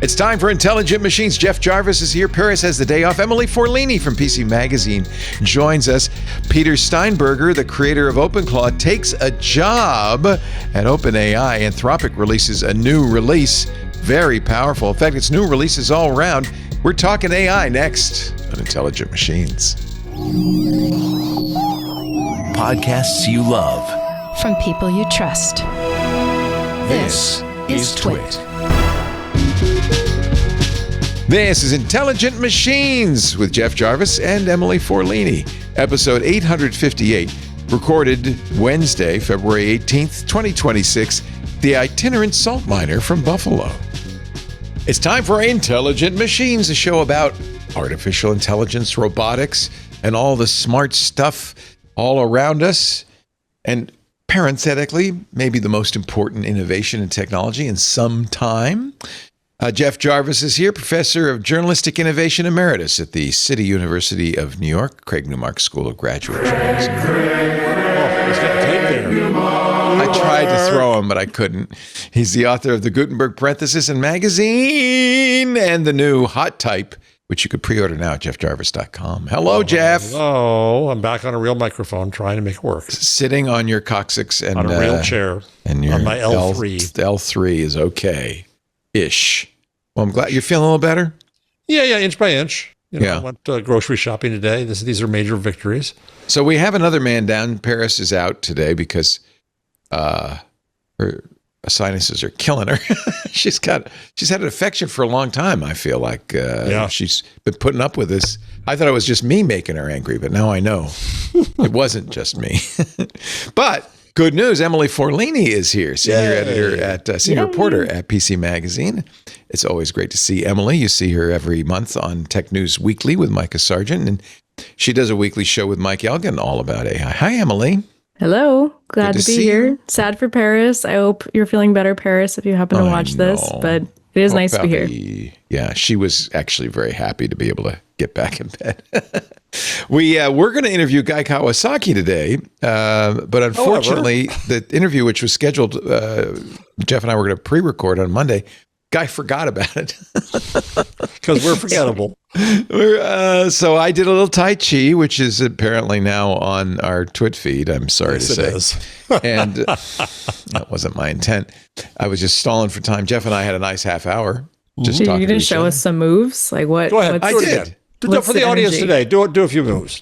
It's time for Intelligent Machines. Jeff Jarvis is here. Paris has the day off. Emily Forlini from PC Magazine joins us. Peter Steinberger, the creator of OpenClaw, takes a job at OpenAI. Anthropic releases a new release. Very powerful. In fact, it's new releases all around. We're talking AI next on Intelligent Machines. Podcasts you love. From people you trust. This is Twit. This is Intelligent Machines with Jeff Jarvis and Emily Forlini. Episode 858, recorded Wednesday, February 18th, 2026. The Itinerant salt miner from Buffalo. It's time for Intelligent Machines, a show about artificial intelligence, robotics, and all the smart stuff all around us. And parenthetically, maybe the most important innovation in technology in some time. Jeff Jarvis is here, professor of journalistic innovation emeritus at the City University of New York, Craig Newmark School of Graduate Journalism. I tried to throw him, but I couldn't. He's the author of the Gutenberg Parenthesis and Magazine and the new Hot Type, which you could pre-order now at jeffjarvis.com. Hello, Jeff. Hello. I'm back on a real microphone trying to make it work. Sitting on your coccyx and on a real chair. And your on my L3. L3 is okay-ish. Well, I'm glad you're feeling a little better. Yeah, inch by inch. I went grocery shopping today. These are major victories. So we have another man down. Paris is out today because her sinuses are killing her. She's had an infection for a long time. I feel like she's been putting up with this. I thought it was just me making her angry, but now I know it wasn't just me. But good news, Emily Forlini is here, senior editor at senior reporter at PC Magazine. It's always great to see Emily. You see her every month on Tech News Weekly with Micah Sargent, and she does a weekly show with Mike Elgin all about AI. Hi, Emily. Hello. Glad to be here. Sad for Paris. I hope you're feeling better, Paris, if you happen to watch this, but it is nice to be here. Yeah, she was actually very happy to be able to get back in bed. We're going to interview Guy Kawasaki today, but unfortunately, the interview, which was scheduled, Jeff and I were going to pre-record on Monday, Guy forgot about it. Because we're forgettable. So I did a little Tai Chi, which is apparently now on our Twit feed, I'm sorry to say. It is. And that wasn't my intent. I was just stalling for time. Jeff and I had a nice half hour. Just You're going to show us some moves? Like what? Go ahead. I did. For the audience today, do a few moves.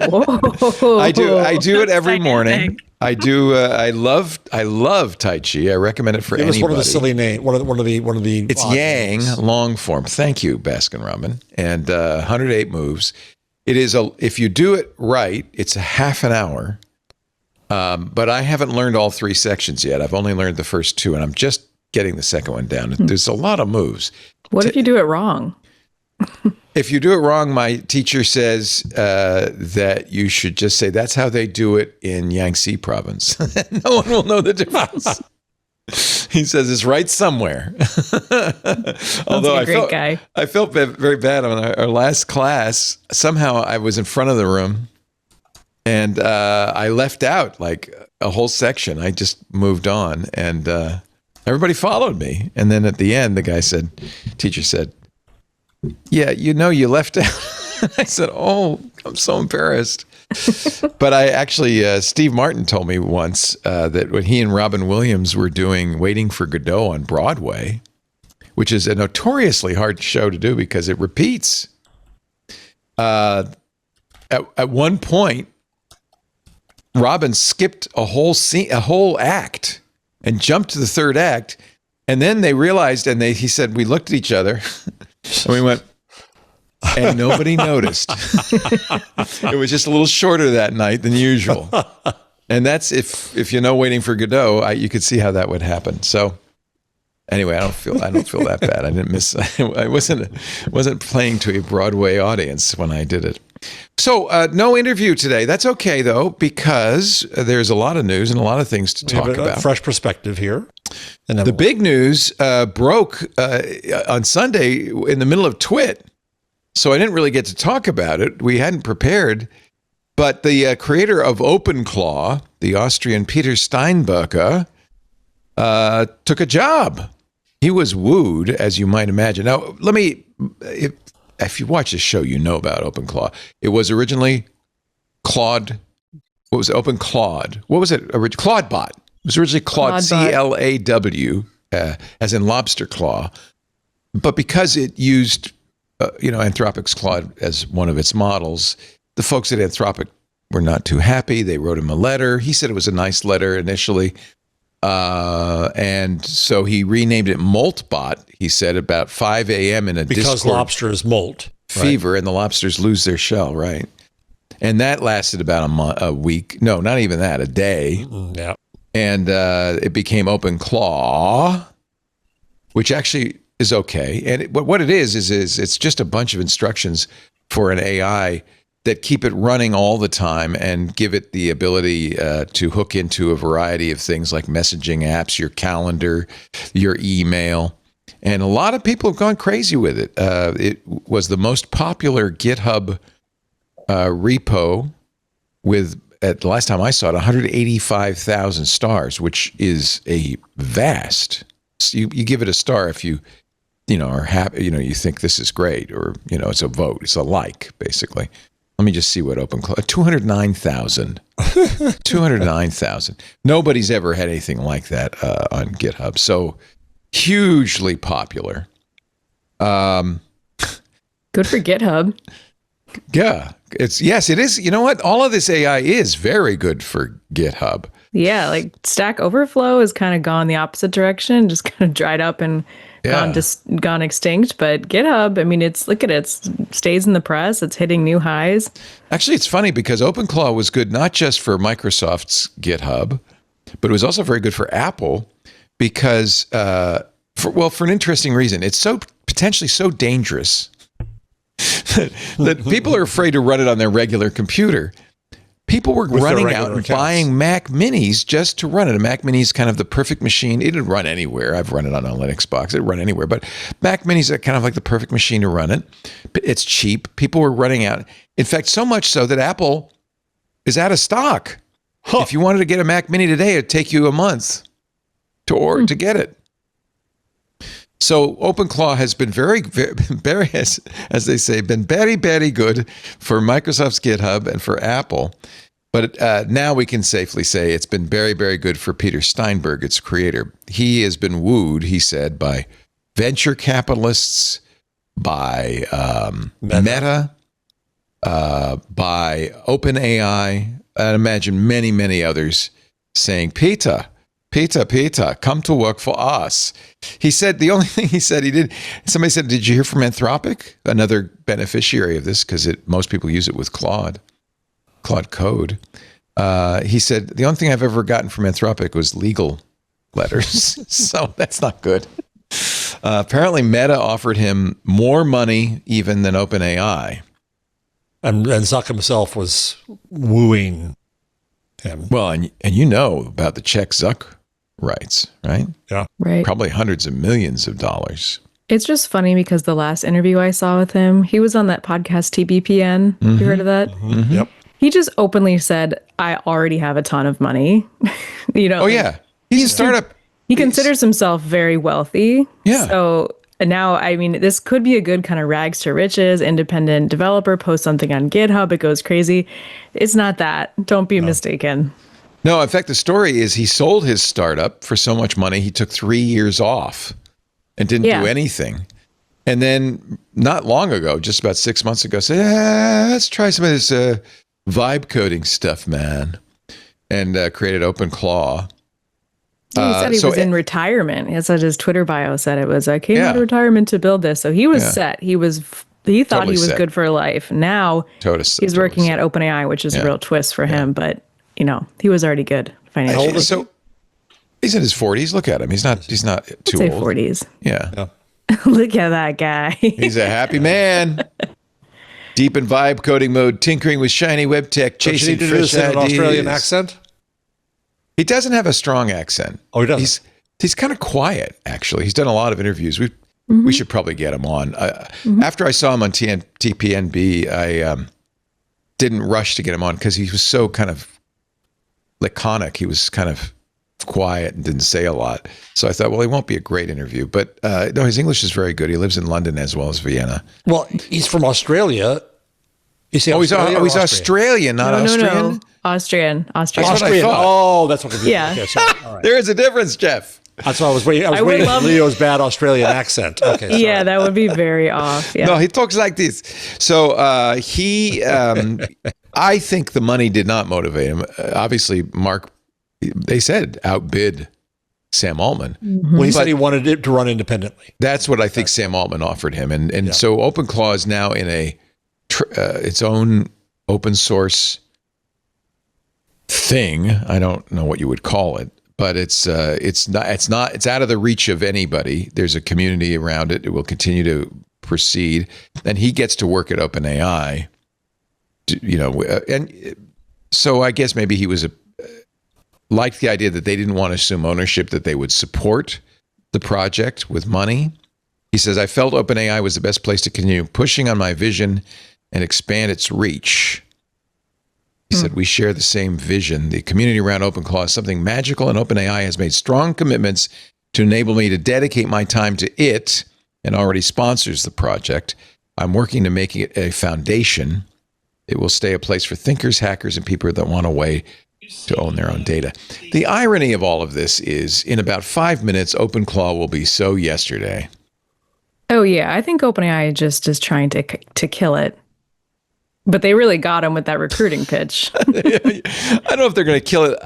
Whoa. I do it every morning. I do. I love Tai Chi. I recommend it for anybody. Give us one of the silly names. One of the. It's Yang names. Long form. Thank you, Baskin Robin. And 108 moves. It is if you do it right, it's a half an hour. But I haven't learned all three sections yet. I've only learned the first two, and I'm just getting the second one down. There's a lot of moves. What if you do it wrong? If you do it wrong, my teacher says that you should just say, that's how they do it in Yangtze province. No one will know the difference. He says it's right somewhere. Although I felt very bad on our last class. Somehow I was in front of the room and I left out like a whole section. I just moved on and everybody followed me. And then at the end, teacher said, yeah, you left out. I said, oh, I'm so embarrassed. But I actually, Steve Martin told me once that when he and Robin Williams were doing Waiting for Godot on Broadway, which is a notoriously hard show to do because it repeats. At one point, Robin skipped a whole act and jumped to the third act. And then they realized, he said, we looked at each other and we went, and nobody noticed. It was just a little shorter that night than usual. And that's if you know Waiting for Godot, you could see how that would happen. So anyway, I don't feel that bad. I didn't miss. I wasn't playing to a Broadway audience when I did it. So no interview today. That's okay though, because there's a lot of news and a lot of things to talk about. A fresh perspective here. And the big news broke on Sunday in the middle of Twit. So I didn't really get to talk about it. We hadn't prepared. But the creator of OpenClaw, the Austrian Peter Steinberger, took a job. He was wooed, as you might imagine. Now, if you watch this show, you know about OpenClaw. It was originally Claude. What was it? OpenClaw. What was it? Claudebot. It was originally Claude, C-L-A-W, as in lobster claw. But because it used, Anthropic's Claude as one of its models, the folks at Anthropic were not too happy. They wrote him a letter. He said it was a nice letter initially. And so he renamed it Moltbot, he said, about 5 a.m. in a because Discord lobsters molt. fever, and the lobsters lose their shell, right? And that lasted about a week. No, not even that, a day. Yeah. And it became OpenClaw, which actually is okay. And what it is it's just a bunch of instructions for an AI that keep it running all the time and give it the ability to hook into a variety of things like messaging apps, your calendar, your email. And a lot of people have gone crazy with it. It was the most popular GitHub repo with, at the last time I saw it, 185,000 stars, which is a vast. You give it a star if you are happy, you think this is great, or, it's a vote. It's a like, basically. Let me just see what OpenClaw, 209,000. 209,000. Nobody's ever had anything like that on GitHub. So hugely popular. Good for GitHub. Yeah. It is. You know what? All of this AI is very good for GitHub. Yeah, like Stack Overflow has kind of gone the opposite direction, just kind of dried up and gone extinct. But GitHub, look at it, it stays in the press. It's hitting new highs. Actually, it's funny because OpenClaw was good not just for Microsoft's GitHub, but it was also very good for Apple because, for an interesting reason. It's so potentially so dangerous that people are afraid to run it on their regular computer. People were running out and buying Mac Minis just to run it. A Mac Mini is kind of the perfect machine. It'd run anywhere. I've run it on a Linux box. It'd run anywhere. But Mac Minis are kind of like the perfect machine to run it. It's cheap. People were running out. In fact, so much so that Apple is out of stock. If you wanted to get a Mac Mini today, it'd take you a month to get it. So OpenClaw has been very, very, as they say, been very, very good for Microsoft's GitHub and for Apple. But now we can safely say it's been very, very good for Peter Steinberger, its creator. He has been wooed, he said, by venture capitalists, by Meta, by OpenAI, and imagine many, many others saying, Peter, come to work for us. He said, the only thing he said he did, somebody said, did you hear from Anthropic? Another beneficiary of this, because most people use it with Claude Code. He said, the only thing I've ever gotten from Anthropic was legal letters. So that's not good. Apparently Meta offered him more money even than OpenAI. And Zuck himself was wooing him. Well, and you know about the check Zuck writes, right? Yeah. Right. Probably hundreds of millions of dollars. It's just funny because the last interview I saw with him, he was on that podcast TBPN. Mm-hmm. You heard of that? Mm-hmm. Yep. He just openly said, I already have a ton of money. Oh, yeah. He's a startup. He considers himself very wealthy. Yeah. So now, this could be a good kind of rags to riches, independent developer, post something on GitHub, it goes crazy. It's not that. Don't be mistaken. No, in fact, the story is he sold his startup for so much money, he took 3 years off and didn't do anything. And then not long ago, just about 6 months ago, said, let's try some of this vibe coding stuff, man. And created OpenClaw. He said he was in retirement. That's what his Twitter bio said. It was, I came out of retirement to build this. So he was set. He thought he was good for life. Now he's working at OpenAI, which is a real twist for him. But, he was already good financially. So he's in his 40s. Look at him. He's not too say old. 40s. Yeah. Look at that guy. He's a happy man. Deep in vibe coding mode, tinkering with shiny web tech, chasing fresh ideas. An Australian accent? He doesn't have a strong accent. Oh, he doesn't? He's kind of quiet, actually. He's done a lot of interviews. We should probably get him on. After I saw him on TPNB, I didn't rush to get him on because he was so kind of laconic. He was kind of quiet and didn't say a lot. So I thought, well, he won't be a great interview. But no, his English is very good. He lives in London as well as Vienna. Well, he's from Australia. He's Australian, not Austrian? No. Austrian. That's what I thought. Oh, that's what. Yeah. Okay, sorry. All right. There is a difference, Jeff. That's why I was waiting. I was waiting for Leo's bad Australian accent. Okay. Sorry. Yeah, that would be very off. Yeah. No, he talks like this. So I think the money did not motivate him. Obviously, Mark, they said outbid Sam Altman. Mm-hmm. Well, he said he wanted it to run independently. That's what I think Sam Altman offered him. And so OpenClaw is now in its own open source thing. I don't know what you would call it, but it's out of the reach of anybody. There's a community around it. It will continue to proceed, and he gets to work at OpenAI. And so I guess maybe he was liked the idea that they didn't want to assume ownership, that they would support the project with money. He says, I felt OpenAI was the best place to continue pushing on my vision and expand its reach. He said, we share the same vision. The community around OpenClaw is something magical, and OpenAI has made strong commitments to enable me to dedicate my time to it and already sponsors the project. I'm working to make it a foundation. It will stay a place for thinkers, hackers, and people that want a way to own their own data. The irony of all of this is, in about 5 minutes, OpenClaw will be so yesterday. Oh, yeah. I think OpenAI just is trying to kill it. But they really got him with that recruiting pitch. I don't know if they're going to kill it.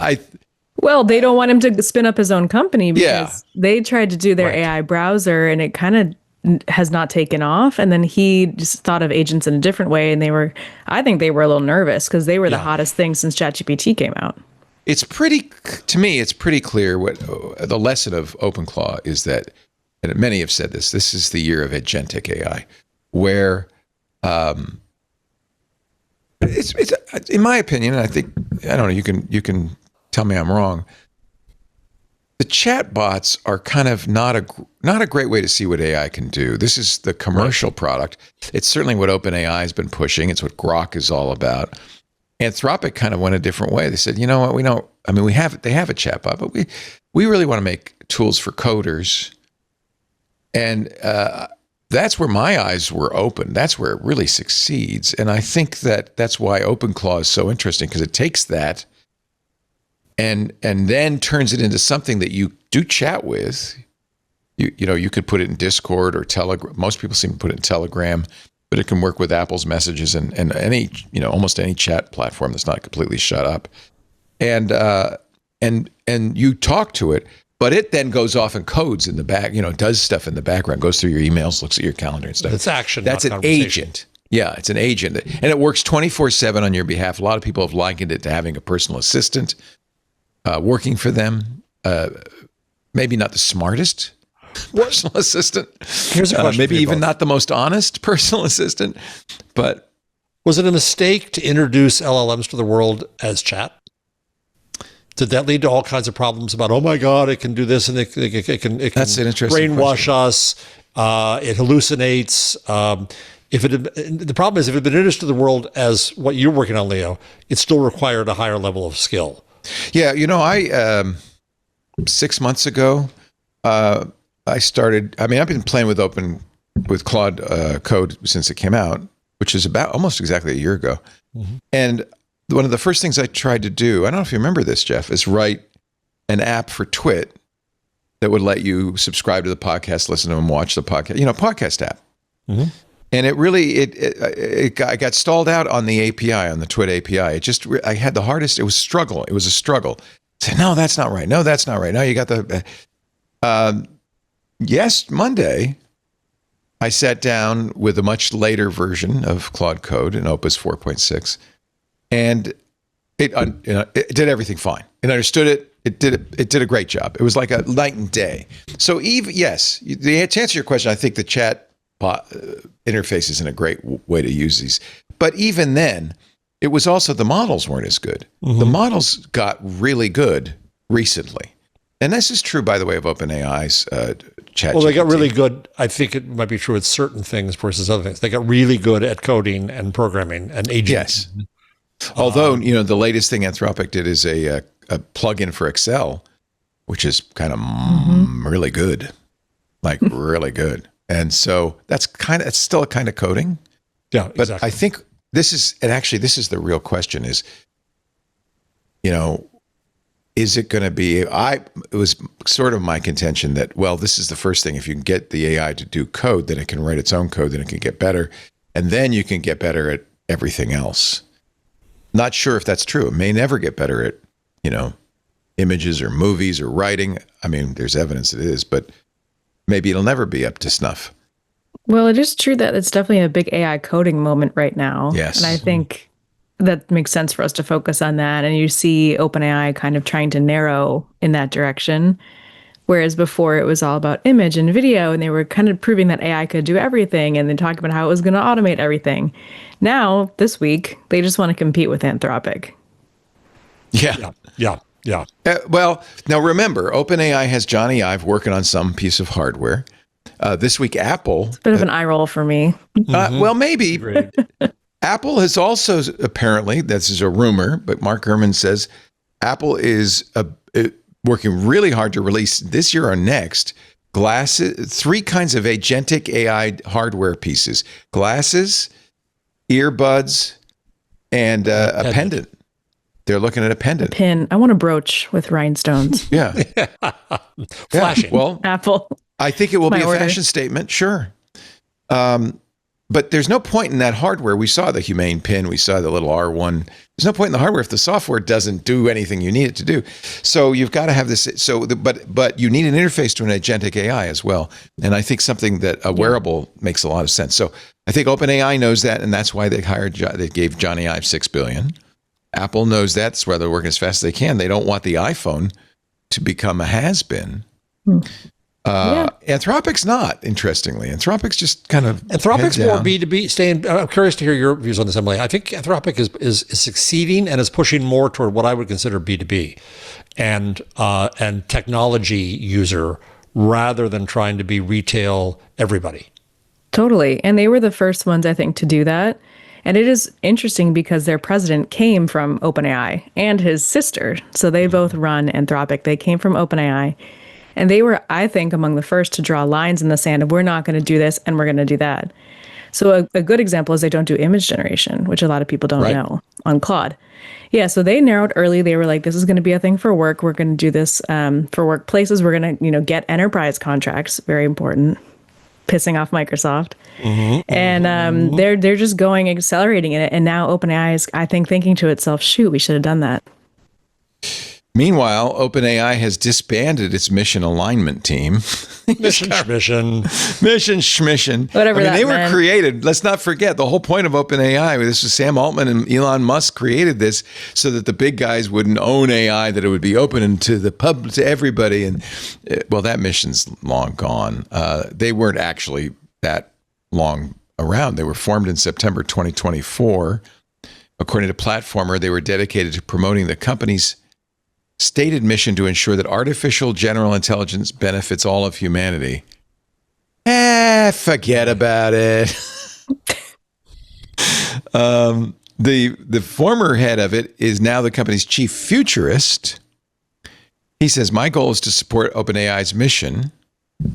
Well, they don't want him to spin up his own company because they tried to do their AI browser and it kind of has not taken off. And then he just thought of agents in a different way. And I think they were a little nervous because they were the hottest thing since ChatGPT came out. To me, it's pretty clear what the lesson of OpenClaw is, that, and many have said this is the year of agentic AI, where it's in my opinion, and I think, I don't know, you can tell me I'm wrong. The chat bots are kind of not a great way to see what AI can do. This is the commercial product. It's certainly what OpenAI has been pushing. It's what Grok is all about. Anthropic kind of went a different way. They said, you know what, they have a chat bot, but we really want to make tools for coders. And that's where my eyes were open. That's where it really succeeds. And I think that's why OpenClaw is so interesting, because it takes that and then turns it into something that you do chat with. You could put it in Discord or Telegram. Most people seem to put it in Telegram, but it can work with Apple's messages and any, almost any chat platform that's not completely shut up. And you talk to it. But it then goes off and codes in the back, does stuff in the background, goes through your emails, looks at your calendar and stuff. It's action. That's an agent. Yeah, it's an agent. And it works 24/7 on your behalf. A lot of people have likened it to having a personal assistant working for them. Maybe not the smartest personal assistant. Here's a question. Maybe even not the most honest personal assistant. But was it a mistake to introduce LLMs to the world as chat? Did that lead to all kinds of problems about, oh my God, it can do this and it can That's an interesting brainwash question. us, it hallucinates. The problem is, if it had been introduced to the world as what you're working on, Leo, it still required a higher level of skill. Yeah, I 6 months ago, I started. I've been playing with Claude Code since it came out, which is about almost exactly a year ago, and one of the first things I tried to do, I don't know if you remember this, Jeff, is write an app for Twit that would let you subscribe to the podcast, listen to them, watch the podcast, podcast app. Mm-hmm. And it really, I got stalled out on the API, on the Twit API. I had the hardest, it was a struggle. I said, no, that's not right. No, that's not right. No, you got Monday, I sat down with a much later version of Claude Code in Opus 4.6. And it did everything fine. It understood it. It did a great job. It was like a night and day. So to answer your question, I think the chat bot interface isn't a great way to use these. But even then, it was also the models weren't as good. Mm-hmm. The models got really good recently. And this is true, by the way, of OpenAI's ChatGPT. Well, they got really good. I think it might be true with certain things versus other things. They got really good at coding and programming and agents. Yes. Although, the latest thing Anthropic did is a plugin for Excel which is kind of really good, like really good. And so it's still a kind of coding. Yeah, but exactly. I think this is the real question is, is it going to be, it was sort of my contention that, well, this is the first thing. If you can get the AI to do code, then it can write its own code, then it can get better. And then you can get better at everything else. Not sure if that's true. It may never get better at, images or movies or writing. I mean, there's evidence it is, but maybe it'll never be up to snuff. Well, it is true that it's definitely a big AI coding moment right now. Yes. And I think that makes sense for us to focus on that. And you see OpenAI kind of trying to narrow in that direction. Whereas before it was all about image and video, and they were kind of proving that AI could do everything and then talking about how it was going to automate everything. Now, this week, they just want to compete with Anthropic. Yeah. Well, now remember, OpenAI has Johnny Ive working on some piece of hardware. This week, Apple... It's a bit of an eye roll for me. Well, maybe. Apple has also, apparently, this is a rumor, but Mark Gurman says Apple is working really hard to release this year or next glasses, 3 kinds of agentic AI hardware pieces: glasses, earbuds, and a pendant. They're looking at a pendant. A pin. I want a brooch with rhinestones. Yeah. Flashing. Yeah. Well, Apple. I think it will be a fashion statement. Sure. But there's no point in that hardware. We saw the Humane pin. We saw the little R1. There's no point in the hardware if the software doesn't do anything you need it to do. So you've got to have this. But you need an interface to an agentic AI as well. And I think something that a wearable makes a lot of sense. So I think OpenAI knows that, and that's why they gave Johnny Ive $6 billion. Apple knows that. That's why they're working as fast as they can. They don't want the iPhone to become a has-been. Anthropic's not, interestingly. Anthropic's just kind of Anthropic's more B2B. I'm curious to hear your views on this, Emily. I think Anthropic is succeeding and is pushing more toward what I would consider B2B and technology user rather than trying to be retail everybody. Totally. And they were the first ones, I think, to do that. And it is interesting because their president came from OpenAI and his sister. So they both run Anthropic. They came from OpenAI. And they were, I think, among the first to draw lines in the sand of we're not going to do this and we're going to do that. So a good example is they don't do image generation, which a lot of people don't know on Claude. Yeah, so they narrowed early. They were like, this is going to be a thing for work. We're going to do this for workplaces. We're going to, get enterprise contracts. Very important. Pissing off Microsoft. And they're just accelerating in it. And now OpenAI is, I think, thinking to itself, shoot, we should have done that. Meanwhile, OpenAI has disbanded its mission alignment team. Mission. Whatever they were created. Let's not forget the whole point of OpenAI. This was Sam Altman and Elon Musk created this so that the big guys wouldn't own AI, that it would be open to the public, to everybody. And well, that mission's long gone. They weren't actually that long around. They were formed in September 2024. According to Platformer, they were dedicated to promoting the company's stated mission to ensure that artificial general intelligence benefits all of humanity. Forget about it. The former head of it is now the company's chief futurist. He says, my goal is to support OpenAI's mission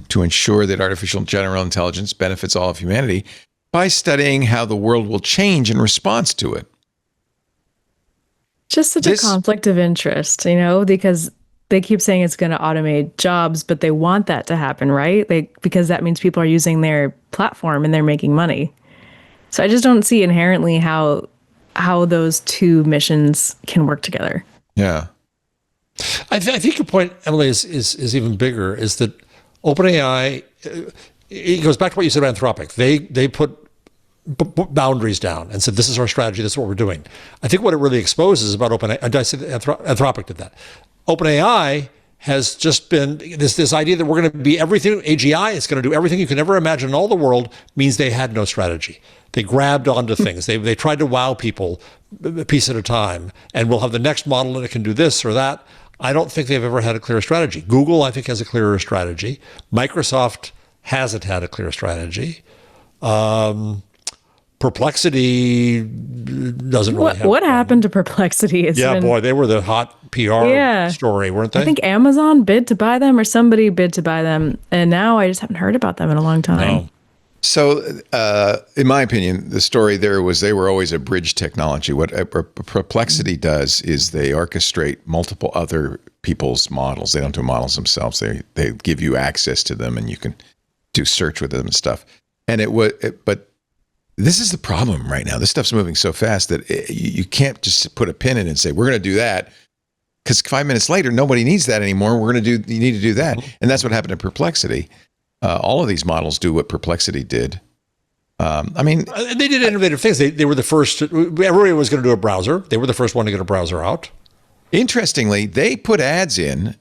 to ensure that artificial general intelligence benefits all of humanity by studying how the world will change in response to it. Just such a conflict of interest, because they keep saying it's going to automate jobs, but they want that to happen, right? Because that means people are using their platform and they're making money. So I just don't see inherently how those two missions can work together. Yeah. I think your point, Emily, is even bigger, is that OpenAI, it goes back to what you said about Anthropic. They put boundaries down and said, this is our strategy, this is what we're doing. I think what it really exposes about OpenAI, I said Anthropic did that. OpenAI has just been this idea that we're going to be everything, AGI is going to do everything you can ever imagine in all the world, means they had no strategy. They grabbed onto things. They tried to wow people a piece at a time, and we'll have the next model and it can do this or that. I don't think they've ever had a clear strategy. Google, I think, has a clearer strategy. Microsoft hasn't had a clear strategy. Perplexity doesn't really have what happened to Perplexity? Boy, they were the hot PR story, weren't they? I think Amazon bid to buy them or somebody bid to buy them. And now I just haven't heard about them in a long time. No. So, in my opinion, the story there was they were always a bridge technology. What Perplexity does is they orchestrate multiple other people's models. They don't do models themselves. They give you access to them, and you can do search with them and stuff. And but this is the problem right now. This stuff's moving so fast that you can't just put a pin in it and say, we're going to do that. Because 5 minutes later, nobody needs that anymore. You need to do that. And that's what happened to Perplexity. All of these models do what Perplexity did. They did innovative things. They were the first. Everybody was going to do a browser. They were the first one to get a browser out. Interestingly, they put ads in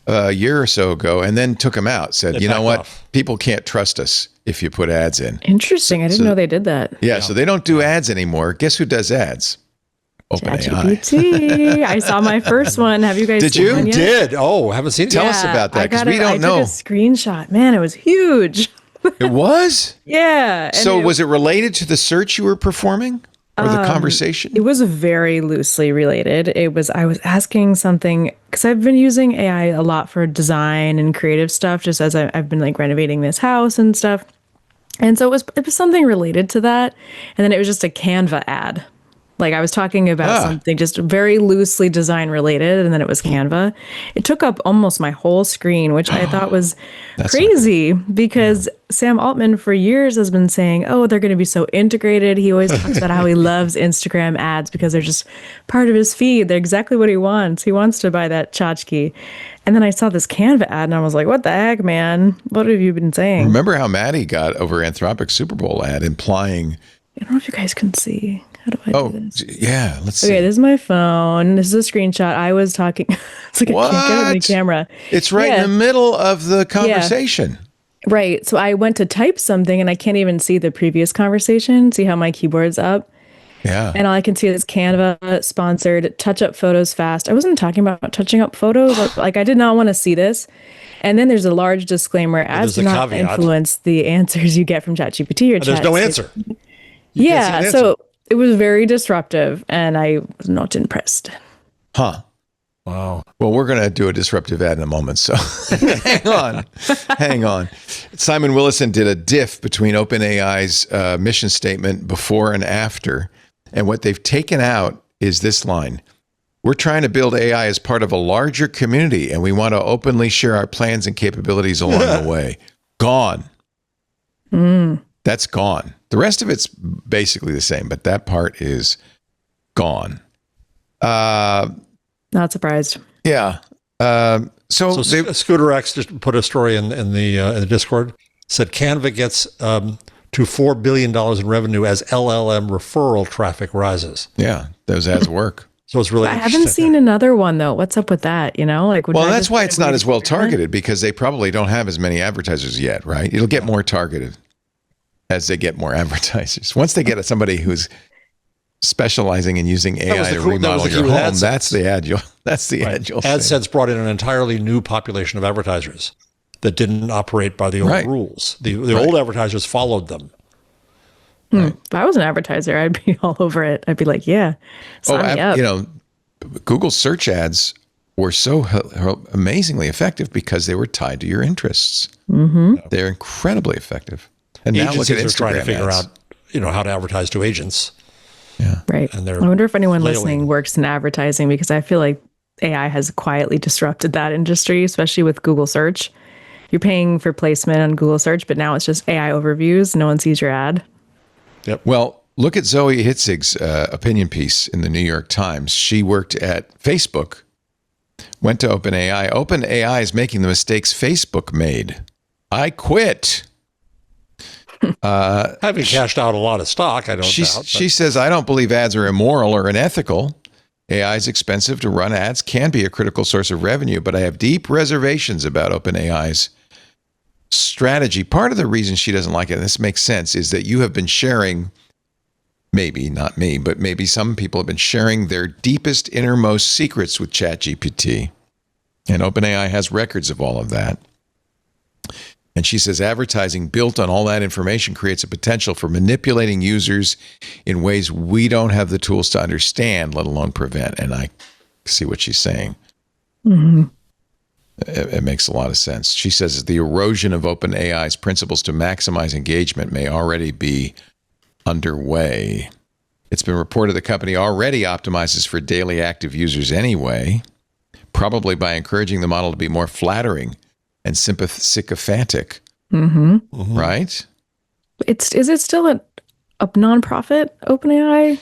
a year or so ago and then took them out. Said, you know what? People can't trust us if you put ads in. Interesting. I didn't know they did that. Yeah, so they don't do ads anymore. Guess who does ads? OpenAI. ChatGPT. I saw my first one. Have you guys seen one yet? Did? Oh, haven't seen it. Tell us about that, because we don't know. I took a screenshot. Man, it was huge. It was? Yeah. So was it related to the search you were performing or the conversation? It was very loosely related. I was asking something because I've been using AI a lot for design and creative stuff, just as I've been like renovating this house and stuff. And so it was something related to that. And then it was just a Canva ad. Like I was talking about something just very loosely design related, and then it was Canva. It took up almost my whole screen, which I thought was crazy because Sam Altman for years has been saying, oh, they're going to be so integrated. He always talks about how he loves Instagram ads because they're just part of his feed. They're exactly what he wants. He wants to buy that tchotchke. And then I saw this Canva ad and I was like, what the heck, man? What have you been saying? Remember how mad he got over Anthropic Super Bowl ad implying... I don't know if you guys can see. How do I do this? Yeah, let's see. Okay, this is my phone. This is a screenshot. I was talking. It's like I can't get it in the camera. It's right in the middle of the conversation. Yeah. Right. So I went to type something and I can't even see the previous conversation. See how my keyboard's up? Yeah. And all I can see is Canva sponsored touch up photos fast. I wasn't talking about touching up photos. Like I did not want to see this. And then there's a large disclaimer: ads do not influence the answers you get from ChatGPT or Chat. There's no answer. Yeah. So it was very disruptive, and I was not impressed. Huh. Wow. Well, we're going to do a disruptive ad in a moment, so hang on. Simon Willison did a diff between OpenAI's mission statement before and after, and what they've taken out is this line. We're trying to build AI as part of a larger community, and we want to openly share our plans and capabilities along the way. Gone. That's gone. The rest of it's basically the same, but that part is gone. Not surprised. Yeah. So Scooter X just put a story in the Discord. Said Canva gets to $4 billion in revenue as LLM referral traffic rises. Yeah, those ads work. So it's really. I haven't seen another one though. What's up with that? You know, like. Well, that's why it's not as well targeted, because they probably don't have as many advertisers yet, right? It'll get more targeted as they get more advertisers. Once they get somebody who's specializing in using AI to remodel your home, that's the ad you'll see. AdSense brought in an entirely new population of advertisers that didn't operate by the old rules. The old advertisers followed them. Right. If I was an advertiser, I'd be all over it. I'd be like, yeah, sign me up. You know, Google search ads were so amazingly effective because they were tied to your interests. They're incredibly effective. And now look at Instagram are trying to figure ads. out, how to advertise to agents. Yeah. Right. And I wonder if anyone listening works in advertising, because I feel like AI has quietly disrupted that industry, especially with Google search. You're paying for placement on Google search, but now it's just AI overviews. No one sees your ad. Yep. Well, look at Zoe Hitzig's opinion piece in the New York Times. She worked at Facebook, went to OpenAI. OpenAI is making the mistakes Facebook made. I quit. Having cashed out a lot of stock, I don't doubt. She says, I don't believe ads are immoral or unethical. AI is expensive to run. Ads can be a critical source of revenue, but I have deep reservations about OpenAI's strategy. Part of the reason she doesn't like it, and this makes sense, is that you have been sharing, maybe not me, but maybe some people have been sharing their deepest, innermost secrets with ChatGPT. And OpenAI has records of all of that. And she says advertising built on all that information creates a potential for manipulating users in ways we don't have the tools to understand, let alone prevent. And I see what she's saying. Mm-hmm. It makes a lot of sense. She says the erosion of OpenAI's principles to maximize engagement may already be underway. It's been reported the company already optimizes for daily active users anyway, probably by encouraging the model to be more flattering and sycophantic. Mm-hmm. Mm-hmm. Right? Is it still a nonprofit, OpenAI?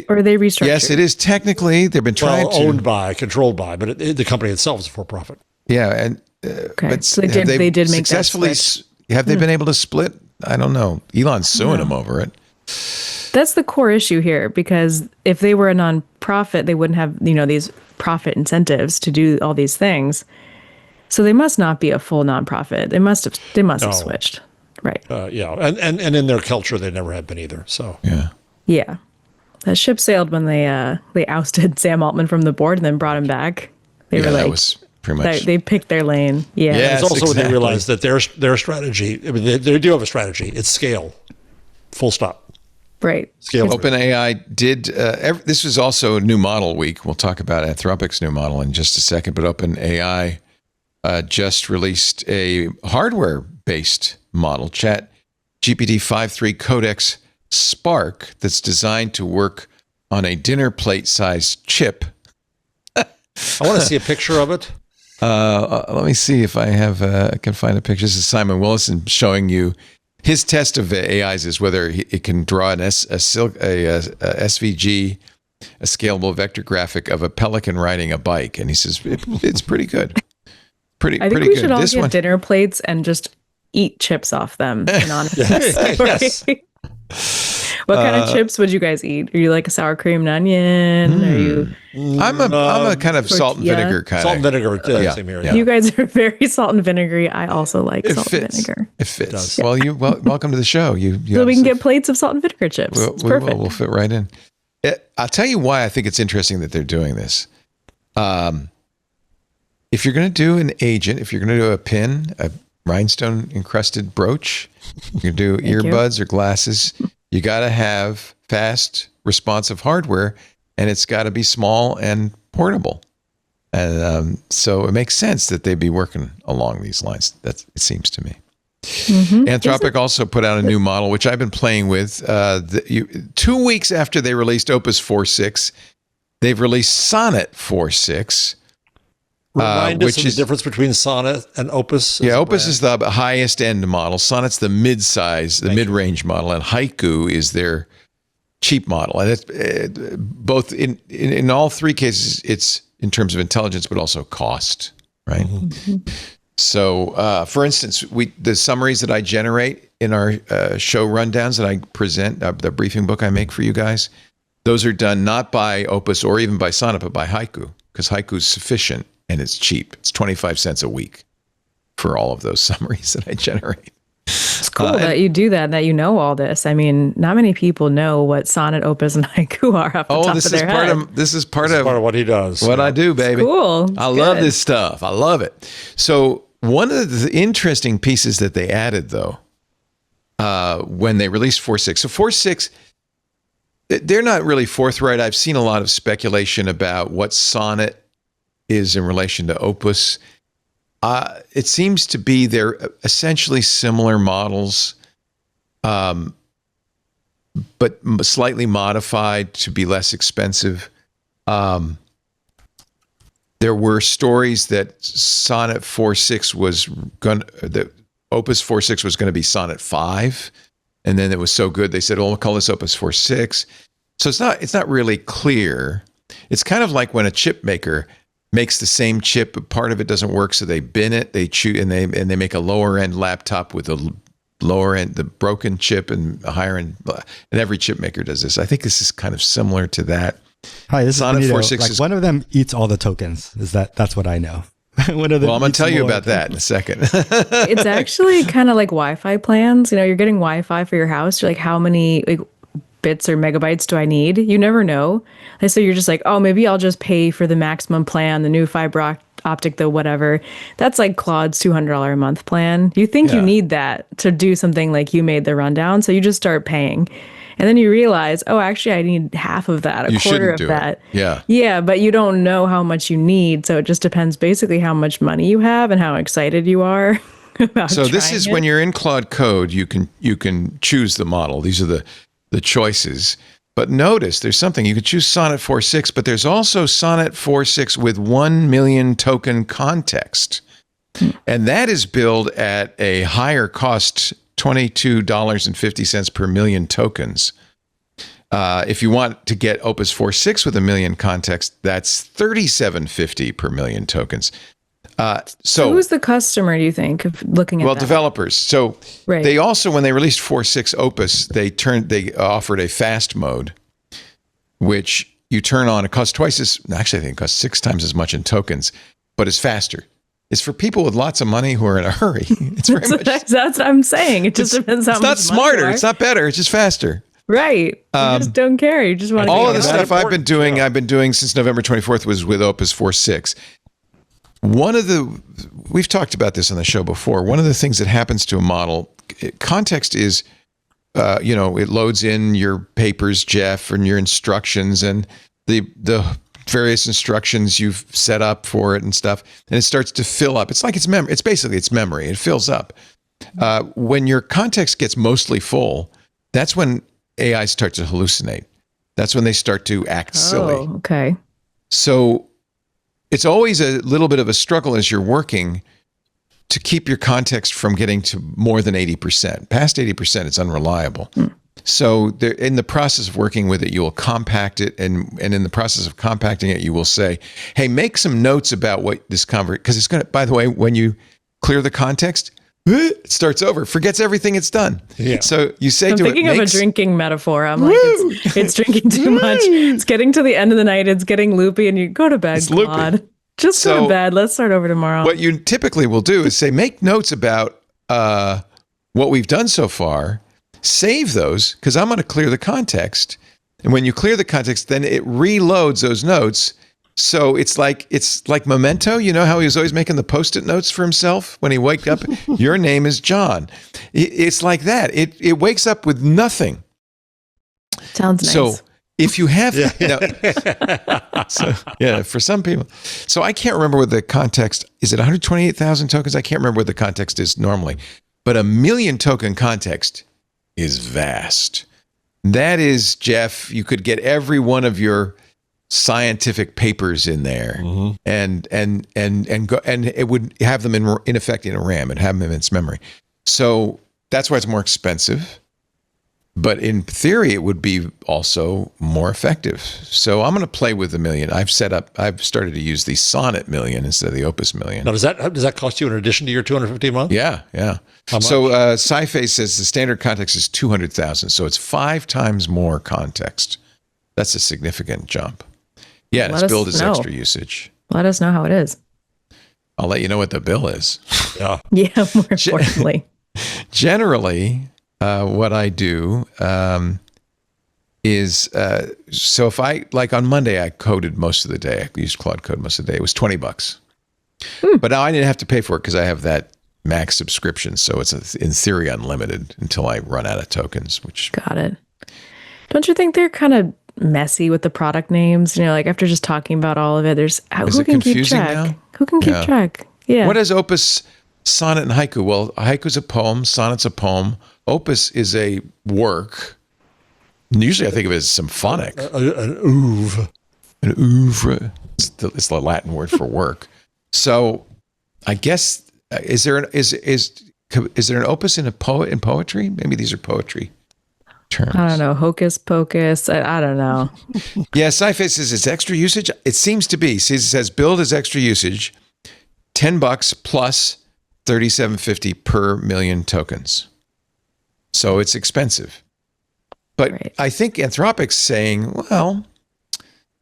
Or are they restructured? Yes, it is technically. They've been trying to owned by, controlled by, but the company itself is a for-profit. Yeah, and okay. But so they did make successfully. That switch. Have they been able to split? I don't know. Elon's suing them over it. That's the core issue here, because if they were a nonprofit, they wouldn't have these profit incentives to do all these things. So they must not be a full nonprofit. They must have switched, right? Yeah, and in their culture, they never have been either. So yeah. That ship sailed when they ousted Sam Altman from the board and then brought him back. They were like, that was pretty much. They picked their lane. Yeah, yes, it's also exactly. when they realized that their strategy. I mean, they do have a strategy. It's scale, full stop. Right. Scale. OpenAI did. This was also New Model Week. We'll talk about Anthropic's new model in just a second. But OpenAI just released a hardware-based model, ChatGPT 5.3 Codex Spark, that's designed to work on a dinner plate-sized chip. I want to see a picture of it. Let me see if I can find a picture. This is Simon Willison showing you his test of AIs is whether it can draw a SVG, a scalable vector graphic of a pelican riding a bike, and he says it's pretty good. I think we should all get dinner plates and just eat chips off them. Yes. What kind of chips would you guys eat? Are you like a sour cream and onion? Are you? I'm a kind of salt and vinegar kind of. Salt and vinegar, same here. Yeah. You guys are very salt and vinegary. I also like salt and vinegar. It fits. Well, welcome to the show. So we can get plates of salt and vinegar chips. It's perfect. We'll fit right in. I'll tell you why I think it's interesting that they're doing this. If you're going to do an agent, if you're going to do a pin, a rhinestone encrusted brooch, you can do earbuds or glasses. You got to have fast, responsive hardware, and it's got to be small and portable. And so it makes sense that they'd be working along these lines. It seems to me. Mm-hmm. Anthropic also put out a new model, which I've been playing with. 2 weeks after they released Opus 4.6, they've released Sonnet 4.6. Remind us of the difference between Sonnet and Opus. Yeah, Opus is the highest end model. Sonnet's the mid-size, the mid-range model, and Haiku is their cheap model. And it's both in all three cases, it's in terms of intelligence, but also cost, right? Mm-hmm. So, for instance, the summaries that I generate in our show rundowns that I present, the briefing book I make for you guys, those are done not by Opus or even by Sonnet, but by Haiku, because Haiku is sufficient. And it's cheap. It's 25 cents a week for all of those summaries that I generate. It's cool that you do that you know all this. I mean, not many people know what Sonnet, Opus, and Haiku are off the top of their head. This is part of what he does. What I do, baby. It's cool. I love this stuff. I love it. So one of the interesting pieces that they added, though, when they released 4.6. So 4.6, they're not really forthright. I've seen a lot of speculation about what Sonnet is in relation to Opus. It seems to be they're essentially similar models, but slightly modified to be less expensive. There were stories that Sonnet 4.6 was that Opus 4.6 was going to be Sonnet 5, and then it was so good they said, "Oh, we'll call this Opus 4.6." So it's not really clear. It's kind of like when a chip maker makes the same chip, but part of it doesn't work, so they bin it, they chew, and they make a lower end laptop with a lower end, the broken chip, and a higher end. And every chip maker does this. I think this is kind of similar to that. Hi, this Sonnet is Benito. 4.6 Like one of them eats all the tokens. That's what I know. One of them. Well, I'm going to tell you about that in a second. It's actually kind of like Wi-Fi plans. You're getting Wi-Fi for your house. You're like, how many bits or megabytes do I need? You never know. And so you're just like, oh, maybe I'll just pay for the maximum plan, the new fiber Optic, the whatever. That's like Claude's $200 a month plan. You think you need that to do something like you made the rundown. So you just start paying. And then you realize, oh, actually, I need half of that, a quarter of that. Yeah. Yeah, but you don't know how much you need. So it just depends basically how much money you have and how excited you are about So this is when you're in Claude Code, you can choose the model. These are the choices. But notice there's something. You could choose Sonnet 4.6, but there's also Sonnet 4.6 with 1 million token context. And that is billed at a higher cost, $22.50 per million tokens. If you want to get Opus 4.6 with 1 million context, that's $37.50 per million tokens. So who's the customer, do you think, of looking at that? Well, developers. So they also, when they released 4.6 Opus, they offered a fast mode, which you turn on. It costs twice as, actually I think it costs 6 times as much in tokens, but it's faster. It's for people with lots of money who are in a hurry. It's very much. That's what I'm saying. It just depends how much money. It's not smarter. It's not better. It's just faster. Right. You just don't care. You just want to. All of the stuff I've been doing since November 24th was with Opus 4.6. We've talked about this on the show before. One of the things that happens to a model, context is, it loads in your papers, Jeff, and your instructions and the various instructions you've set up for it and stuff, and it starts to fill up. It's like it's memory. It's memory. It fills up. When your context gets mostly full, that's when AI starts to hallucinate. That's when they start to act silly. Okay. So it's always a little bit of a struggle as you're working to keep your context from getting to more than 80%. Past 80%, it's unreliable. So in the process of working with it, you will compact it, and in the process of compacting it, you will say, hey, make some notes about what this because it's going to, by the way, when you clear the context, it starts over, forgets everything it's done. Yeah. So you say I'm thinking of a drinking metaphor. I'm like, it's drinking too much. It's getting to the end of the night. It's getting loopy, and you go to bed, Claude. Just go to bed. Let's start over tomorrow. What you typically will do is say, make notes about what we've done so far. Save those, because I'm going to clear the context. And when you clear the context, then it reloads those notes. So it's like Memento. You know how he was always making the Post-it notes for himself when he waked up? Your name is John. It's like that. It wakes up with nothing. Sounds nice. So if you have, for some people. So I can't remember what the context is. It 128,000 tokens? I can't remember what the context is normally. But 1 million token context is vast. That is, Jeff, you could get every one of your scientific papers in there, and go, and it would have them in effect in a RAM and have them in its memory. So that's why it's more expensive. But in theory, it would be also more effective. So I'm going to play with the million. I've started to use the Sonnet million instead of the Opus million. Now, does that cost you in addition to your $250 a month? Yeah. How much? So SciFace says the standard context is 200,000. So it's 5 times more context. That's a significant jump. Yeah, and it's billed as extra usage. Let us know how it is. I'll let you know what the bill is. Yeah, more importantly. Generally, what I do is, so if like on Monday, I coded most of the day. I used Claude Code most of the day. It was $20. But now I didn't have to pay for it because I have that Max subscription. So it's in theory unlimited until I run out of tokens. Got it. Don't you think they're kind of messy with the product names? Like after just talking about all of it, who can keep track? Now? Who can keep track? Yeah. What is Opus, Sonnet, and Haiku? Well, Haiku's a poem. Sonnet's a poem. Opus is a work. And usually I think of it as symphonic. An oeuvre. An oeuvre. It's the Latin word for work. So I guess, is there an opus in poetry? Maybe these are poetry terms. I don't know. Hocus pocus. I don't know. Yeah, SciFace says it's extra usage. It seems to be. It says billed as extra usage, $10 plus $37.50 per million tokens. So it's expensive. But right. I think Anthropic's saying, well,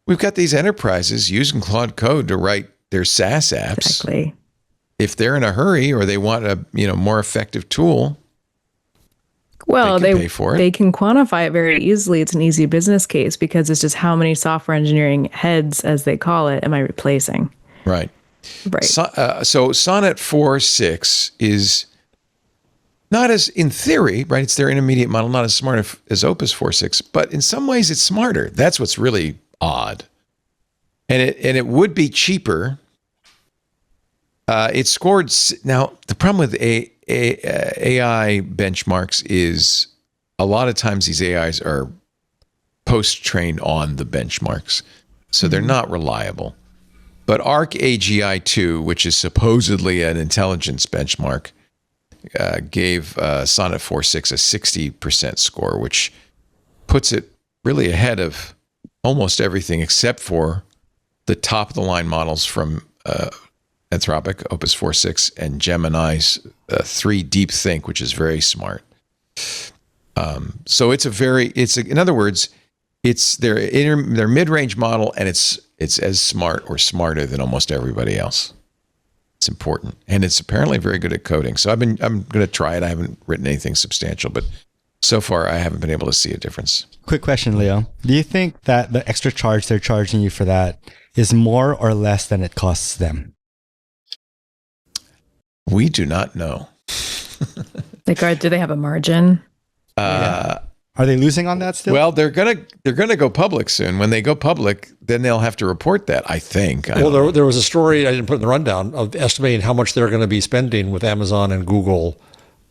we've got these enterprises using Claude Code to write their SaaS apps. Exactly. If they're in a hurry or they want a more effective tool, well, they can pay for it. They can quantify it very easily. It's an easy business case because it's just how many software engineering heads, as they call it, am I replacing? Right. Right. So Sonnet 4.6 is not as, in theory, right? It's their intermediate model, not as smart as Opus 4.6, but in some ways it's smarter. That's what's really odd. And it would be cheaper. It scored. Now, the problem with AI benchmarks is a lot of times these AIs are post-trained on the benchmarks, so they're not reliable. But ArcAGI2, which is supposedly an intelligence benchmark, gave Sonnet 4.6 a 60% score, which puts it really ahead of almost everything except for the top-of-the-line models from Anthropic, Opus 4.6, and Gemini's 3 Deep Think, which is very smart. So in other words, it's their mid-range model, and it's as smart or smarter than almost everybody else. It's important, and it's apparently very good at coding. So I'm going to try it. I haven't written anything substantial, but so far I haven't been able to see a difference. Quick question, Leo. Do you think that the extra charge they're charging you for that is more or less than it costs them? We do not know. Do they have a margin? Are they losing on that still? Well, they're gonna go public soon. When they go public, then they'll have to report that, I think. Well, there was a story I didn't put in the rundown of estimating how much they're going to be spending with Amazon and Google.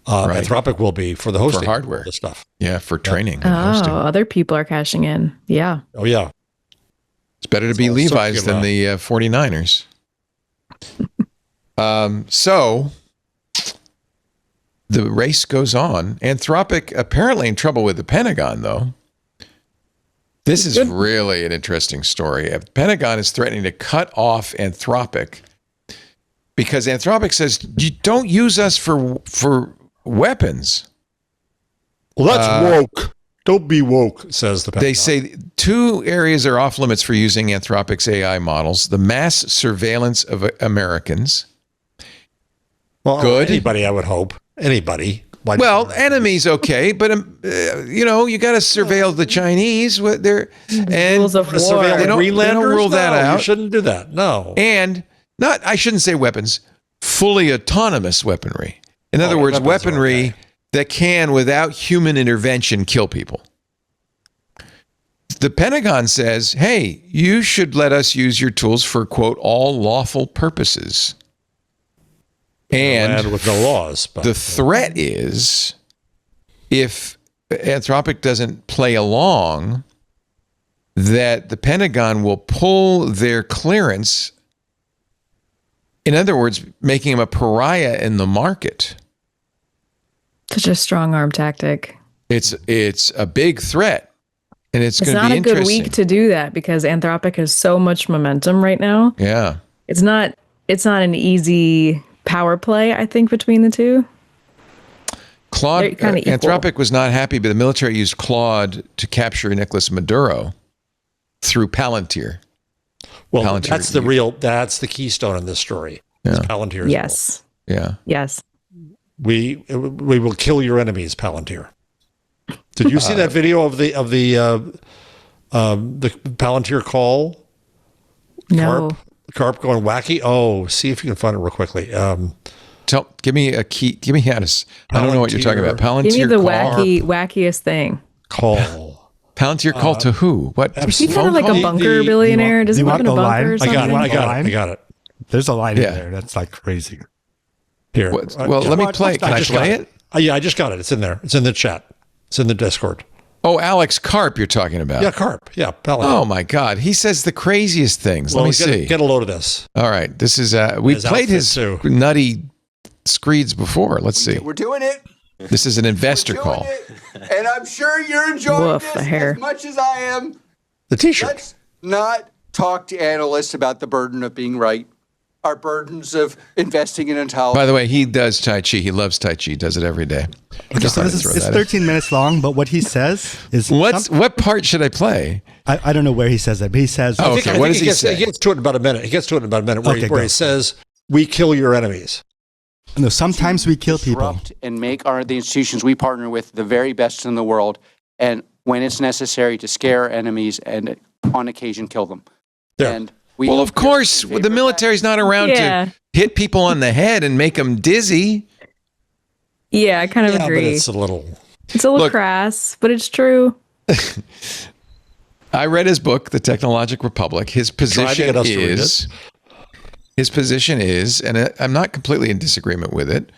Right. Anthropic will be for the hosting, for hardware, the stuff. Yeah, for training. Oh, and hosting. Other people are cashing in. Yeah. Oh, yeah. It's better to be Levi's than the 49ers. So the race goes on. Anthropic apparently in trouble with the Pentagon, though. This is really an interesting story. The Pentagon is threatening to cut off Anthropic because Anthropic says, you don't use us for weapons. Well, that's woke. Don't be woke, says the Pentagon. They say 2 areas are off limits for using Anthropic's AI models: the mass surveillance of Americans. Well, good. Anybody, I would hope. Anybody. Well, enemies, okay, but you got to surveil the Chinese. And rules of war. They don't rule that out. You shouldn't do that. No. And I shouldn't say weapons, fully autonomous weaponry. In other words, weaponry that can, without human intervention, kill people. The Pentagon says, hey, you should let us use your tools for, quote, all lawful purposes. And with no laws. But, the threat is if Anthropic doesn't play along, that the Pentagon will pull their clearance. In other words, making him a pariah in the market. Such a strong arm tactic. It's a big threat, and it's going to be interesting. It's not a good week to do that because Anthropic has so much momentum right now. Yeah, it's not an easy power play, I think, between the two. Anthropic was not happy, but the military used Claude to capture Nicolas Maduro through Palantir. Well, Palantir, that's the keystone in this story. Yeah. Palantir. Yes. Yeah. Yes. We will kill your enemies, Palantir. Did you see that video of the Palantir call? No. Carp going wacky. Oh, see if you can find it real quickly. Give me a key. Give me Hannes. I don't know what you're talking about. Palantir. Give me the wackiest thing. Call. Palantir call to who? What? Is he kind of like a bunker billionaire? Does he live in a bunker or something? I got it. There's a line in there. That's like crazy. Here. Well, let me play. Can I play it? Yeah, I just got it. It's in there. It's in the chat. It's in the Discord. Oh, Alex Karp you're talking about. Yeah, Karp. Yeah, Palantir. Oh, my God. He says the craziest things. Let me see. Get a load of this. All right. This is, we played his nutty screeds before. Let's see. We're doing it. This is an investor call. And I'm sure you're enjoying this as much as I am. The t-shirt. Let's not talk to analysts about the burden of being right. Our burdens of investing in intelligence. By the way, he does Tai Chi. He loves Tai Chi. He does it every day. Okay, so it's 13 minutes long, but what he says is... What part should I play? I don't know where he says that, but he says... Oh, okay, what does he say? He gets to it in about a minute. Where he says, we kill your enemies. No, sometimes we kill people. And make the institutions we partner with the very best in the world. And when it's necessary to scare enemies and on occasion kill them. There. And Well, of course, the military's not around to hit people on the head and make them dizzy. Yeah, I kind of agree. But it's a little crass, but it's true. I read his book, The Technologic Republic. His position is, and I'm not completely in disagreement with it,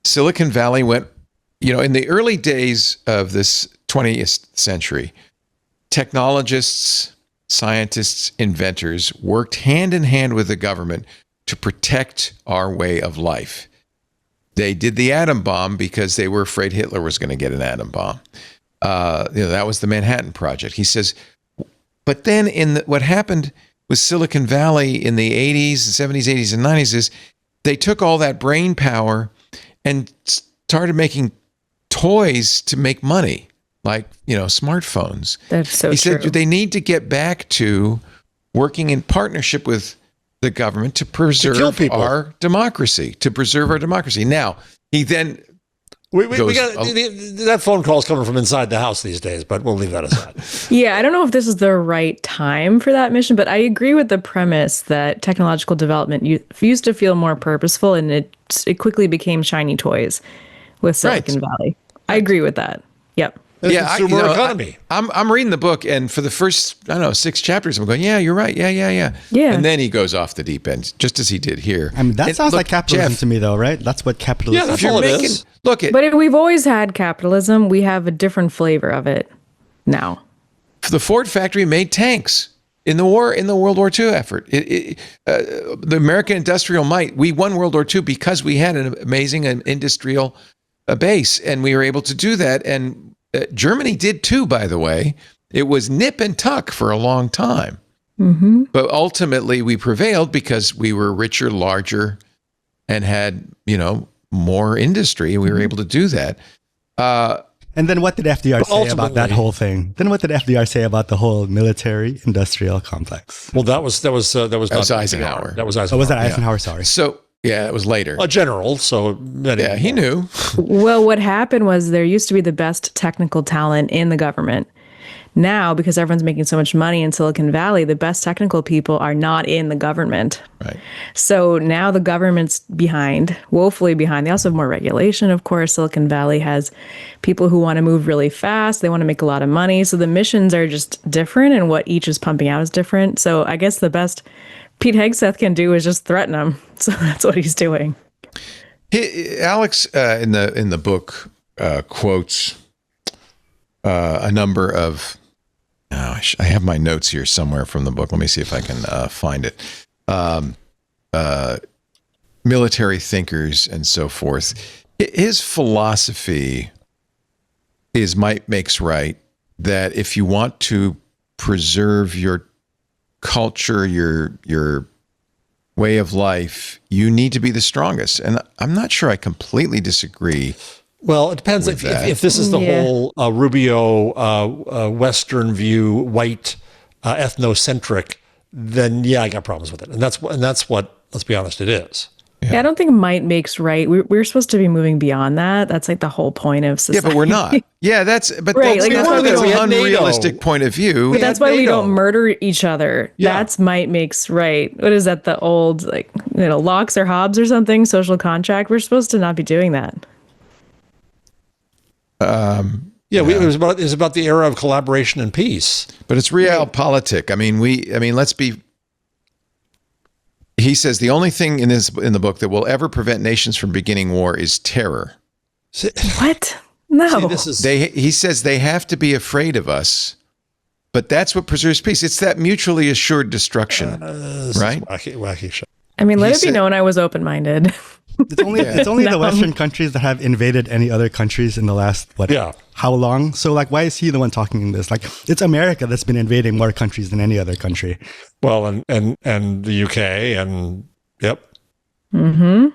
Silicon Valley went, in the early days of this 20th century, technologists, scientists, inventors worked hand in hand with the government to protect our way of life. They did the atom bomb because they were afraid Hitler was going to get an atom bomb. That was the Manhattan Project. He says, but then what happened with Silicon Valley in the 80s, 70s, 80s, and 90s is they took all that brain power and started making toys to make money, like, smartphones. That's so true. He said they need to get back to working in partnership with the government to preserve our democracy, Now, he then we got that phone call's coming from inside the house these days, but we'll leave that aside. Yeah, I don't know if this is the right time for that mission, but I agree with the premise that technological development used to feel more purposeful, and it quickly became shiny toys with Silicon Valley. I agree with that. Yep. Consumer economy. I'm reading the book, and for the first 6 chapters, I'm going, yeah, you're right, yeah. And then he goes off the deep end, just as he did here. I mean, that sounds like capitalism to me, though, right? That's what capitalism. Yeah, that's all it is. But we've always had capitalism. We have a different flavor of it now. The Ford factory made tanks in the World War II effort. The American industrial might. We won World War II because we had an amazing industrial base, and we were able to do that. And Germany did too, by the way. It was nip and tuck for a long time. Mm-hmm. But ultimately we prevailed because we were richer, larger, and had, more industry. We were able to do that. And then what did FDR say about that whole thing? Then what did FDR say about the whole military industrial complex? Well, that was Eisenhower. That was Eisenhower. Oh, was that Eisenhower? Sorry. So, yeah, it was later. A general, so... Yeah, he knew. Well, what happened was there used to be the best technical talent in the government. Now, because everyone's making so much money in Silicon Valley, the best technical people are not in the government. Right. So now the government's woefully behind. They also have more regulation, of course. Silicon Valley has people who want to move really fast. They want to make a lot of money. So the missions are just different, and what each is pumping out is different. So I guess the best Pete Hegseth can do is just threaten them. So that's what he's doing. Alex, in the book, quotes a number of... I have my notes here somewhere from the book. Let me see if I can find it. Military thinkers and so forth. His philosophy is might makes right, that if you want to preserve your culture, your way of life, you need to be the strongest. And I'm not sure I completely disagree. Well, it depends if this is the whole Rubio Western view, white, ethnocentric, then I got problems with it. And that's what, let's be honest, it is. Yeah, I don't think might makes right. We're supposed to be moving beyond that. That's like the whole point of society. Yeah, but we're not. Yeah, that's an unrealistic point of view. But that's why we don't murder each other. Yeah. That's might makes right. What is that? The old Locke or Hobbes or something? Social contract. We're supposed to not be doing that. It was about the era of collaboration and peace. But it's realpolitik. I mean, let's be. He says the only thing in the book that will ever prevent nations from beginning war is terror. What? No. He says they have to be afraid of us, but that's what preserves peace. It's that mutually assured destruction, right? Wacky shit. I mean, let it be known I was open-minded. It's only the Western countries that have invaded any other countries in the last, how long? So, why is he the one talking this? It's America that's been invading more countries than any other country. Well, and the UK, and yep. Mm-hmm.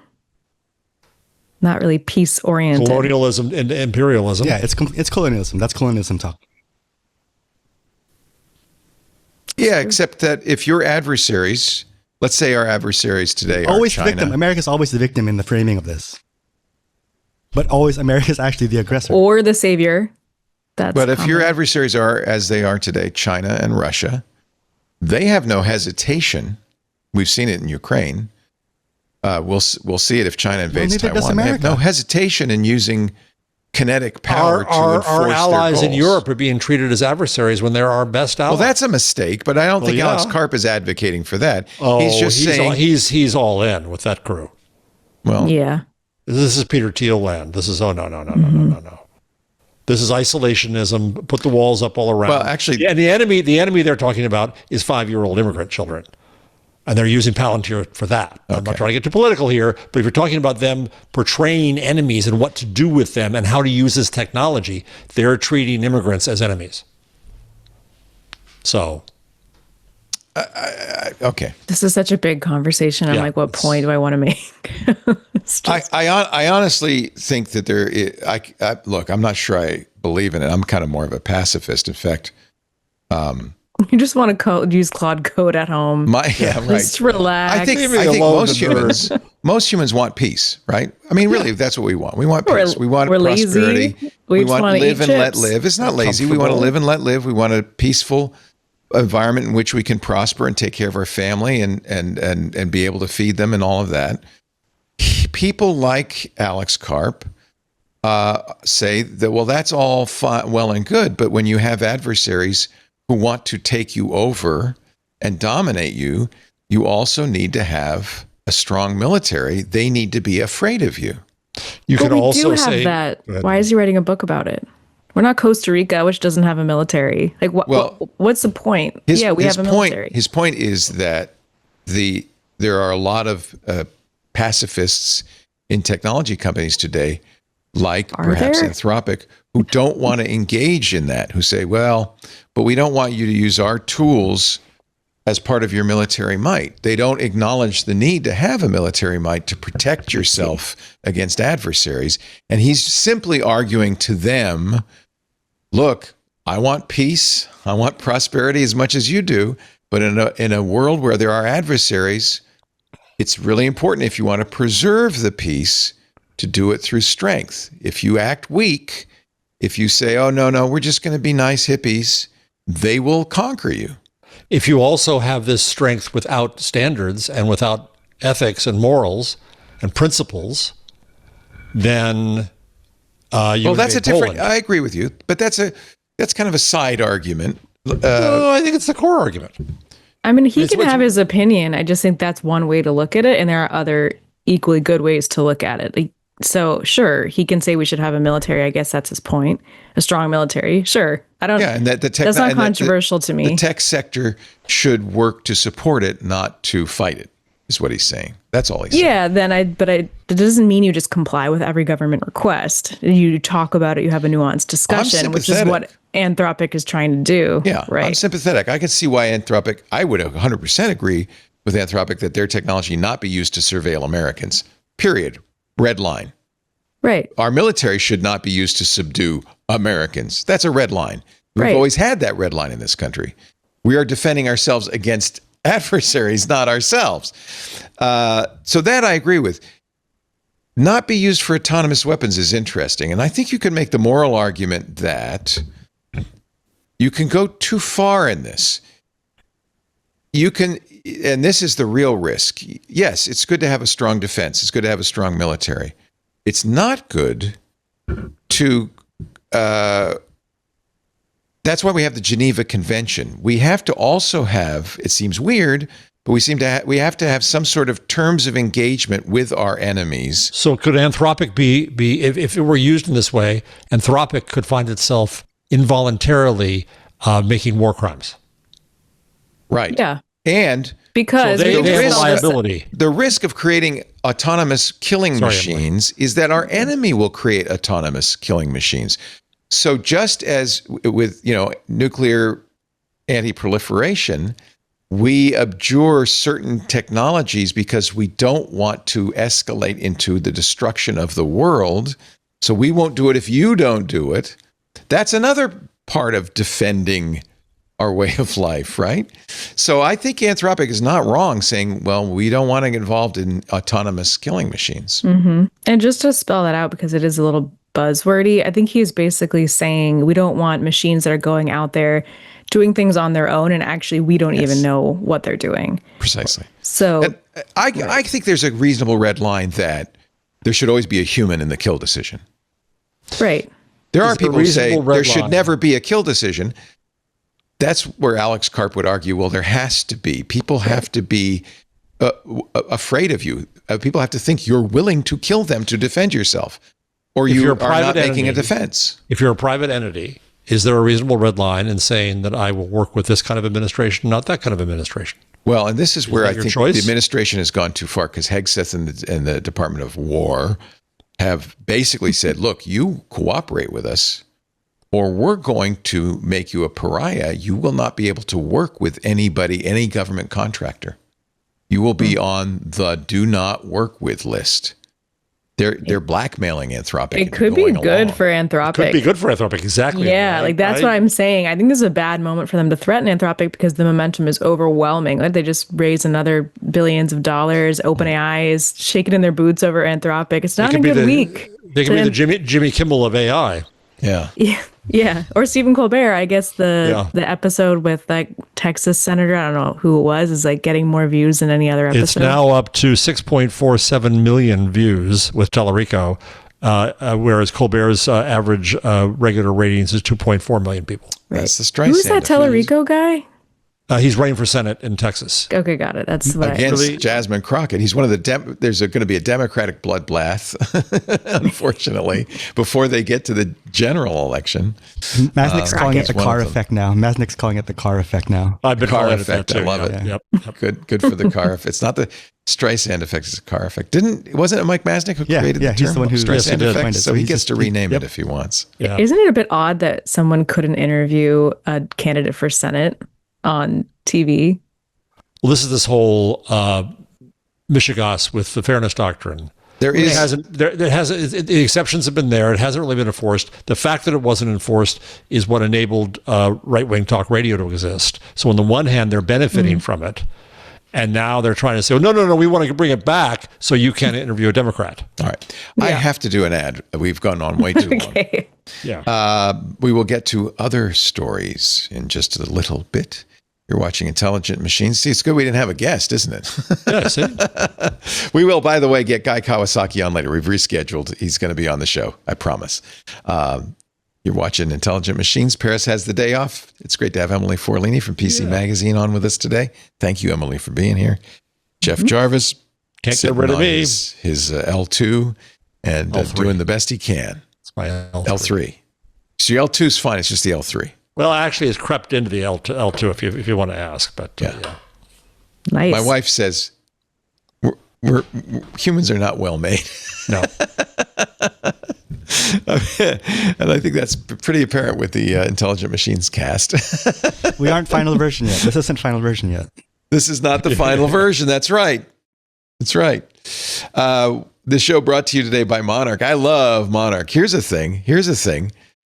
Not really peace-oriented. Colonialism and imperialism. Yeah, it's colonialism. That's colonialism talk. Yeah, except that if your adversaries... Let's say our adversaries today always are China. The victim. America's always the victim in the framing of this. But always America's actually the aggressor. Or the savior. But if your adversaries are, as they are today, China and Russia, they have no hesitation We've seen it in Ukraine. We'll see it if China invades Taiwan. They have no hesitation in using kinetic power to enforce our allies their in goals. Europe are being treated as adversaries when they're our best allies. Well, that's a mistake, but I don't think Alex Karp is advocating for that. He's just saying he's all in with that crew. Well, yeah. This is Peter Thiel land. This is no. This is isolationism. Put the walls up all around. Well, actually, and the enemy they're talking about is 5-year-old immigrant children, and they're using Palantir for that. I'm not trying to get too political here, but if you're talking about them portraying enemies and what to do with them and how to use this technology, they're treating immigrants as enemies. So, okay. This is such a big conversation. I'm like, what point do I want to make? I honestly think that look, I'm not sure I believe in it. I'm kind of more of a pacifist. In fact, you just want to use Claude Code at home. Just relax. I think most humans want peace, right? I mean, really, that's what we want. We want peace. We want prosperity. Lazy. We want to live and let live. It's not lazy. We want to live and let live. We want a peaceful environment in which we can prosper and take care of our family and be able to feed them and all of that. People like Alex Karp say that, well, that's all fine, well and good, but when you have adversaries who want to take you over and dominate you, you also need to have a strong military. They need to be afraid of you. You can also say that. Why is he writing a book about it? We're not Costa Rica, which doesn't have a military. Like, what's the point? We have a military. His point is that there are a lot of pacifists in technology companies today, like perhaps Anthropic, who don't want to engage in that, who say, well, but we don't want you to use our tools as part of your military might. They don't acknowledge the need to have a military might to protect yourself against adversaries. And he's simply arguing to them, look, I want peace, I want prosperity as much as you do, but in a world where there are adversaries, it's really important, if you want to preserve the peace, to do it through strength. If you act weak, if you say, oh, no, we're just going to be nice hippies, they will conquer you. If you also have this strength without standards and without ethics and morals and principles, then that's a different. I agree with you, but that's kind of a side argument. I think it's the core argument. I mean, he can have his opinion. I just think that's one way to look at it, and there are other equally good ways to look at it. So, sure, he can say we should have a military. I guess that's his point. A strong military. Sure. I don't. Yeah, and that's not controversial to me. The tech sector should work to support it, not to fight it, is what he's saying. That's all he's saying. Yeah, it doesn't mean you just comply with every government request. You talk about it, you have a nuanced discussion, which is what Anthropic is trying to do. Yeah, right. I'm sympathetic. I can see why Anthropic, I would 100% agree with Anthropic that their technology not be used to surveil Americans, period. Red line. Right. Our military should not be used to subdue Americans. That's a red line. We've always had that red line in this country. We are defending ourselves against adversaries, not ourselves. So that I agree with. Not be used for autonomous weapons is interesting. And I think you can make the moral argument that you can go too far in this. You can, and this is the real risk. Yes, it's good to have a strong defense. It's good to have a strong military. It's not good to, that's why we have the Geneva Convention. We have to also have, it seems weird, but we have to have some sort of terms of engagement with our enemies. So could Anthropic be if it were used in this way, Anthropic could find itself involuntarily making war crimes. Yeah. And because so they have liability. The risk of creating autonomous killing machines is that our enemy will create autonomous killing machines. So just as with, nuclear anti-proliferation, we abjure certain technologies because we don't want to escalate into the destruction of the world. So we won't do it if you don't do it. That's another part of defending our way of life, right? So I think Anthropic is not wrong saying, well, we don't want to get involved in autonomous killing machines. Mm-hmm. And just to spell that out, because it is a little buzzwordy. I think he's basically saying we don't want machines that are going out there doing things on their own, and actually we don't even know what they're doing. Precisely. So and I think there's a reasonable red line that there should always be a human in the kill decision. Right. There are people who say there should never be a kill decision. That's where Alex Karp would argue, well, there has to be. People have to be afraid of you. People have to think you're willing to kill them to defend yourself, or you are not making a defense. If you're a private entity, is there a reasonable red line in saying that I will work with this kind of administration, not that kind of administration? Well, and this is where I think the administration has gone too far, because Hegseth and the Department of War have basically said, look, you cooperate with us, or we're going to make you a pariah. You will not be able to work with anybody, any government contractor. You will be on the do not work with list. They're blackmailing Anthropic. It could be good for Anthropic. It could be good for Anthropic, exactly. Yeah, like that's what I'm saying. I think this is a bad moment for them to threaten Anthropic because the momentum is overwhelming. Like they just raised another billions of dollars. OpenAI is shaking in their boots over Anthropic. It's not a good week. They could be the Jimmy Kimmel of AI. Yeah. Yeah. Or Stephen Colbert. I guess the episode with that Texas senator, I don't know who it was, is like getting more views than any other episode. It's now up to 6.47 million views with Tellerico, whereas Colbert's average regular ratings is 2.4 million people. Right. That's the Streisand. Who's that Tellerico guy? He's running for Senate in Texas. Okay, got it. That's what against Jasmine Crockett. He's one of the. There's going to be a Democratic bloodbath, unfortunately, before they get to the general election. Masnick's calling it the car effect now. Masnick's calling it the car effect now. I've been car calling effect. It that too. I love it. Yep. Good for the car effect. It's not the Streisand effect. It's a car effect. Wasn't it Mike Masnick who created the term? He's the one who Streisand effect. So he gets just to rename it if he wants. Yeah. Isn't it a bit odd that someone couldn't interview a candidate for Senate on TV? Well, this is this whole mishigas with the fairness doctrine. The exceptions have been there. It hasn't really been enforced. The fact that it wasn't enforced is what enabled right-wing talk radio to exist. So on the one hand, they're benefiting from it. And now they're trying to say, no, we want to bring it back so you can't interview a Democrat. All right. I have to do an ad. We've gone on way too long. Yeah. We will get to other stories in just a little bit. You're watching Intelligent Machines. See, it's good we didn't have a guest, isn't it? Yeah, see? We will, by the way, get Guy Kawasaki on later. We've rescheduled. He's going to be on the show, I promise. You're watching Intelligent Machines. Paris has the day off. It's great to have Emily Forlini from PC Magazine on with us today. Thank you, Emily, for being here. Jeff Jarvis. Can't get rid of me. His L2 and doing the best he can. It's my L3. L3. So your L2 is fine. It's just the L3. Well, actually, it's crept into the L2 if you want to ask. But yeah. Nice. My wife says, we're humans are not well made. No. And I think that's pretty apparent with the Intelligent Machines cast. We aren't final version yet. This isn't final version yet. This is not the final version. That's right. That's right. This show brought to you today by Monarch. I love Monarch. Here's a thing.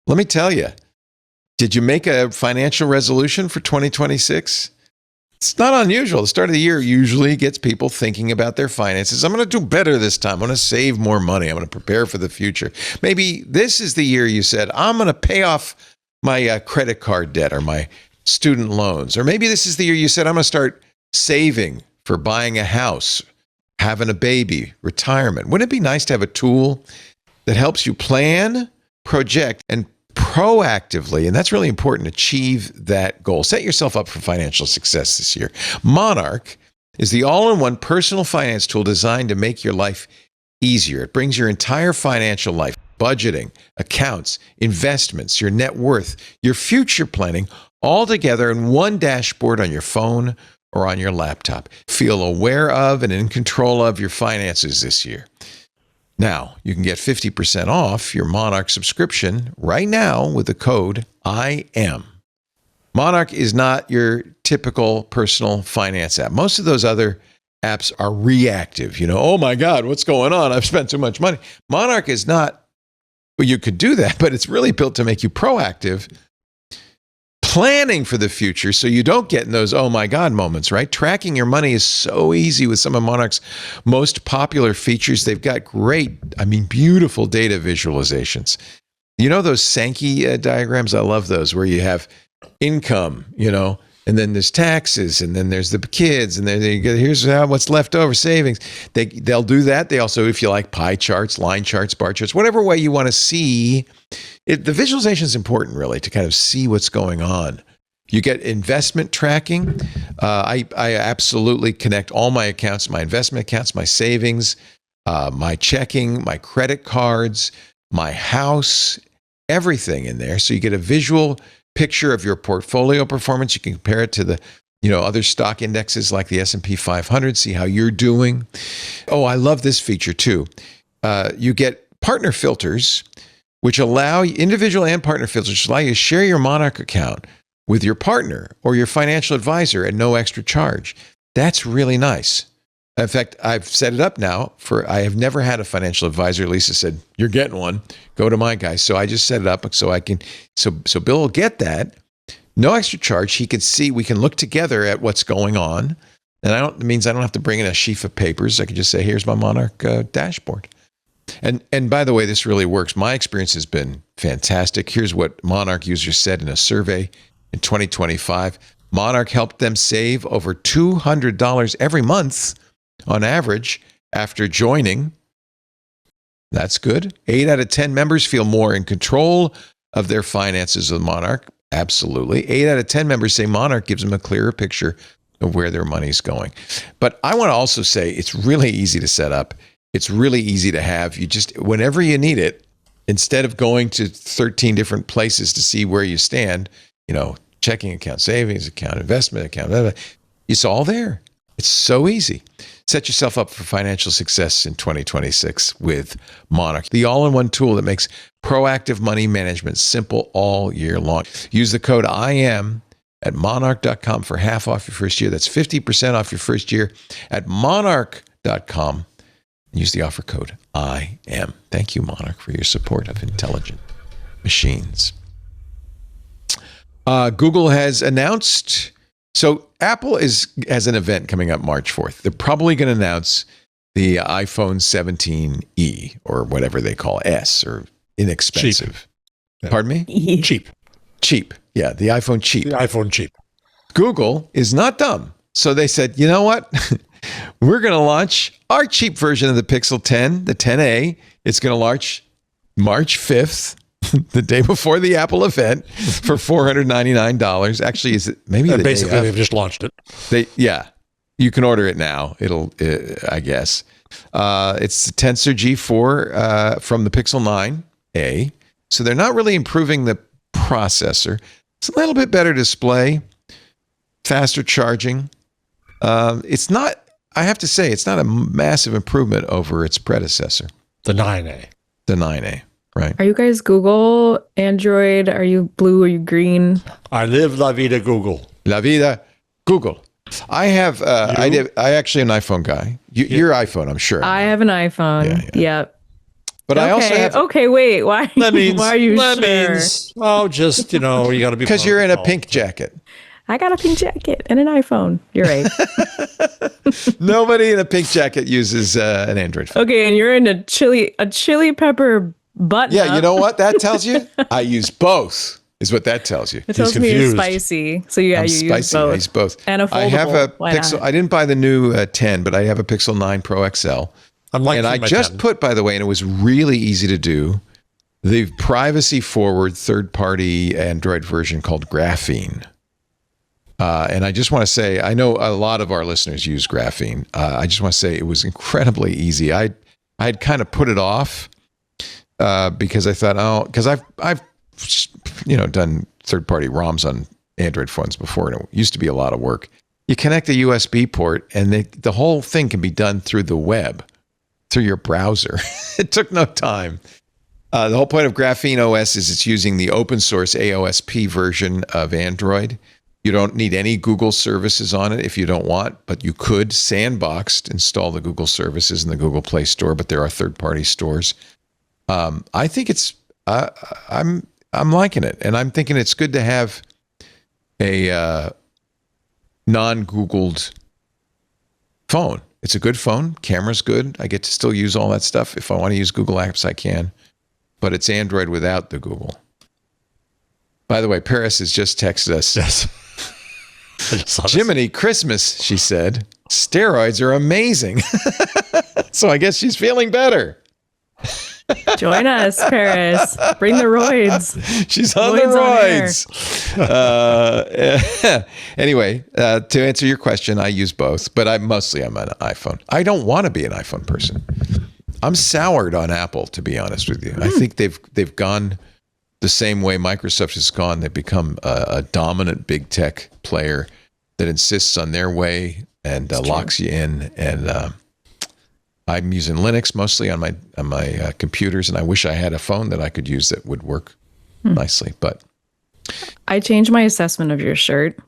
Let me tell you. Did you make a financial resolution for 2026? It's not unusual. The start of the year usually gets people thinking about their finances. I'm going to do better this time. I'm going to save more money. I'm going to prepare for the future. Maybe this is the year you said, I'm going to pay off my credit card debt or my student loans. Or maybe this is the year you said, I'm going to start saving for buying a house, having a baby, retirement. Wouldn't it be nice to have a tool that helps you plan, project, and proactively, and that's really important, achieve that goal. Set yourself up for financial success this year. Monarch is the all-in-one personal finance tool designed to make your life easier. It brings your entire financial life, budgeting, accounts, investments, your net worth, your future planning, all together in one dashboard on your phone or on your laptop. Feel aware of and in control of your finances this year. Now, you can get 50% off your Monarch subscription right now with the code IM. Monarch is not your typical personal finance app. Most of those other apps are reactive. Oh my God, what's going on? I've spent too much money. Monarch is not, well, you could do that, but it's really built to make you proactive, planning for the future so you don't get in those oh my God moments, right? Tracking your money is so easy with some of Monarch's most popular features. They've got great, beautiful data visualizations. You know those Sankey diagrams? I love those where you have income, and then there's taxes, and then there's the kids, and then here's what's left over, savings. They'll do that. They also, if you like, pie charts, line charts, bar charts, whatever way you want to see it. The visualization is important, really, to kind of see what's going on. You get investment tracking. I absolutely connect all my accounts, my investment accounts, my savings, my checking, my credit cards, my house, everything in there. So you get a visual picture of your portfolio performance. You can compare it to the other stock indexes like the S&P 500, see how you're doing. Oh, I love this feature too. You get partner filters, which allow individual and partner filters, which allow you to share your Monarch account with your partner or your financial advisor at no extra charge. That's really nice. In fact, I've set it up now I have never had a financial advisor. Lisa said, you're getting one. Go to my guy. So I just set it up so so Bill will get that. No extra charge. He can see, we can look together at what's going on. And it means I don't have to bring in a sheaf of papers. I can just say, here's my Monarch dashboard. And by the way, this really works. My experience has been fantastic. Here's what Monarch users said in a survey in 2025. Monarch helped them save over $200 every month on average after joining. That's good. 8 out of 10 members feel more in control of their finances with Monarch. Absolutely. 8 out of 10 members say Monarch gives them a clearer picture of where their money's going. But I want to also say it's really easy to set up. It's really easy to have. You just, whenever you need it, instead of going to 13 different places to see where you stand, checking account, savings account, investment account, blah, blah, it's all there. It's so easy. Set yourself up for financial success in 2026 with Monarch, the all-in-one tool that makes proactive money management simple all year long. Use the code IM at monarch.com for half off your first year. That's 50% off your first year at monarch.com. Use the offer code IM. Thank you, Monarch, for your support of intelligent machines. Google has announced... So Apple has an event coming up March 4th. They're probably going to announce the iPhone 17e or whatever they call S or inexpensive. Cheap. Pardon me? Cheap. Cheap. Yeah, the iPhone cheap. The iPhone cheap. Google is not dumb. So they said, you know what? We're going to launch our cheap version of the Pixel 10, the 10A. It's going to launch March 5th. The day before the Apple event for $499. Actually, is it maybe the basically they've just launched it. You can order it now. I guess it's the Tensor G4 from the Pixel 9a. So they're not really improving the processor. It's a little bit better display, faster charging. It's not. I have to say, it's not a massive improvement over its predecessor, the 9a. The 9a. Right. Are you guys Google, Android? Are you blue? Are you green? I live La Vida Google. La Vida Google. I have. I actually am an iPhone guy. You're iPhone, I'm sure. I have an iPhone. Yeah. Yep. But I also have. Okay, wait. Why? Why are you sure? Oh, just you got to be. Because you're in a pink jacket. I got a pink jacket and an iPhone. You're right. Nobody in a pink jacket uses an Android phone. Okay, and you're in a chili pepper button. Yeah, you know what that tells you? I use both. Is what that tells you. It tells me it's spicy. So yeah, you use both. I use both. And a foldable. I have a Pixel. I didn't buy the new 10, but I have a Pixel 9 Pro XL. And I just put, by the way, and it was really easy to do, the privacy-forward third-party Android version called Graphene. And I just want to say, I know a lot of our listeners use Graphene. I just want to say it was incredibly easy. I had kind of put it off because I thought, because I've done third-party ROMs on Android phones before, and it used to be a lot of work. You connect a USB port, and the whole thing can be done through the web, through your browser. It took no time. The whole point of Graphene OS is it's using the open source AOSP version of Android. You don't need any Google services on it if you don't want, but you could sandboxed install the Google services in the Google Play Store, but there are third-party stores. I think it's I'm liking it, and I'm thinking it's good to have a non-Googled phone. It's a good phone. Camera's good. I get to still use all that stuff. If I want to use Google apps, I can. But it's Android without the Google. By the way, Paris has just texted us. Yes. Jiminy Christmas, she said. Steroids are amazing. So I guess she's feeling better. Join us, Paris. Bring the roids. She's on the roids. Anyway, to answer your question, I use both, but I'm an iPhone. I don't want to be an iPhone person. I'm soured on Apple, to be honest with you. I think they've gone the same way Microsoft has gone. They've become a dominant big tech player that insists on their way and locks you in. And I'm using Linux mostly on my computers, and I wish I had a phone that I could use that would work nicely. But I changed my assessment of your shirt.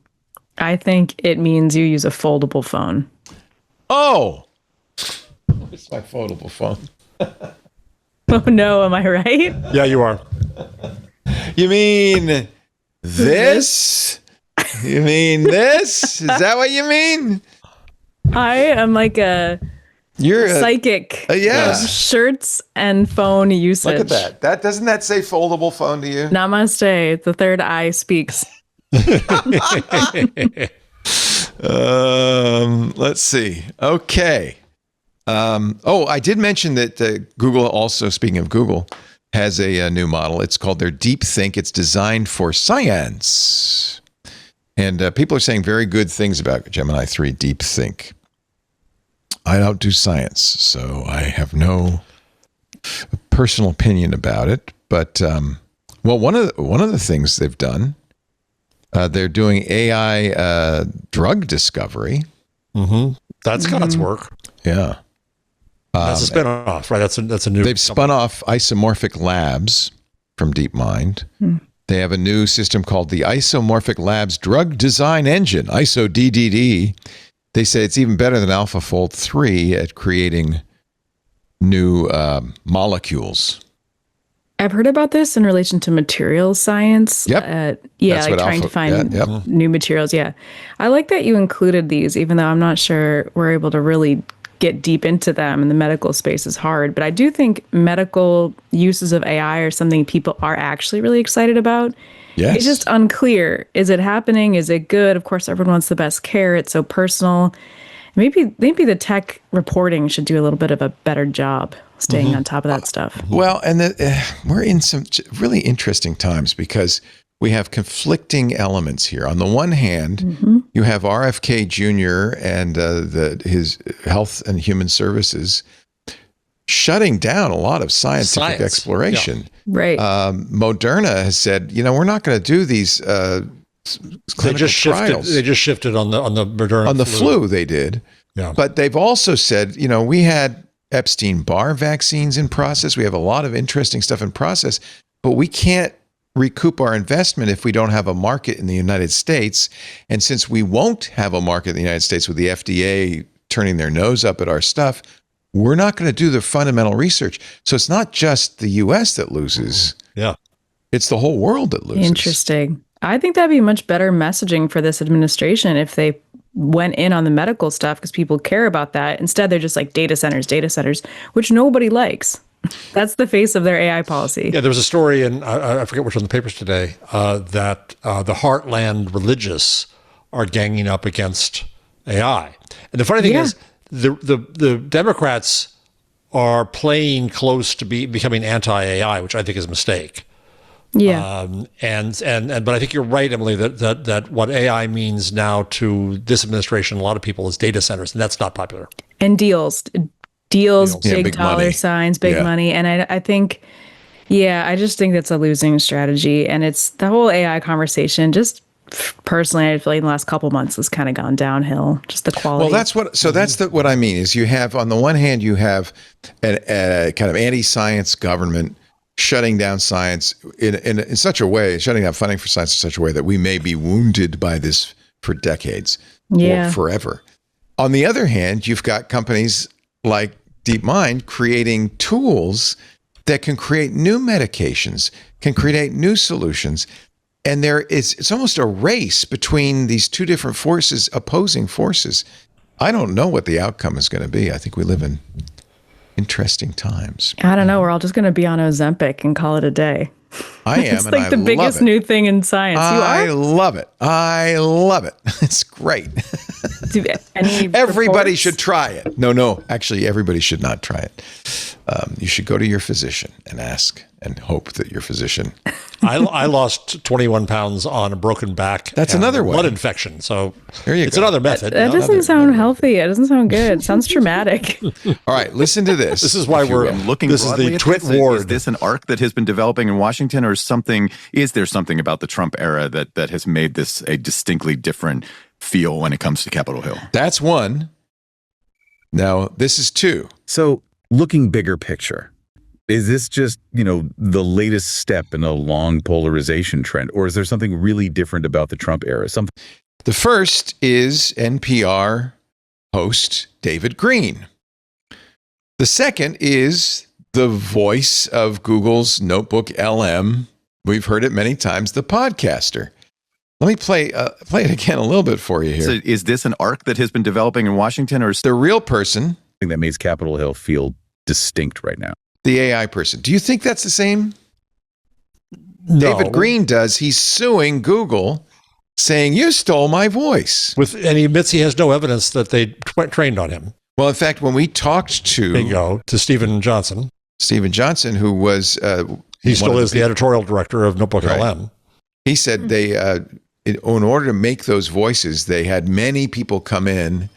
I think it means you use a foldable phone. Oh, it's my foldable phone. Oh no, am I right? Yeah, you are. You mean this? You mean this? Is that what you mean? I am like You're psychic. Yeah. Shirts and phone usage. Look at that. Doesn't that say foldable phone to you? Namaste. The third eye speaks. Let's see. Okay. I did mention that Google also, speaking of Google, has a new model. It's called their DeepThink. It's designed for science. And people are saying very good things about Gemini 3 DeepThink. I don't do science, so I have no personal opinion about it. But one of the things they've done, they're doing AI drug discovery. Mm-hmm. That's God's work. Yeah, that's a spinoff, right? That's a new. They've spun off Isomorphic Labs from DeepMind. They have a new system called the Isomorphic Labs Drug Design Engine, ISO-DDD. They say it's even better than AlphaFold 3 at creating new molecules. I've heard about this in relation to materials science. Yep. Trying to find new materials. Yeah. I like that you included these, even though I'm not sure we're able to really get deep into them, and the medical space is hard. But I do think medical uses of AI are something people are actually really excited about. Yes. It's just unclear. Is it happening? Is it good? Of course, everyone wants the best care. It's so personal. Maybe the tech reporting should do a little bit of a better job staying on top of that stuff. Well, and we're in some really interesting times because we have conflicting elements here. On the one hand, you have RFK Jr. and his Health and Human Services shutting down a lot of scientific exploration. Yeah. Right. Moderna has said, we're not going to do these clinical trials. They just shifted on the Moderna on the flu. They did. Yeah. But they've also said, we had Epstein-Barr vaccines in process. We have a lot of interesting stuff in process, but we can't recoup our investment if we don't have a market in the United States. And since we won't have a market in the United States with the FDA turning their nose up at our stuff, we're not going to do the fundamental research. So it's not just the U.S. that loses. Yeah. It's the whole world that loses. Interesting. I think that'd be much better messaging for this administration if they went in on the medical stuff, because people care about that. Instead, they're just like data centers, which nobody likes. That's the face of their AI policy. Yeah, there was a story, and I forget which on the papers today, that the heartland religious are ganging up against AI. And the funny thing is, the Democrats are playing close to becoming anti-AI, which I think is a mistake. Yeah. But I think you're right, Emily, that what AI means now to this administration, a lot of people, is data centers, and that's not popular. And deals, big dollar money. Signs, big money. And I think, I just think that's a losing strategy. And it's the whole AI conversation. Just personally, I feel like in the last couple months has kind of gone downhill. Just the quality. Well, that's what I mean is you have, on the one hand, you have a kind of anti-science government shutting down science in such a way, shutting down funding for science in such a way that we may be wounded by this for decades or forever. On the other hand, you've got companies like DeepMind creating tools that can create new medications, can create new solutions. And it's almost a race between these two different forces, opposing forces. I don't know what the outcome is going to be. I think we live in interesting times. I don't know. We're all just going to be on Ozempic and call it a day. I am. It's like the biggest new thing in science. I love it. It's great. Everybody should try it. No. Actually, everybody should not try it. You should go to your physician and ask and hope that your physician. I lost 21 pounds on a broken back. That's another one. Blood infection. So it's another method. That doesn't sound healthy. It doesn't sound good. It sounds traumatic. All right, listen to this. This is why we're looking. This is the twit ward. Is this an arc that has been developing in Washington, or something? Is there something about the Trump era that has made this a distinctly different feel when it comes to Capitol Hill? That's one. Now this is two. So looking bigger picture. Is this just, the latest step in a long polarization trend, or is there something really different about the Trump era? The first is NPR host David Green. The second is the voice of Google's Notebook LM. We've heard it many times, the podcaster. Let me play it again a little bit for you here. So is this an arc that has been developing in Washington, or is the real person that makes Capitol Hill feel distinct right now? The AI person. Do you think that's the same? No. David Green does. He's suing Google, saying, you stole my voice. And he admits he has no evidence that they trained on him. Well, in fact, when we talked to Stephen Johnson, who was... he still is the editorial director of Notebook LM. He said they, in order to make those voices, they had many people come in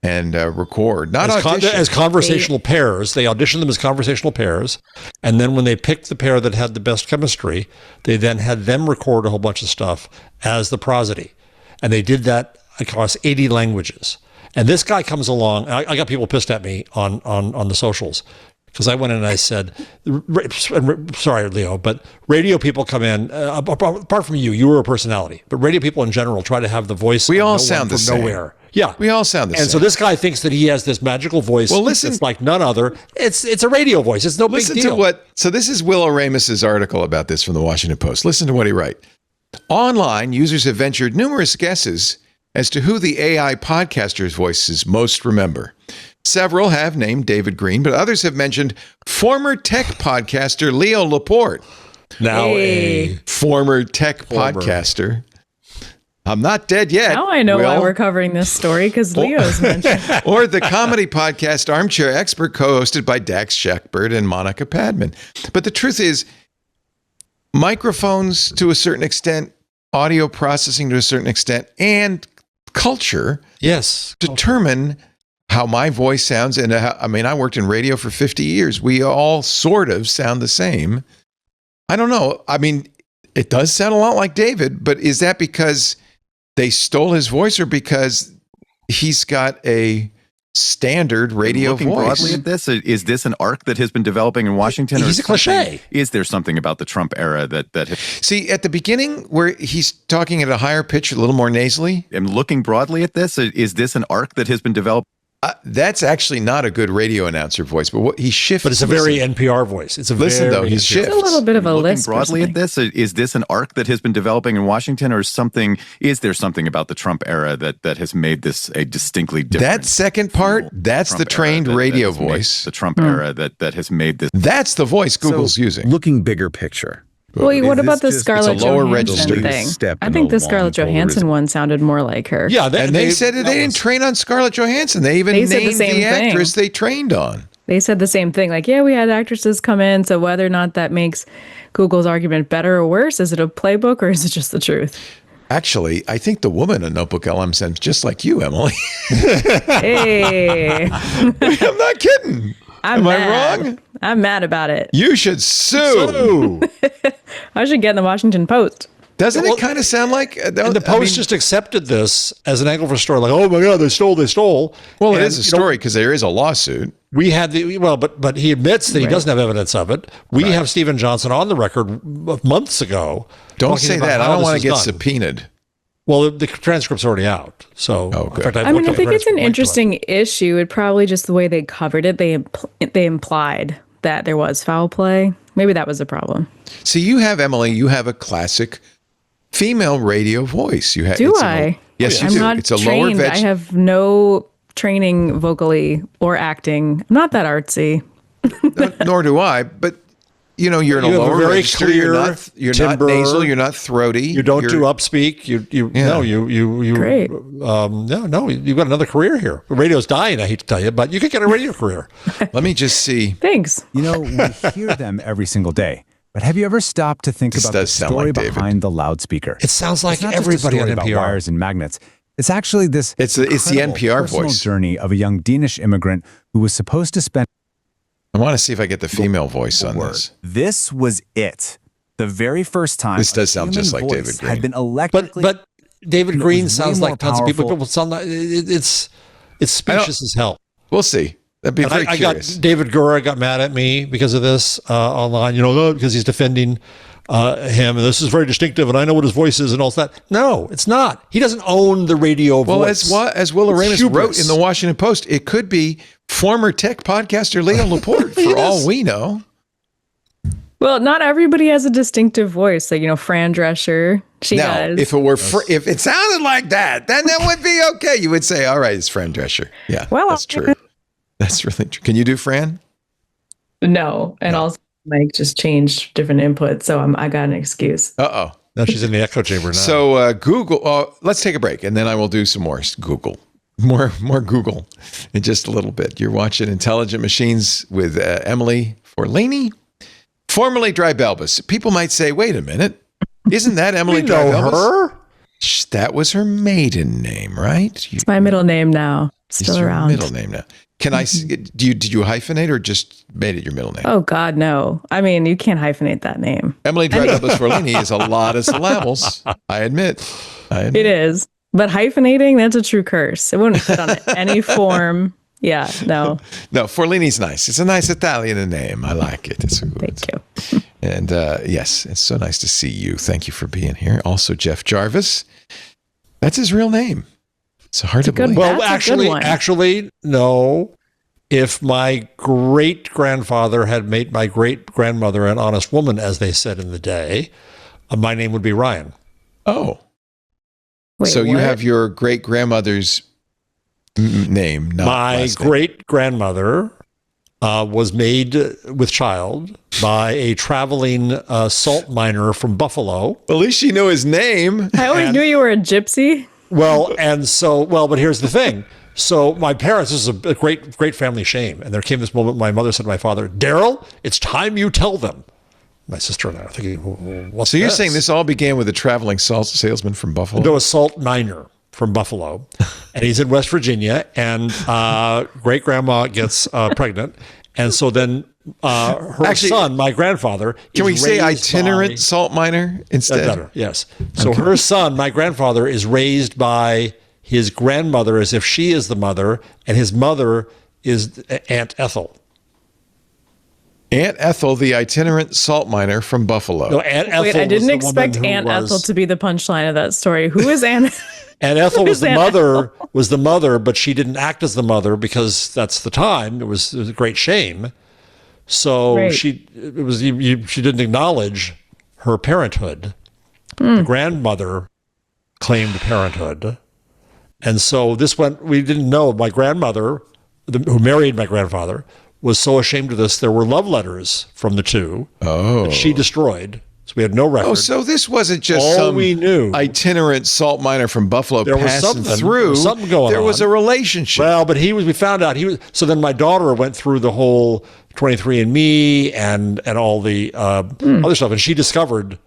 and record, not audition. As conversational pairs. They auditioned them as conversational pairs. And then when they picked the pair that had the best chemistry, they then had them record a whole bunch of stuff as the prosody. And they did that across 80 languages. And this guy comes along. I got people pissed at me on the socials because I went in and I said, sorry, Leo, but radio people come in, apart from you were a personality, but radio people in general try to have the voice. We all sound the same. Nowhere. Yeah. We all sound the same. And so this guy thinks that he has this magical voice. Well, listen. It's like none other. It's a radio voice. It's no big deal. So this is Will Oramus's article about this from the Washington Post. Listen to what he writes. Online, users have ventured numerous guesses as to who the AI podcasters' voices most remember. Several have named David Green, but others have mentioned former tech podcaster Leo Laporte. Now a former tech podcaster. I'm not dead yet. Now I know why we're covering this story, because Leo's mentioned. Or the comedy podcast Armchair Expert, co-hosted by Dax Shepard and Monica Padman. But the truth is, microphones to a certain extent, audio processing to a certain extent, and culture determine how my voice sounds. And I worked in radio for 50 years. We all sort of sound the same. I don't know. I mean, it does sound a lot like David, but is that because they stole his voice or because he's got a standard radio voice? Broadly at this, is this an arc that has been developing in Washington? He's a cliche. Is there something about the Trump era that See, at the beginning where he's talking at a higher pitch, a little more nasally? And looking broadly at this, is this an arc that has been developed? That's actually not a good radio announcer voice, but what he shifts. But it's a very NPR voice. It's a he shifts. It's a little bit of a lisp. Broadly at this, is this an arc that has been developing in Washington, or something? Is there something about the Trump era that has made this a distinctly different? That second part, that's the trained radio voice. The Trump era that has made this. That's the voice Google's using. Looking bigger picture. Well, what about the Scarlett Johansson thing? I think the Scarlett Johansson one sounded more like her. Yeah, they said they didn't train on Scarlett Johansson. They even named the actress they trained on. They said the same thing. Like, we had actresses come in, so whether or not that makes Google's argument better or worse, is it a playbook or is it just the truth? Actually, I think the woman in Notebook LM sounds just like you, Emily. Hey. I'm not kidding. Am I wrong? I'm mad about it. You should sue. I should get in the Washington Post. Doesn't it kind of sound like... and the Post just accepted this as an angle for a story. Like, oh my God, they stole. Well, it is a story because there is a lawsuit. We had but he admits that he doesn't have evidence of it. We have Stephen Johnson on the record months ago. Don't say that. I don't want to get subpoenaed. Well, the transcript's already out. So, in fact, I think it's an interesting issue. It probably just the way they covered it. They implied that there was foul play. Maybe that was the problem. So you have, Emily, a classic female radio voice. You have. Do I? Yes, you I'm do. not It's a trained. lower I have no training vocally or acting. I'm not that artsy. Nor do I, but you're in a lower very register. Clear You're not nasal. You're not throaty. You don't do upspeak. You Great. No, you've got another career here. Radio's dying, I hate to tell you, but you could get a radio career. Let me just see. Thanks. We hear them every single day. But have you ever stopped to think about the story behind the loudspeaker? It sounds like it's not everybody just a story on NPR. about wires and magnets. It's actually this It's the NPR personal voice journey of a young Danish immigrant who was supposed to spend. I want to see if I get the female voice on this. This was it. The very first time. This does sound just like David Green. Had been electrically. But David Green sounds like tons of powerful. people sound like it's specious as hell. We'll see. That'd be very I curious. got David Gura got mad at me because of this online, because he's defending him, and this is very distinctive, and I know what his voice is and all that. No, it's not. He doesn't own the radio voice. Well, as Will Aramis wrote in the Washington Post, it could be former tech podcaster Leo Laporte, for all we know. Well, not everybody has a distinctive voice. Like, Fran Drescher, she does. If it sounded like that, then that would be okay. You would say, all right, it's Fran Drescher. Yeah, that's true. That's really true. Can you do Fran? No. And also, Mike just changed different inputs. So I got an excuse. Uh-oh. Now she's in the echo chamber now. So Google, let's take a break, and then I will do some more Google. More Google in just a little bit. You're watching Intelligent Machines with Emily Forlani, formerly Drybelbus. People might say, wait a minute, isn't that Emily Drybelbus? Her? That was her maiden name, right? It's my middle name now. Still around. Middle name now. Can I? Did you hyphenate or just made it your middle name? Oh God, no. I mean, you can't hyphenate that name. Emily Drybelbus Forlani is a lot of syllables. I admit. It is, but hyphenating, that's a true curse. It wouldn't fit on any form. Yeah, no. No, Forlini's nice. It's a nice Italian name. I like it. It's Thank you. And yes, it's so nice to see you. Thank you for being here. Also, Jeff Jarvis. That's his real name. It's hard to believe. Well, actually, no. If my great-grandfather had made my great-grandmother an honest woman, as they said in the day, my name would be Ryan. Oh. Wait, so you have your great-grandmother's name, not my great-grandmother was made with child by a traveling salt miner from Buffalo. At least she knew his name. I always knew you were a gypsy. But here's the thing. So my parents, this is a great family shame. And there came this moment, my mother said to my father, Daryl, it's time you tell them. My sister and I are thinking, what's So you're saying this all began with a traveling salt salesman from Buffalo? No, a salt miner from Buffalo. And he's in West Virginia, and great-grandma gets pregnant. And so then her son, my grandfather, can we say itinerant salt miner instead? Better, yes. So her son, my grandfather, is raised by his grandmother as if she is the mother, and his mother is Aunt Ethel. Aunt Ethel, the itinerant salt miner from Buffalo. No, Aunt Ethel. Wait, I didn't expect Aunt Ethel to be the punchline of that story. Who is Aunt? Aunt Ethel was the mother, but she didn't act as the mother because that's the time. It was a great shame. So she didn't acknowledge her parenthood. The grandmother claimed parenthood. And so we didn't know. My grandmother, who married my grandfather, was so ashamed of this. There were love letters from the two that she destroyed. So we had no record. Oh, so this wasn't just some itinerant salt miner from Buffalo passing through. There was something going on. There was a relationship. Well, but we found out so then my daughter went through the whole 23andMe and all the other stuff, and she discovered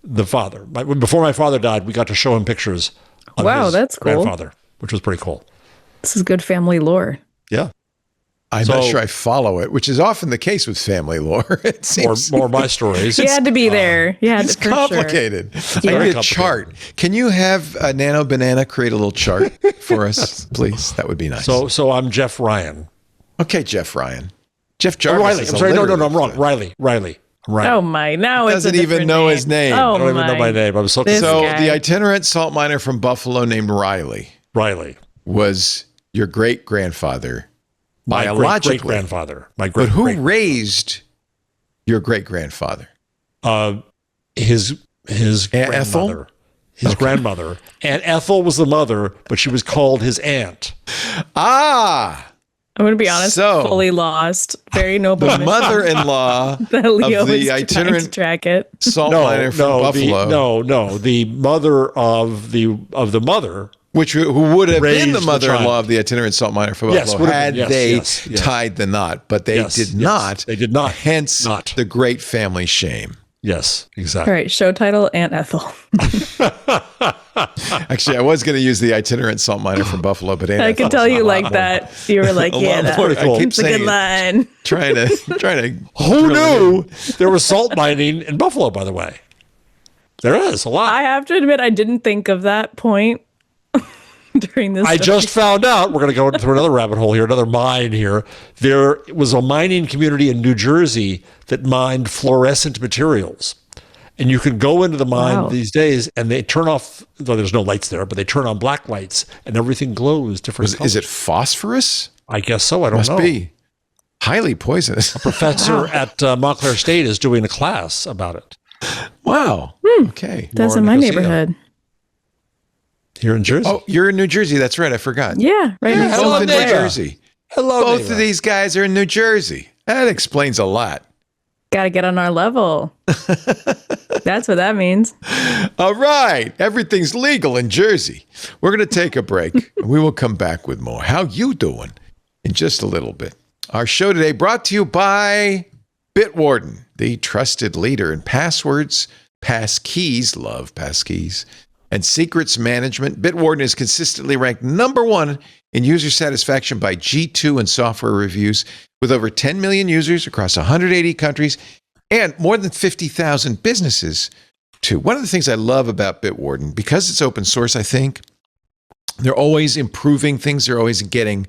the father. Before my father died, we got to show him pictures of his that's cool. grandfather, which was pretty cool. This is good family lore. Yeah. I'm not sure I follow it, which is often the case with family lore. It seems more my stories. You had to be there. Yeah, it's complicated. Sure. I need a chart. Can you have a Nano Banana create a little chart for us, please? That would be nice. So I'm Jeff Ryan. Okay, Jeff Ryan. Jeff Jarvis. Riley. I'm sorry. No, I'm wrong. Riley. Right. Oh my! Now it's doesn't even know his name. Oh, I don't even know my name. I'm so the itinerant salt miner from Buffalo named Riley. Riley was your great grandfather. My biologically, great-grandfather. But who raised your great-grandfather? His Aunt grandmother. his grandmother, and Ethel was the mother, but she was called his aunt. Ah! I'm going to be honest, fully lost. Very noble. The mother-in-law of the itinerant track it. salt miner from Buffalo. The mother of the mother. Who would have been the mother-in-law of the itinerant salt miner from Buffalo had they tied the knot, but they did not. They did not. Hence the great family shame. Yes, exactly. All right, show title, Aunt Ethel. Actually, I was going to use the itinerant salt miner from Buffalo, but I could tell you like that. You were like, yeah, that's a good line. Trying to. Who knew there was salt mining in Buffalo, by the way? There is a lot. I have to admit, I didn't think of that point during this. I just found out, we're going to go into another rabbit hole here, another mine here. There was a mining community in New Jersey that mined fluorescent materials. And you can go into the mine these days and they turn off, though there's no lights there, but they turn on black lights and everything glows different colors. Is it phosphorus? I guess so. I don't know. Must be highly poisonous. A professor at Montclair State is doing a class about it. Wow. Okay. That's in my neighborhood. Here in Jersey. Oh, you're in New Jersey. That's right. I forgot. Yeah, right. You're both in New Jersey. Hello. Both of these guys are in New Jersey. That explains a lot. Got to get on our level. That's what that means. All right. Everything's legal in Jersey. We're going to take a break. We will come back with more. How you doing? In just a little bit. Our show today brought to you by Bitwarden, the trusted leader in passwords, passkeys, love passkeys, and secrets management. Bitwarden is consistently ranked #1 in user satisfaction by G2 and software reviews, with over 10 million users across 180 countries and more than 50,000 businesses, too. One of the things I love about Bitwarden, because it's open source, I think, they're always improving things. They're always getting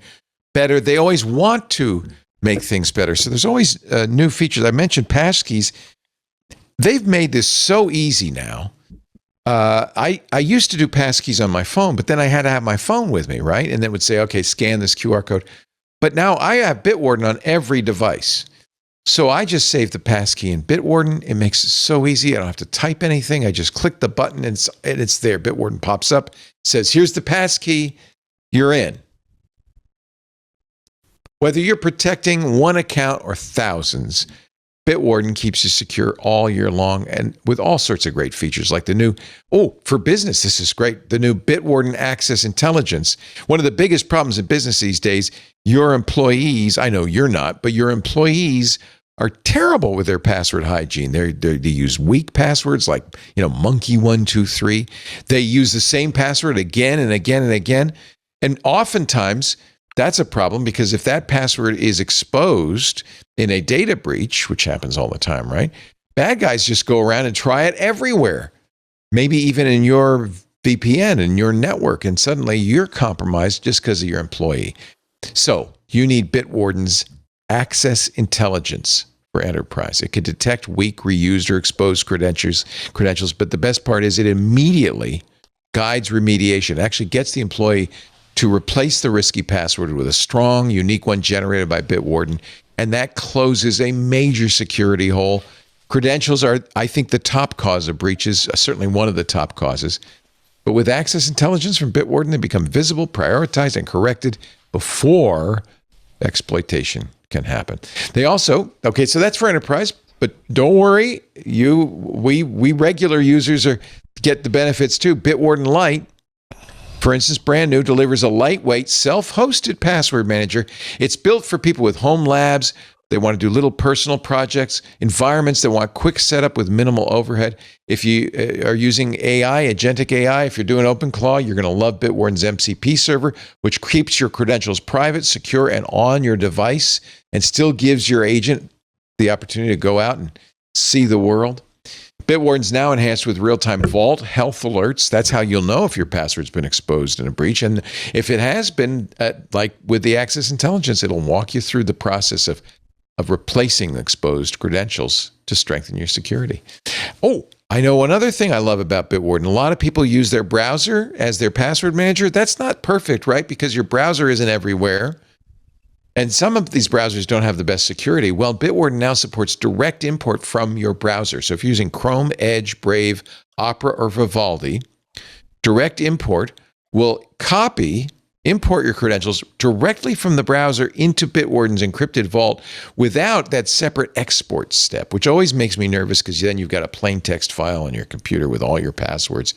better. They always want to make things better. So there's always new features. I mentioned passkeys. They've made this so easy now. I used to do passkeys on my phone, but then I had to have my phone with me, right? And then it would say, okay, scan this QR code. But now I have Bitwarden on every device. So I just save the passkey in Bitwarden. It makes it so easy. I don't have to type anything. I just click the button and it's there. Bitwarden pops up, says, here's the passkey. You're in. Whether you're protecting one account or thousands, Bitwarden keeps you secure all year long and with all sorts of great features like the new, for business, this is great, the new Bitwarden Access Intelligence. One of the biggest problems in business these days, your employees, I know you're not, but your employees are terrible with their password hygiene. They use weak passwords like, monkey123. They use the same password again and again and again. And oftentimes, that's a problem because if that password is exposed in a data breach, which happens all the time, right? Bad guys just go around and try it everywhere, maybe even in your VPN, in your network, and suddenly you're compromised just because of your employee. So you need Bitwarden's Access Intelligence for enterprise. It can detect weak, reused, or exposed credentials, but the best part is it immediately guides remediation. It actually gets the employee to replace the risky password with a strong, unique one generated by Bitwarden, and that closes a major security hole. Credentials are, I think, the top cause of breaches, certainly one of the top causes. But with Access Intelligence from Bitwarden, they become visible, prioritized, and corrected before exploitation can happen. They also, so that's for enterprise, but don't worry, we regular users get the benefits too. Bitwarden Lite, for instance, brand new, delivers a lightweight, self-hosted password manager. It's built for people with home labs. They want to do little personal projects, environments that want quick setup with minimal overhead. If you are using AI, agentic AI, if you're doing OpenClaw, you're going to love Bitwarden's MCP server, which keeps your credentials private, secure, and on your device, and still gives your agent the opportunity to go out and see the world. Bitwarden's now enhanced with real-time vault health alerts. That's how you'll know if your password's been exposed in a breach. And if it has been, like with the Access Intelligence, it'll walk you through the process of replacing the exposed credentials to strengthen your security. I know another thing I love about Bitwarden. A lot of people use their browser as their password manager. That's not perfect, right? Because your browser isn't everywhere. And some of these browsers don't have the best security. Well, Bitwarden now supports direct import from your browser. So if you're using Chrome, Edge, Brave, Opera, or Vivaldi, Direct import will import your credentials directly from the browser into Bitwarden's encrypted vault without that separate export step, which always makes me nervous because then you've got a plain text file on your computer with all your passwords.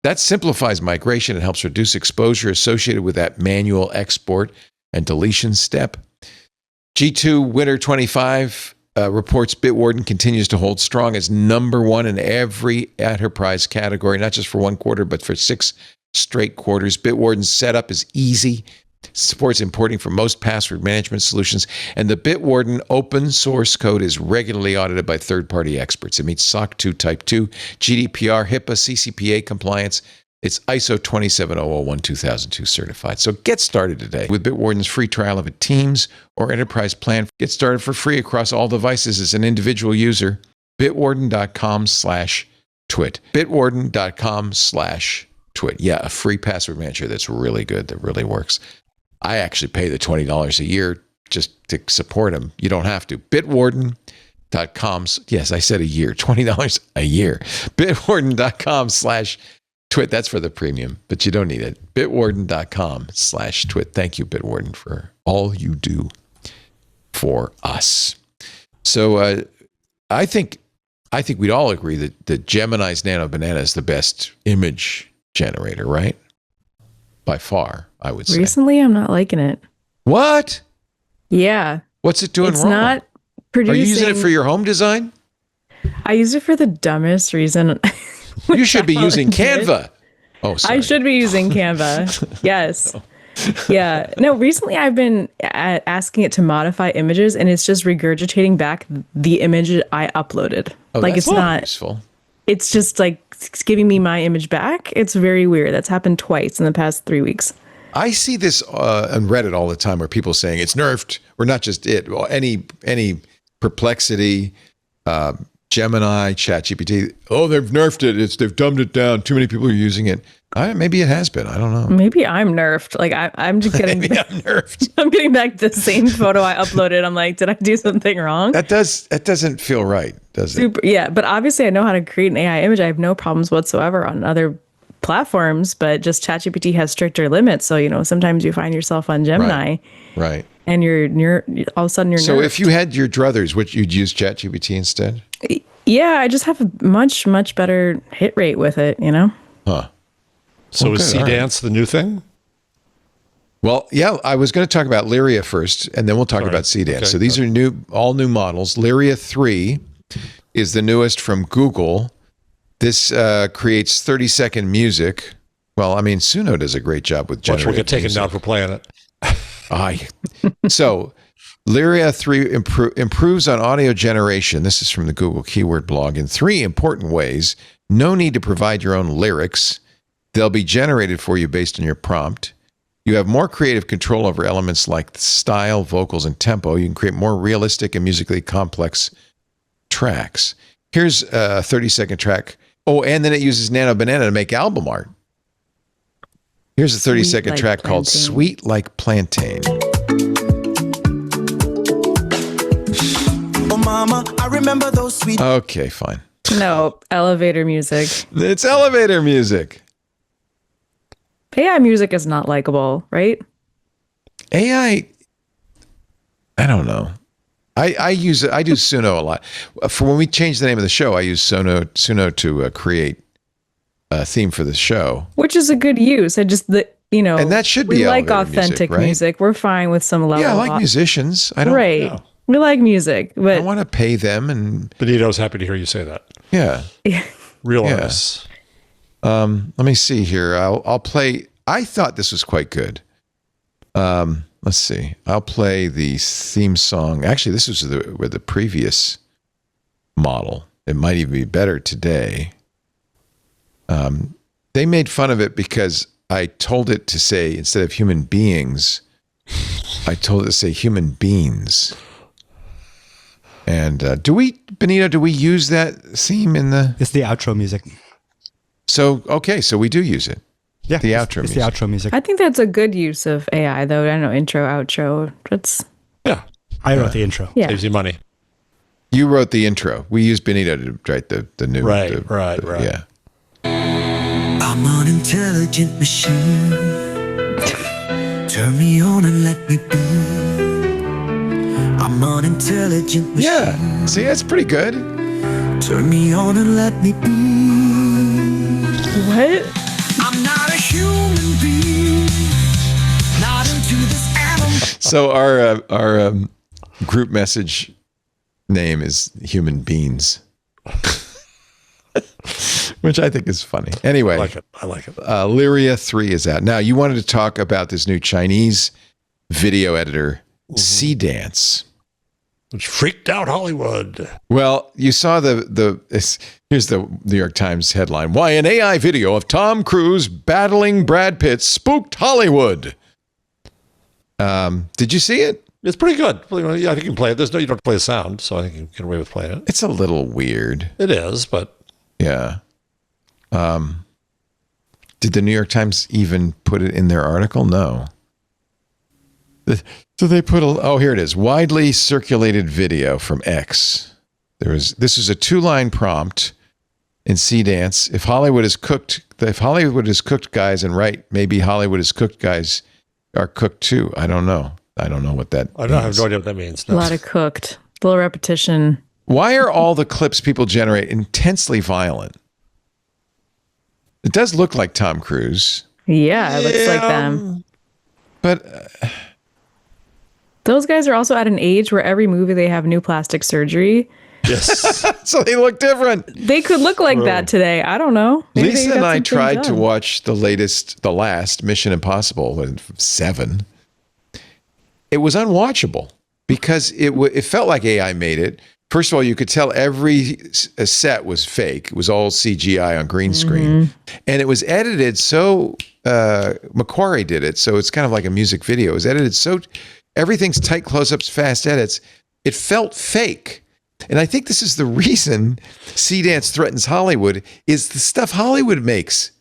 That simplifies migration and helps reduce exposure associated with that manual export and deletion step. G2 Winter 25 reports Bitwarden continues to hold strong as number one in every enterprise category, not just for one quarter, but for 6 straight quarters. Bitwarden's setup is easy, supports importing for most password management solutions, and the Bitwarden open source code is regularly audited by third-party experts. It meets SOC 2 Type 2, GDPR, HIPAA, CCPA compliance. It's ISO 27001 2002 certified. So get started today with Bitwarden's free trial of a Teams or Enterprise plan. Get started for free across all devices as an individual user. Bitwarden.com/twit. Bitwarden.com/twit. Yeah, a free password manager that's really good, that really works. I actually pay the $20 a year just to support them. You don't have to. Bitwarden.com. Yes, I said a year. $20 a year. Bitwarden.com/twit. That's for the premium, but you don't need it. Bitwarden.com/twit. Thank you, Bitwarden, for all you do for us. So I think we'd all agree that Gemini's Nano Banana is the best image generator, right? By far, I would say. Recently, I'm not liking it. What? Yeah. What's it doing wrong? It's not producing... Are you using it for your home design? I use it for the dumbest reason. You should be using Canva. Oh, sorry. I should be using Canva. Yes. No. Yeah. No, recently I've been asking it to modify images, and it's just regurgitating back the image I uploaded. Oh, like that's it's not useful. It's just like it's giving me my image back. It's very weird. That's happened twice in the past 3 weeks. I see this on Reddit all the time where people saying it's nerfed, or not just it. Well, any Perplexity, Gemini, ChatGPT. Oh, they've nerfed it. They've dumbed it down. Too many people are using it. Maybe it has been. I don't know. Maybe I'm nerfed. Like I'm just getting. Maybe I'm nerfed. I'm getting back the same photo I uploaded. I'm like, did I do something wrong? That doesn't feel right, does it? Yeah, but obviously I know how to create an AI image. I have no problems whatsoever on other platforms, but just ChatGPT has stricter limits. So sometimes you find yourself on Gemini, right? And you're all of a sudden you're. So nerfed. if you had your druthers, you'd use ChatGPT instead? Yeah, I just have a much better hit rate with it. Huh. So is C-Dance the new thing? Well, yeah, I was going to talk about Lyria first, and then we'll talk about C-Dance. Okay, so these are all new models. Lyria 3 is the newest from Google. This creates 30-second music. Well, I mean, Suno does a great job with generating we'll get taken down for playing it. So Lyria 3 improves on audio generation. This is from the Google Keyword blog in 3 important ways. No need to provide your own lyrics. They'll be generated for you based on your prompt. You have more creative control over elements like style, vocals, and tempo. You can create more realistic and musically complex tracks. Here's a 30-second track. Oh, and then it uses Nano Banana to make album art. Here's a 30-second track called Sweet Like Plantain. Oh, mama, I remember those sweet... Okay, fine. No, elevator music. It's elevator music. AI music is not likable, right? AI, I don't know. I do Suno a lot. For when we change the name of the show, I use Suno to create a theme for the show. Which is a good use. And that should be we like authentic music. We're fine with some level. Yeah, I like musicians. I don't. Right. No. We like music, but I want to pay them. And Benito's happy to hear you say that. Yeah. Real artists. Let me see here. I'll play. I thought this was quite good. Let's see. I'll play the theme song. Actually, this was with the previous model. It might even be better today. They made fun of it because I told it to say, instead of human beings, I told it to say human beans. And Benito, do we use that theme in the... It's the outro music. So we do use it. Yeah, the outro music. The outro music. I think that's a good use of AI, though. I don't know, intro, outro. I wrote the intro. Yeah. Saves you money. You wrote the intro. We used Benito to write the new. Right. Yeah. I'm an intelligent machine. Turn me on and let me be. I'm an intelligent machine. Yeah, see, that's pretty good. Turn me on and let me be. What? I'm not a human being. Not into this animal. So our group message name is Human Beans. Which I think is funny. Anyway. I like it. Lyria 3 is out. Now, you wanted to talk about this new Chinese video editor, Cdance. Which freaked out Hollywood. Well, you saw here's the New York Times headline. Why an AI video of Tom Cruise battling Brad Pitt spooked Hollywood. Did you see it? It's pretty good. Yeah, I think you can play it. You don't have to play the sound, so I think you can get away with playing it. It's a little weird. It is, but... Yeah. Did the New York Times even put it in their article? No. So they put here it is. Widely circulated video from X. This is a 2-line prompt in Cdance. If Hollywood is cooked guys and right, maybe Hollywood is cooked guys are cooked too. I don't know. I don't know what that means. I have no idea what that means. No. A lot of cooked. A little repetition. Why are all the clips people generate intensely violent? It does look like Tom Cruise. Yeah, it looks like them. But those guys are also at an age where every movie they have new plastic surgery. Yes. So they look different. They could look like that today. I don't know. Maybe Lisa and I tried to watch the last Mission Impossible 7. It was unwatchable because it felt like AI made it. First of all, you could tell every set was fake. It was all CGI on green screen. And it was edited so, Macquarie did it, so it's kind of like a music video. It was edited so, everything's tight close-ups, fast edits. It felt fake. And I think this is the reason Cdance threatens Hollywood, is the stuff Hollywood makes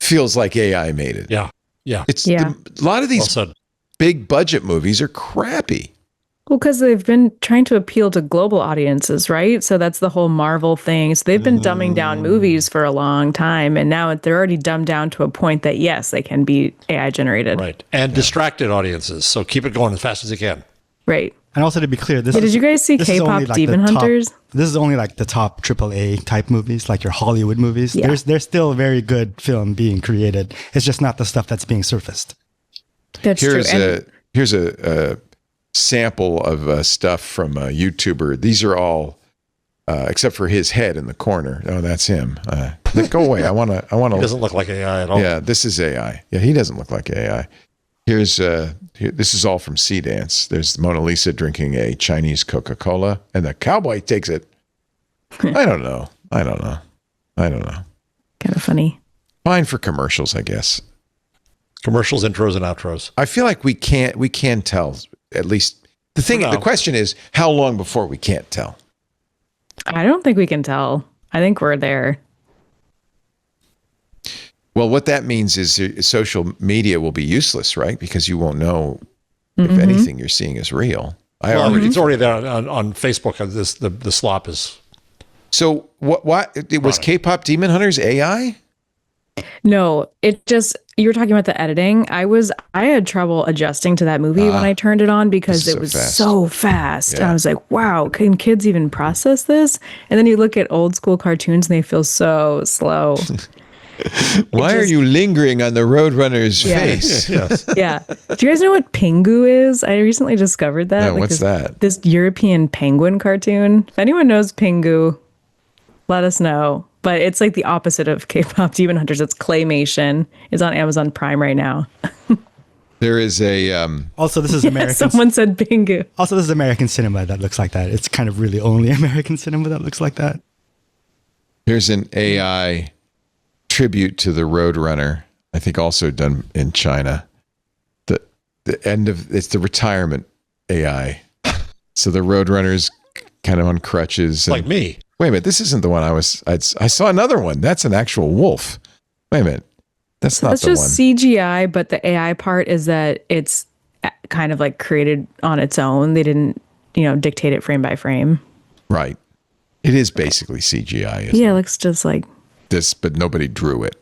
feels like AI made it. Yeah, yeah. A lot of these big budget movies are crappy. Well, because they've been trying to appeal to global audiences, right? So that's the whole Marvel thing. So they've been dumbing down movies for a long time, and now they're already dumbed down to a point that, yes, they can be AI generated. Right. And distracted audiences. So keep it going as fast as you can. Right. And also to be clear, did you guys see K-pop Demon Hunters? This is only like the top AAA type movies, like your Hollywood movies. Yeah. There's still very good film being created. It's just not the stuff that's being surfaced. That's true. Here's a sample of stuff from a YouTuber. These are all, except for his head in the corner. Oh, that's him. Go away. I want to. He doesn't look like AI at all. Yeah, this is AI. Yeah, he doesn't look like AI. This is all from Cdance. There's Mona Lisa drinking a Chinese Coca-Cola, and the cowboy takes it. I don't know. Kind of funny. Fine for commercials, I guess. Commercials, intros, and outros. I feel like we can tell. At least the question is, how long before we can't tell? I don't think we can tell. I think we're there. Well, what that means is social media will be useless, right? Because you won't know if anything you're seeing is real. It's already there on Facebook. The slop is. So what it was K-pop Demon Hunters AI? No, you were talking about the editing. I had trouble adjusting to that movie when I turned it on because it was so fast. Yeah. I was like, wow, can kids even process this? And then you look at old school cartoons and they feel so slow. Why are you lingering on the Roadrunner's face? Yeah. Do you guys know what Pingu is? I recently discovered that. No, what's that? This European penguin cartoon. If anyone knows Pingu, let us know. But it's like the opposite of K-pop Demon Hunters. It's claymation. It's on Amazon Prime right now. There is a... Also, this is American... Someone said Pingu. Also, this is American cinema that looks like that. It's kind of really only American cinema that looks like that. Here's an AI tribute to the Roadrunner, I think also done in China. It's the retirement AI. So the Roadrunner's kind of on crutches. Like me. Wait a minute, this isn't the one I saw another one. That's an actual wolf. Wait a minute. That's not the one. That's just CGI, but the AI part is that it's kind of like created on its own. They didn't, dictate it frame by frame. Right. It is basically CGI, isn't it? Yeah, it looks just like this, but nobody drew it.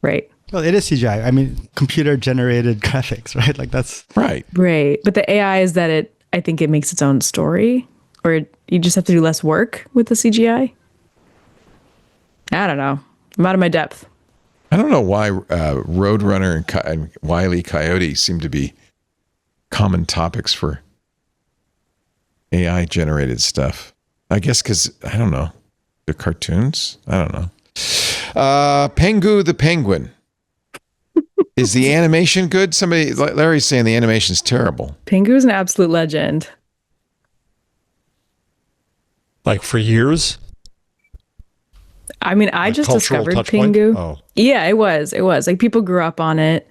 Right. Well, it is CGI. I mean, computer-generated graphics, right? Like that's right. Right. But the AI is that I think it makes its own story, or you just have to do less work with the CGI. I don't know. I'm out of my depth. I don't know why Roadrunner and Wile E. Coyote seem to be common topics for AI-generated stuff. I guess because, I don't know, the cartoons? I don't know. Pengu the Penguin. Is the animation good? Larry's saying the animation's terrible. Pengu's an absolute legend. Like for years? I mean, I just discovered Pengu. Oh. Yeah, it was. Like people grew up on it.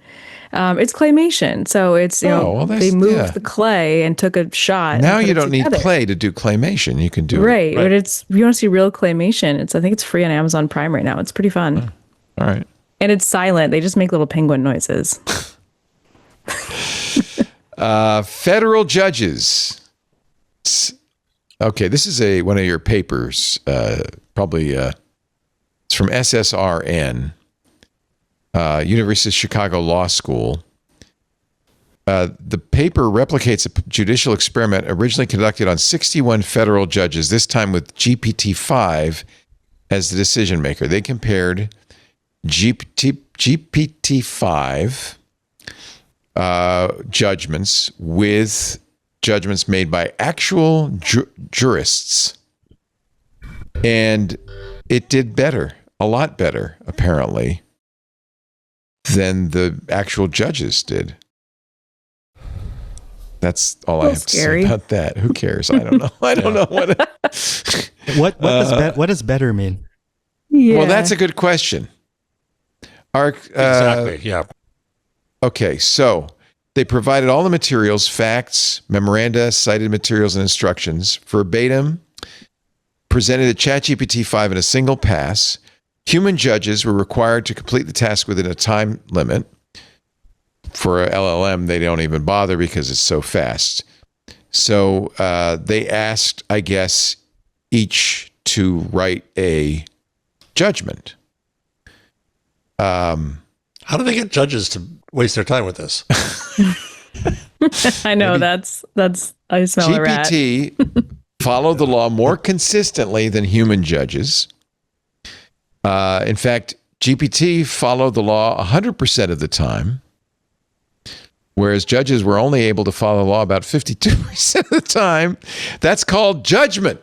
It's claymation. So it's, they moved the clay and took a shot. Now you don't need clay to do claymation. You can do it. But if you want to see real claymation, I think it's free on Amazon Prime right now. It's pretty fun. All right. And it's silent. They just make little penguin noises. Federal judges. Okay, this is one of your papers. Probably it's from SSRN, University of Chicago Law School. The paper replicates a judicial experiment originally conducted on 61 federal judges, this time with GPT-5 as the decision maker. They compared GPT-5 judgments with judgments made by actual jurists. And it did better, a lot better, apparently, than the actual judges did. That's all I have to say about that. Who cares? I don't know. I don't know what does better mean? Yeah. Well, that's a good question. Exactly. Yeah. Okay, so they provided all the materials, facts, memoranda, cited materials, and instructions verbatim, presented to ChatGPT-5 in a single pass. Human judges were required to complete the task within a time limit. For a LLM, they don't even bother because it's so fast. So they asked, I guess, each to write a judgment. How do they get judges to waste their time with this? I know that's I smell a rat. GPT followed the law more consistently than human judges. In fact, GPT followed the law 100% of the time, whereas judges were only able to follow the law about 52% of the time. That's called judgment.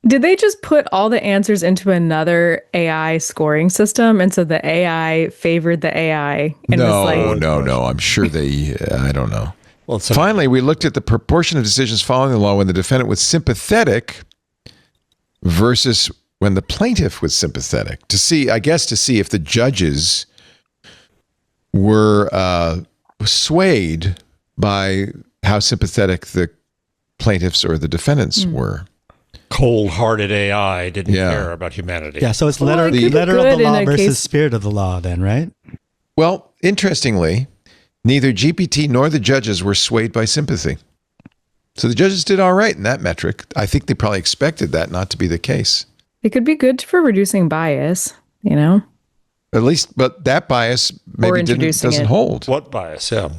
Did they just put all the answers into another AI scoring system? And so the AI favored the AI? And no. I'm sure I don't know. Well, finally, we looked at the proportion of decisions following the law when the defendant was sympathetic versus when the plaintiff was sympathetic to see if the judges were swayed by how sympathetic the plaintiffs or the defendants were. Cold-hearted AI didn't care about humanity. Yeah, so it's letter of the law versus spirit of the law then, right? Well, interestingly, neither GPT nor the judges were swayed by sympathy. So the judges did all right in that metric. I think they probably expected that not to be the case. It could be good for reducing bias, At least, but that bias maybe doesn't hold. What bias? Yeah.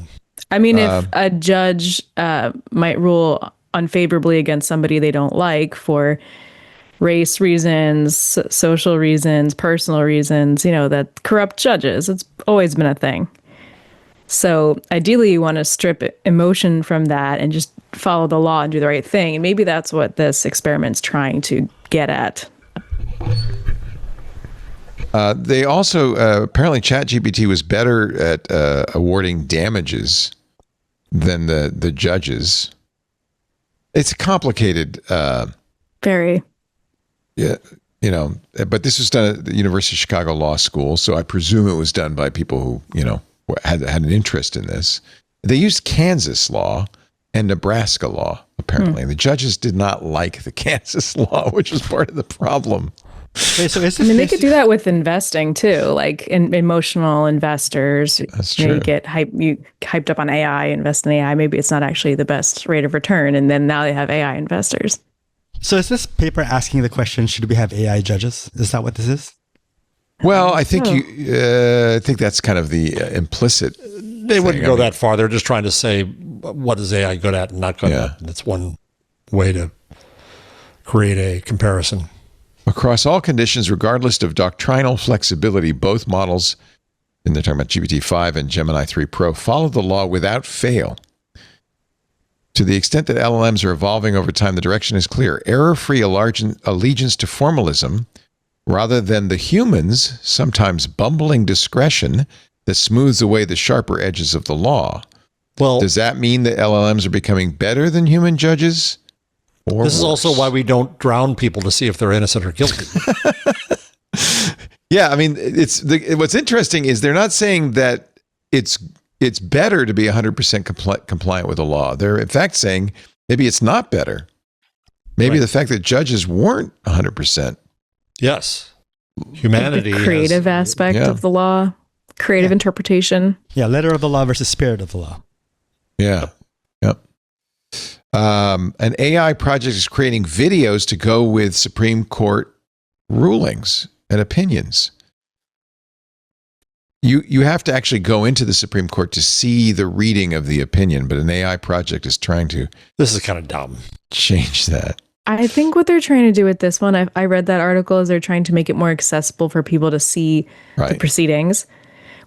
I mean, if a judge might rule unfavorably against somebody they don't like for race reasons, social reasons, personal reasons, that corrupt judges. It's always been a thing. So ideally, you want to strip emotion from that and just follow the law and do the right thing. And maybe that's what this experiment's trying to get at. They also, apparently ChatGPT was better at awarding damages than the judges. It's complicated. Very. Yeah, but this was done at the University of Chicago Law School, so I presume it was done by people who, had an interest in this. They used Kansas law and Nebraska law, apparently. The judges did not like the Kansas law, which was part of the problem. Wait, so they could do that with investing too, like in emotional investors. That's true. You get hyped up on AI, invest in AI. Maybe it's not actually the best rate of return, and then now they have AI investors. So is this paper asking the question, should we have AI judges? Is that what this is? Well, I think I think that's kind of the implicit. They wouldn't go that far. They're just trying to say what is AI good at and not good at. And that's one way to create a comparison. Across all conditions, regardless of doctrinal flexibility, both models, and they're talking about GPT-5 and Gemini 3 Pro, follow the law without fail. To the extent that LLMs are evolving over time, the direction is clear. Error-free allegiance to formalism, rather than the humans' sometimes bumbling discretion that smooths away the sharper edges of the law. Well, does that mean that LLMs are becoming better than human judges? Or this is also why we don't drown people to see if they're innocent or guilty. Yeah, I mean, what's interesting is they're not saying that it's better to be 100% compliant with the law. They're in fact saying maybe it's not better. Maybe the fact that judges weren't 100%. Yes. Humanity. The creative aspect of the law, creative interpretation. Yeah, letter of the law versus spirit of the law. Yeah. Yep. An AI project is creating videos to go with Supreme Court rulings and opinions. You have to actually go into the Supreme Court to see the reading of the opinion, but an AI project is trying to... This is kind of dumb. Change that. I think what they're trying to do with this one, I read that article, is they're trying to make it more accessible for people to see the proceedings,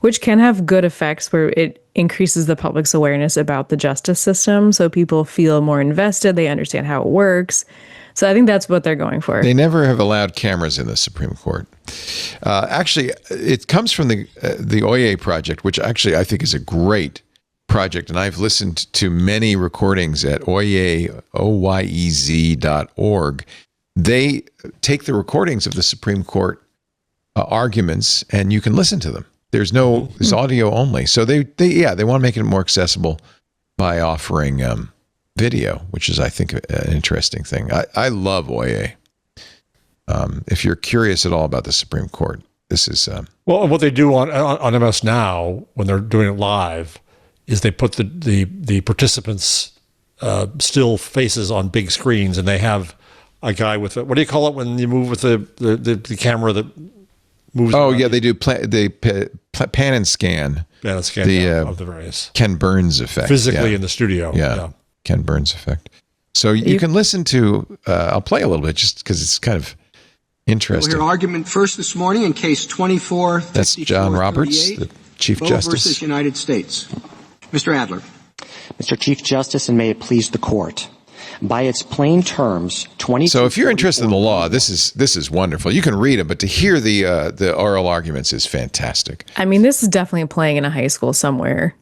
which can have good effects where it increases the public's awareness about the justice system. So people feel more invested. They understand how it works. So I think that's what they're going for. They never have allowed cameras in the Supreme Court. Actually, it comes from the Oyez project, which actually I think is a great project. And I've listened to many recordings at Oyez, OYEZ.org. They take the recordings of the Supreme Court arguments and you can listen to them. There's audio only. So they want to make it more accessible by offering video, which is, I think, an interesting thing. I love Oyez. If you're curious at all about the Supreme Court, this is... Well, what they do on MS Now, when they're doing it live, is they put the participants' still faces on big screens, and they have a guy with what do you call it when you move with the camera that moves? Oh, yeah, they do pan and scan. Pan and scan of the various Ken Burns effect. Physically in the studio. Yeah. Ken Burns effect. So you can listen to, I'll play a little bit just because it's kind of interesting. We'll hear argument first this morning in case 24. That's John Roberts, the Chief Justice. Versus United States. Mr. Adler. Mr. Chief Justice, and may it please the court. By its plain terms, 20. So if you're interested in the law, this is wonderful. You can read it, but to hear the oral arguments is fantastic. I mean, this is definitely playing in a high school somewhere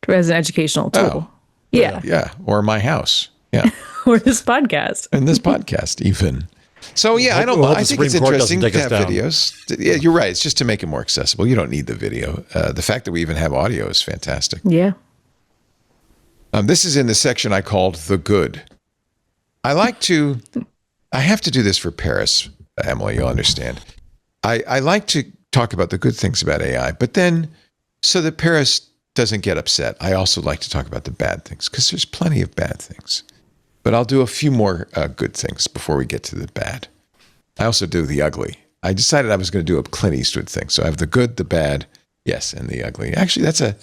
as an educational tool. Yeah. Or my house. Yeah. Or this podcast. And this podcast, even. So, yeah, I think it's interesting to have videos. Yeah, you're right. It's just to make it more accessible. You don't need the video. The fact that we even have audio is fantastic. Yeah. This is in the section I called The Good. I have to do this for Paris, Emily, you'll understand. I like to talk about the good things about AI, but then so that Paris doesn't get upset, I also like to talk about the bad things because there's plenty of bad things. But I'll do a few more good things before we get to the bad. I also do the ugly. I decided I was going to do a Clint Eastwood thing. So I have the good, the bad, yes, and the ugly. Actually, that's a...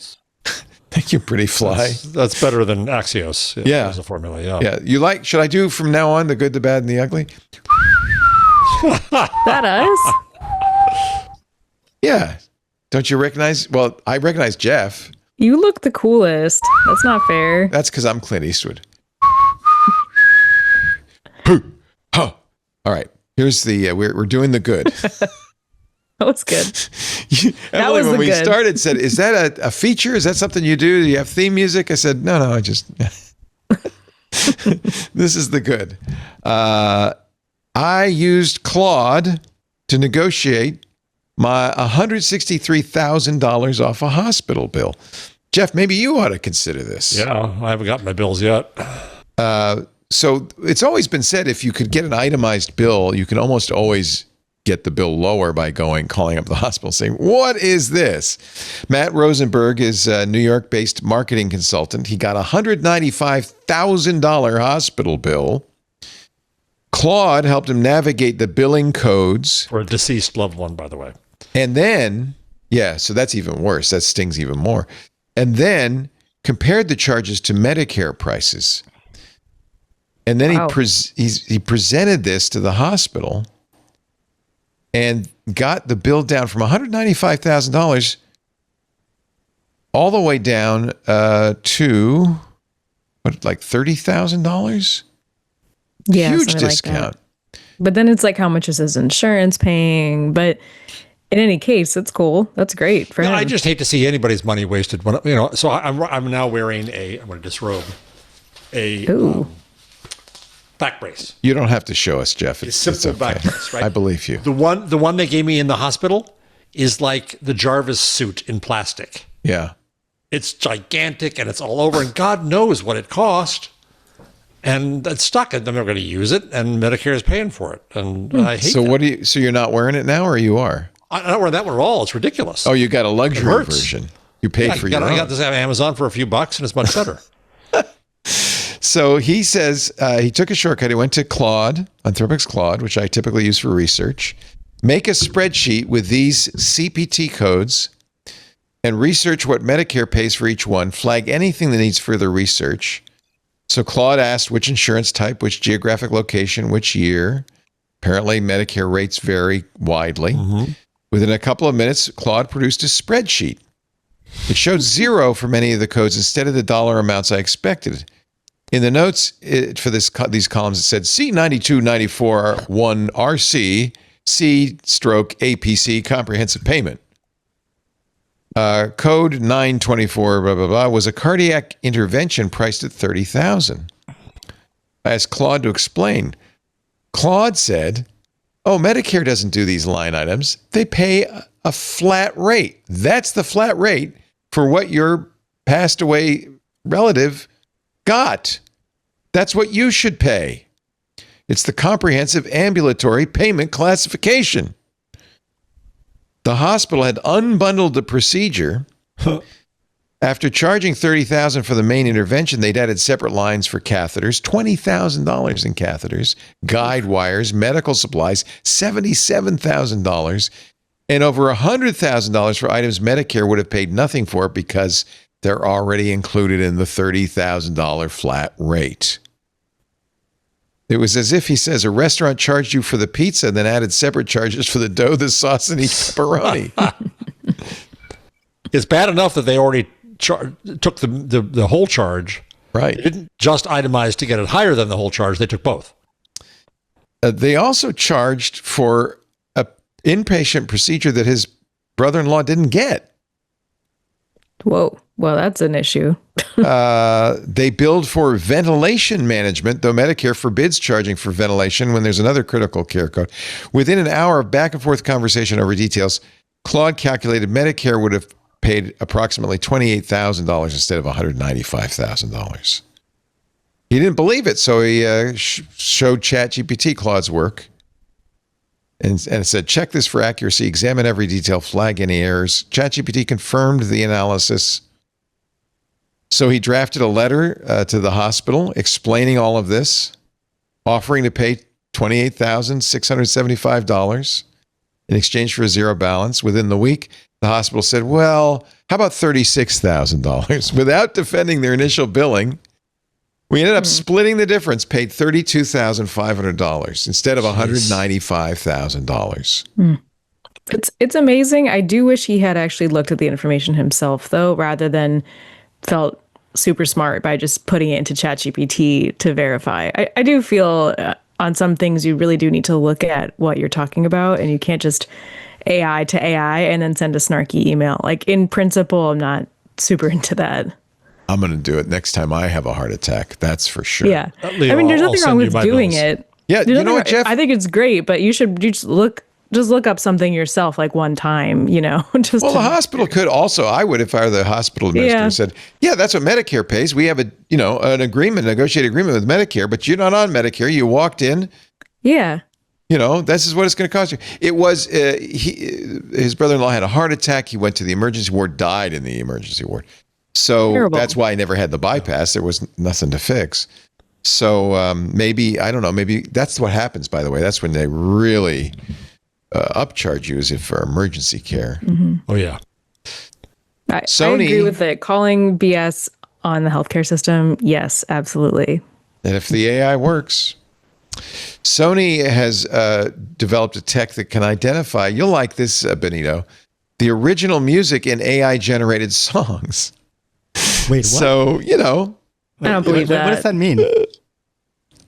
Thank you, pretty fly. That's better than Axios. Yeah. As a formula, Yeah. Should I do from now on the good, the bad, and the ugly? That us? Yeah. Don't you recognize? Well, I recognize Jeff. You look the coolest. That's not fair. That's because I'm Clint Eastwood. Oh. All right. Here's the, we're doing the good. That was good. Emily, when we started, said, is that a feature? Is that something you do? Do you have theme music? I said, no, I just... This is the good. I used Claude to negotiate my $163,000 off a hospital bill. Jeff, maybe you ought to consider this. Yeah, I haven't got my bills yet. So it's always been said if you could get an itemized bill, you can almost always get the bill lower by calling up the hospital saying, what is this? Matt Rosenberg is a New York-based marketing consultant. He got a $195,000 hospital bill. Claude helped him navigate the billing codes. For a deceased loved one, by the way. And then, so that's even worse. That stings even more. And then compared the charges to Medicare prices. And then he presented this to the hospital and got the bill down from $195,000 all the way down to like $30,000. Yeah, huge discount. Like but then it's like, how much is his insurance paying? But in any case, it's cool. That's great for him. I just hate to see anybody's money wasted. When, so I'm now wearing I'm going to disrobe a back brace. You don't have to show us, Jeff. It's simple okay. back brace, right? I believe you. The one they gave me in the hospital is like the Jarvis suit in plastic. Yeah. It's gigantic and it's all over, and God knows what it cost. And it's stuck, and they're going to use it, and Medicare is paying for it. And I hate that. So you're not wearing it now, or you are? I'm not wearing that one at all. It's ridiculous. Oh, you got a luxury version. You paid for your own. I got this on Amazon for a few bucks, and it's much better. So he says he took a shortcut. He went to Claude, Anthropic's Claude, which I typically use for research. Make a spreadsheet with these CPT codes and research what Medicare pays for each one. Flag anything that needs further research. So Claude asked which insurance type, which geographic location, which year. Apparently, Medicare rates vary widely. Mm-hmm. Within a couple of minutes, Claude produced a spreadsheet. It showed 0 for many of the codes instead of the dollar amounts I expected. In the notes for these columns, it said C9294-1RC, C/APC, comprehensive payment. Code 924, blah, blah, blah, was a cardiac intervention priced at $30,000. I asked Claude to explain. Claude said, Medicare doesn't do these line items. They pay a flat rate. That's the flat rate for what your passed away relative got. That's what you should pay. It's the comprehensive ambulatory payment classification. The hospital had unbundled the procedure. After charging $30,000 for the main intervention, they'd added separate lines for catheters, $20,000 in catheters, guide wires, medical supplies, $77,000, and over $100,000 for items Medicare would have paid nothing for because they're already included in the $30,000 flat rate. It was as if he says a restaurant charged you for the pizza and then added separate charges for the dough, the sauce, and each pepperoni. It's bad enough that they already took the whole charge. Right. They didn't just itemize to get it higher than the whole charge. They took both. They also charged for an inpatient procedure that his brother-in-law didn't get. Whoa. Well, that's an issue. They billed for ventilation management, though Medicare forbids charging for ventilation when there's another critical care code. Within an hour of back and forth conversation over details, Claude calculated Medicare would have paid approximately $28,000 instead of $195,000. He didn't believe it, so he showed ChatGPT Claude's work and said, check this for accuracy, examine every detail, flag any errors. ChatGPT confirmed the analysis. So he drafted a letter to the hospital explaining all of this, offering to pay $28,675 in exchange for a zero balance. Within the week, the hospital said, well, how about $36,000? Without defending their initial billing, we ended up splitting the difference, paid $32,500 instead of $195,000. It's amazing. I do wish he had actually looked at the information himself, though, rather than felt super smart by just putting it into ChatGPT to verify. I do feel on some things you really do need to look at what you're talking about, and you can't just AI to AI and then send a snarky email. Like, in principle, I'm not super into that. I'm going to do it next time I have a heart attack. That's for sure. Yeah. I mean, there's nothing wrong with doing it. Yeah. You know what, Jeff? I think it's great, but you should just look up something yourself, like one time, the hospital could also, I would, if I were the hospital administrator, said, yeah, that's what Medicare pays. We have an negotiated agreement with Medicare, but you're not on Medicare. You walked in. Yeah. This is what it's going to cost you. It was, his brother-in-law had a heart attack. He went to the emergency ward, died in the emergency ward. So Terrible. That's why I never had the bypass. There was nothing to fix. So maybe, I don't know, maybe that's what happens, by the way. That's when they really upcharge you as if for emergency care. Mm-hmm. Oh, yeah. Sony, I agree with it. Calling BS on the healthcare system, yes, absolutely. And if the AI works, Sony has developed a tech that can identify, you'll like this, Benito, the original music in AI-generated songs. Wait, what? So, I don't believe that. What does that mean?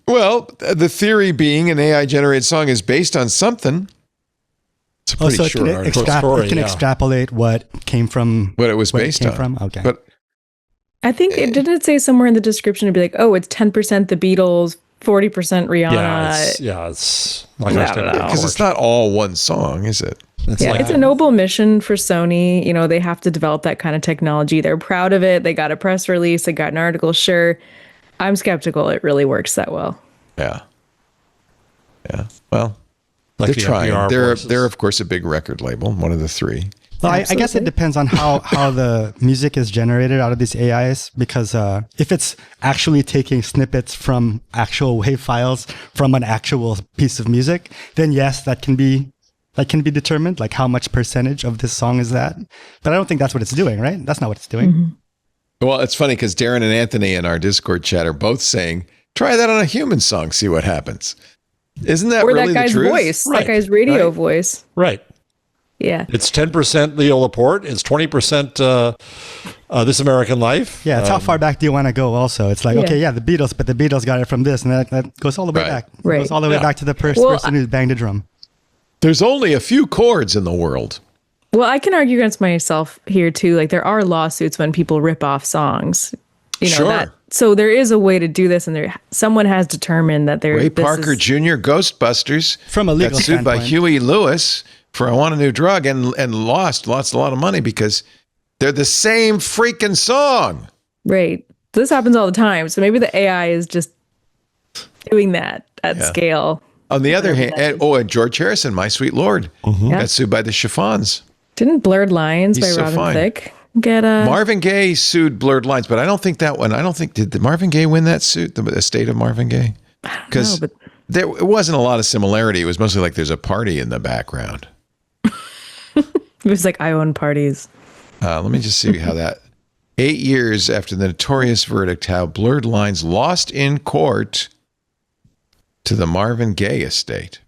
Well, the theory being an AI-generated song is based on something. It's a pretty so short article. It can extrapolate what came from what it was based on. From? Okay. But I think didn't say somewhere in the description to be like, oh, it's 10% the Beatles, 40% Rihanna. It's like because it's not all one song, is it? It's a noble mission for Sony. They have to develop that kind of technology. They're proud of it. They got a press release. They got an article. Sure. I'm skeptical it really works that well. Yeah. Well, they're trying. They're of course a big record label, one of the three. Well, I guess it depends on how the music is generated out of these AIs, because if it's actually taking snippets from actual WAV files from an actual piece of music, then yes, that can be determined, like how much percentage of this song is that. But I don't think that's what it's doing, right? That's not what it's doing. Mm-hmm. Well, it's funny because Darren and Anthony in our Discord chat are both saying, try that on a human song, see what happens. Isn't that really the truth? Or that guy's voice, that guy's radio voice. Right. Yeah. It's 10% Leo Laporte. It's 20% This American Life. Yeah, it's how far back do you want to go also? It's like, okay, the Beatles, but the Beatles got it from this, and that goes all the way back. Right. It goes all the way back to the person who banged a drum. There's only a few chords in the world. Well, I can argue against myself here too. Like there are lawsuits when people rip off songs. Sure. So there is a way to do this, and someone has determined that there. Ray Parker Jr. Ghostbusters from a legal got sued by Huey Lewis for "I Want a New Drug" and lost a lot of money because they're the same freaking song. Right. This happens all the time. So maybe the AI is just doing that at scale. On the other hand, and George Harrison, My Sweet Lord, got sued by the Chiffons. Didn't Blurred Lines by Robin Thicke get a... Marvin Gaye sued Blurred Lines, but I don't think that one, did Marvin Gaye win that suit, the estate of Marvin Gaye? Because it wasn't a lot of similarity. It was mostly like there's a party in the background. It was like, I own parties. Let me just see how that... 8 years after the notorious verdict, how Blurred Lines lost in court to the Marvin Gaye estate.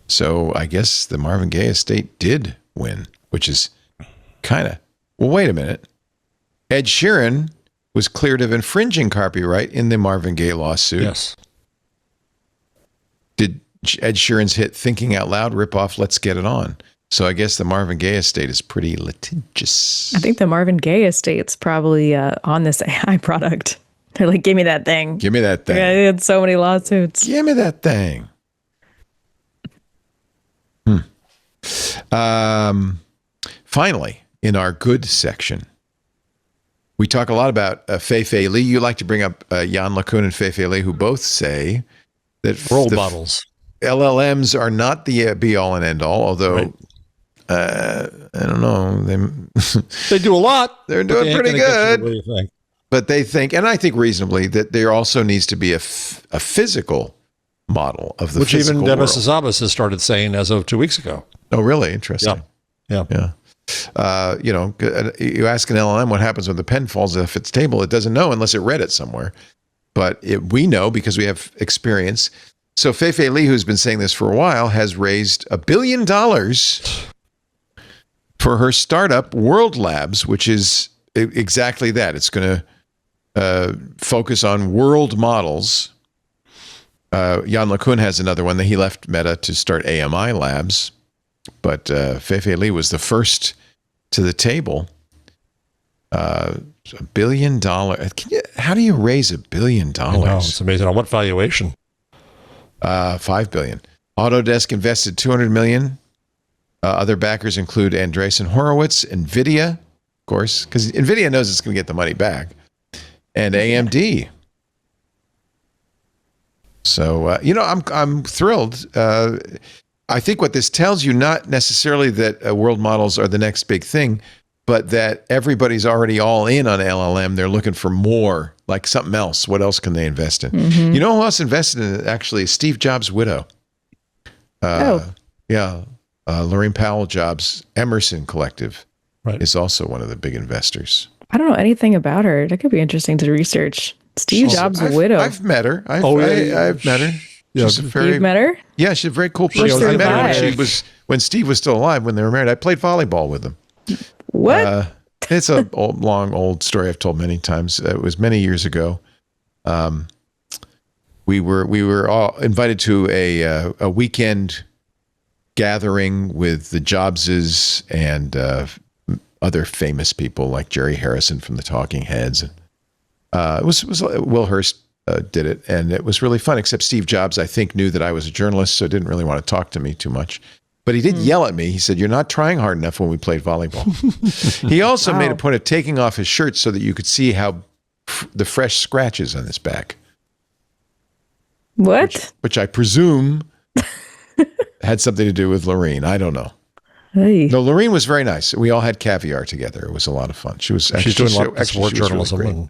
So I guess the Marvin Gaye estate did win, which is kind of... Well, wait a minute. Ed Sheeran was cleared of infringing copyright in the Marvin Gaye lawsuit. Yes. Did Ed Sheeran's hit Thinking Out Loud rip off Let's Get It On? So I guess the Marvin Gaye estate is pretty litigious. I think the Marvin Gaye estate's probably on this AI product. They're like, give me that thing. Give me that thing. Yeah, they had so many lawsuits. Give me that thing. Finally, in our good section, we talk a lot about Fei-Fei Li. You like to bring up Jan LeCun and Fei-Fei Li, who both say that role models. LLMs are not the be-all and end-all, although I don't know. They do a lot. They're doing pretty good. But they think, and I think reasonably, that there also needs to be a physical model of the which physical even Demis world. Hassabis has started saying as of 2 weeks ago. Oh, really? Interesting. Yeah. You ask an LLM what happens when the pen falls off its table. It doesn't know unless it read it somewhere. But we know because we have experience. So Fei-Fei Li, who's been saying this for a while, has raised $1 billion for her startup, World Labs, which is exactly that. It's going to focus on world models. Jan LeCun has another one that he left Meta to start AMI Labs. But Fei-Fei Li was the first to the table. $1 billion. How do you raise $1 billion? It's amazing. On what valuation? $5 billion. Autodesk invested $200 million. Other backers include Andreessen Horowitz, NVIDIA, of course, because NVIDIA knows it's going to get the money back, and AMD. So I'm thrilled. I think what this tells you, not necessarily that world models are the next big thing, but that everybody's already all in on LLM. They're looking for more, like something else. What else can they invest in? Mm-hmm. You know who else invested in it? Actually, Steve Jobs' widow. Lorraine Powell Jobs Emerson Collective is also one of the big investors. I don't know anything about her. That could be interesting to research. Steve Jobs' widow. I've met her. I've met her. She's You've met her? Yeah, she's a very cool person. I met her when Steve was still alive, when they were married. I played volleyball with them. What? It's a long, old story I've told many times. It was many years ago. We were all invited to a weekend gathering with the Jobses and other famous people like Jerry Harrison from the Talking Heads. It was Will Hurst did it, and it was really fun. Except Steve Jobs, I think, knew that I was a journalist, so didn't really want to talk to me too much. But he did yell at me. He said, "You're not trying hard enough" when we played volleyball. He also made a point of taking off his shirt so that you could see how the fresh scratches on his back. What? Which I presume had something to do with Lorene. I don't know. Hey. No, Lorene was very nice. We all had caviar together. It was a lot of fun. She's doing a lot of sport journalism. Really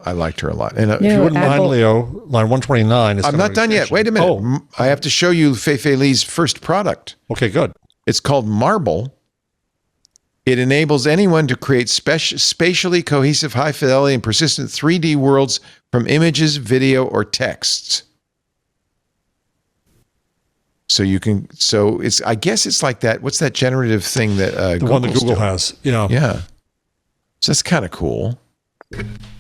I liked her a lot. And if you wouldn't mind, Leo, line 129 is I'm not done yet. Wait a minute. Oh. I have to show you Fei Li's first product. Okay, good. It's called Marble. It enables anyone to create spatially cohesive, high fidelity, and persistent 3D worlds from images, video, or texts. So you can, I guess it's like that. What's that generative thing that one that Google has? Yeah. Yeah. So that's kind of cool.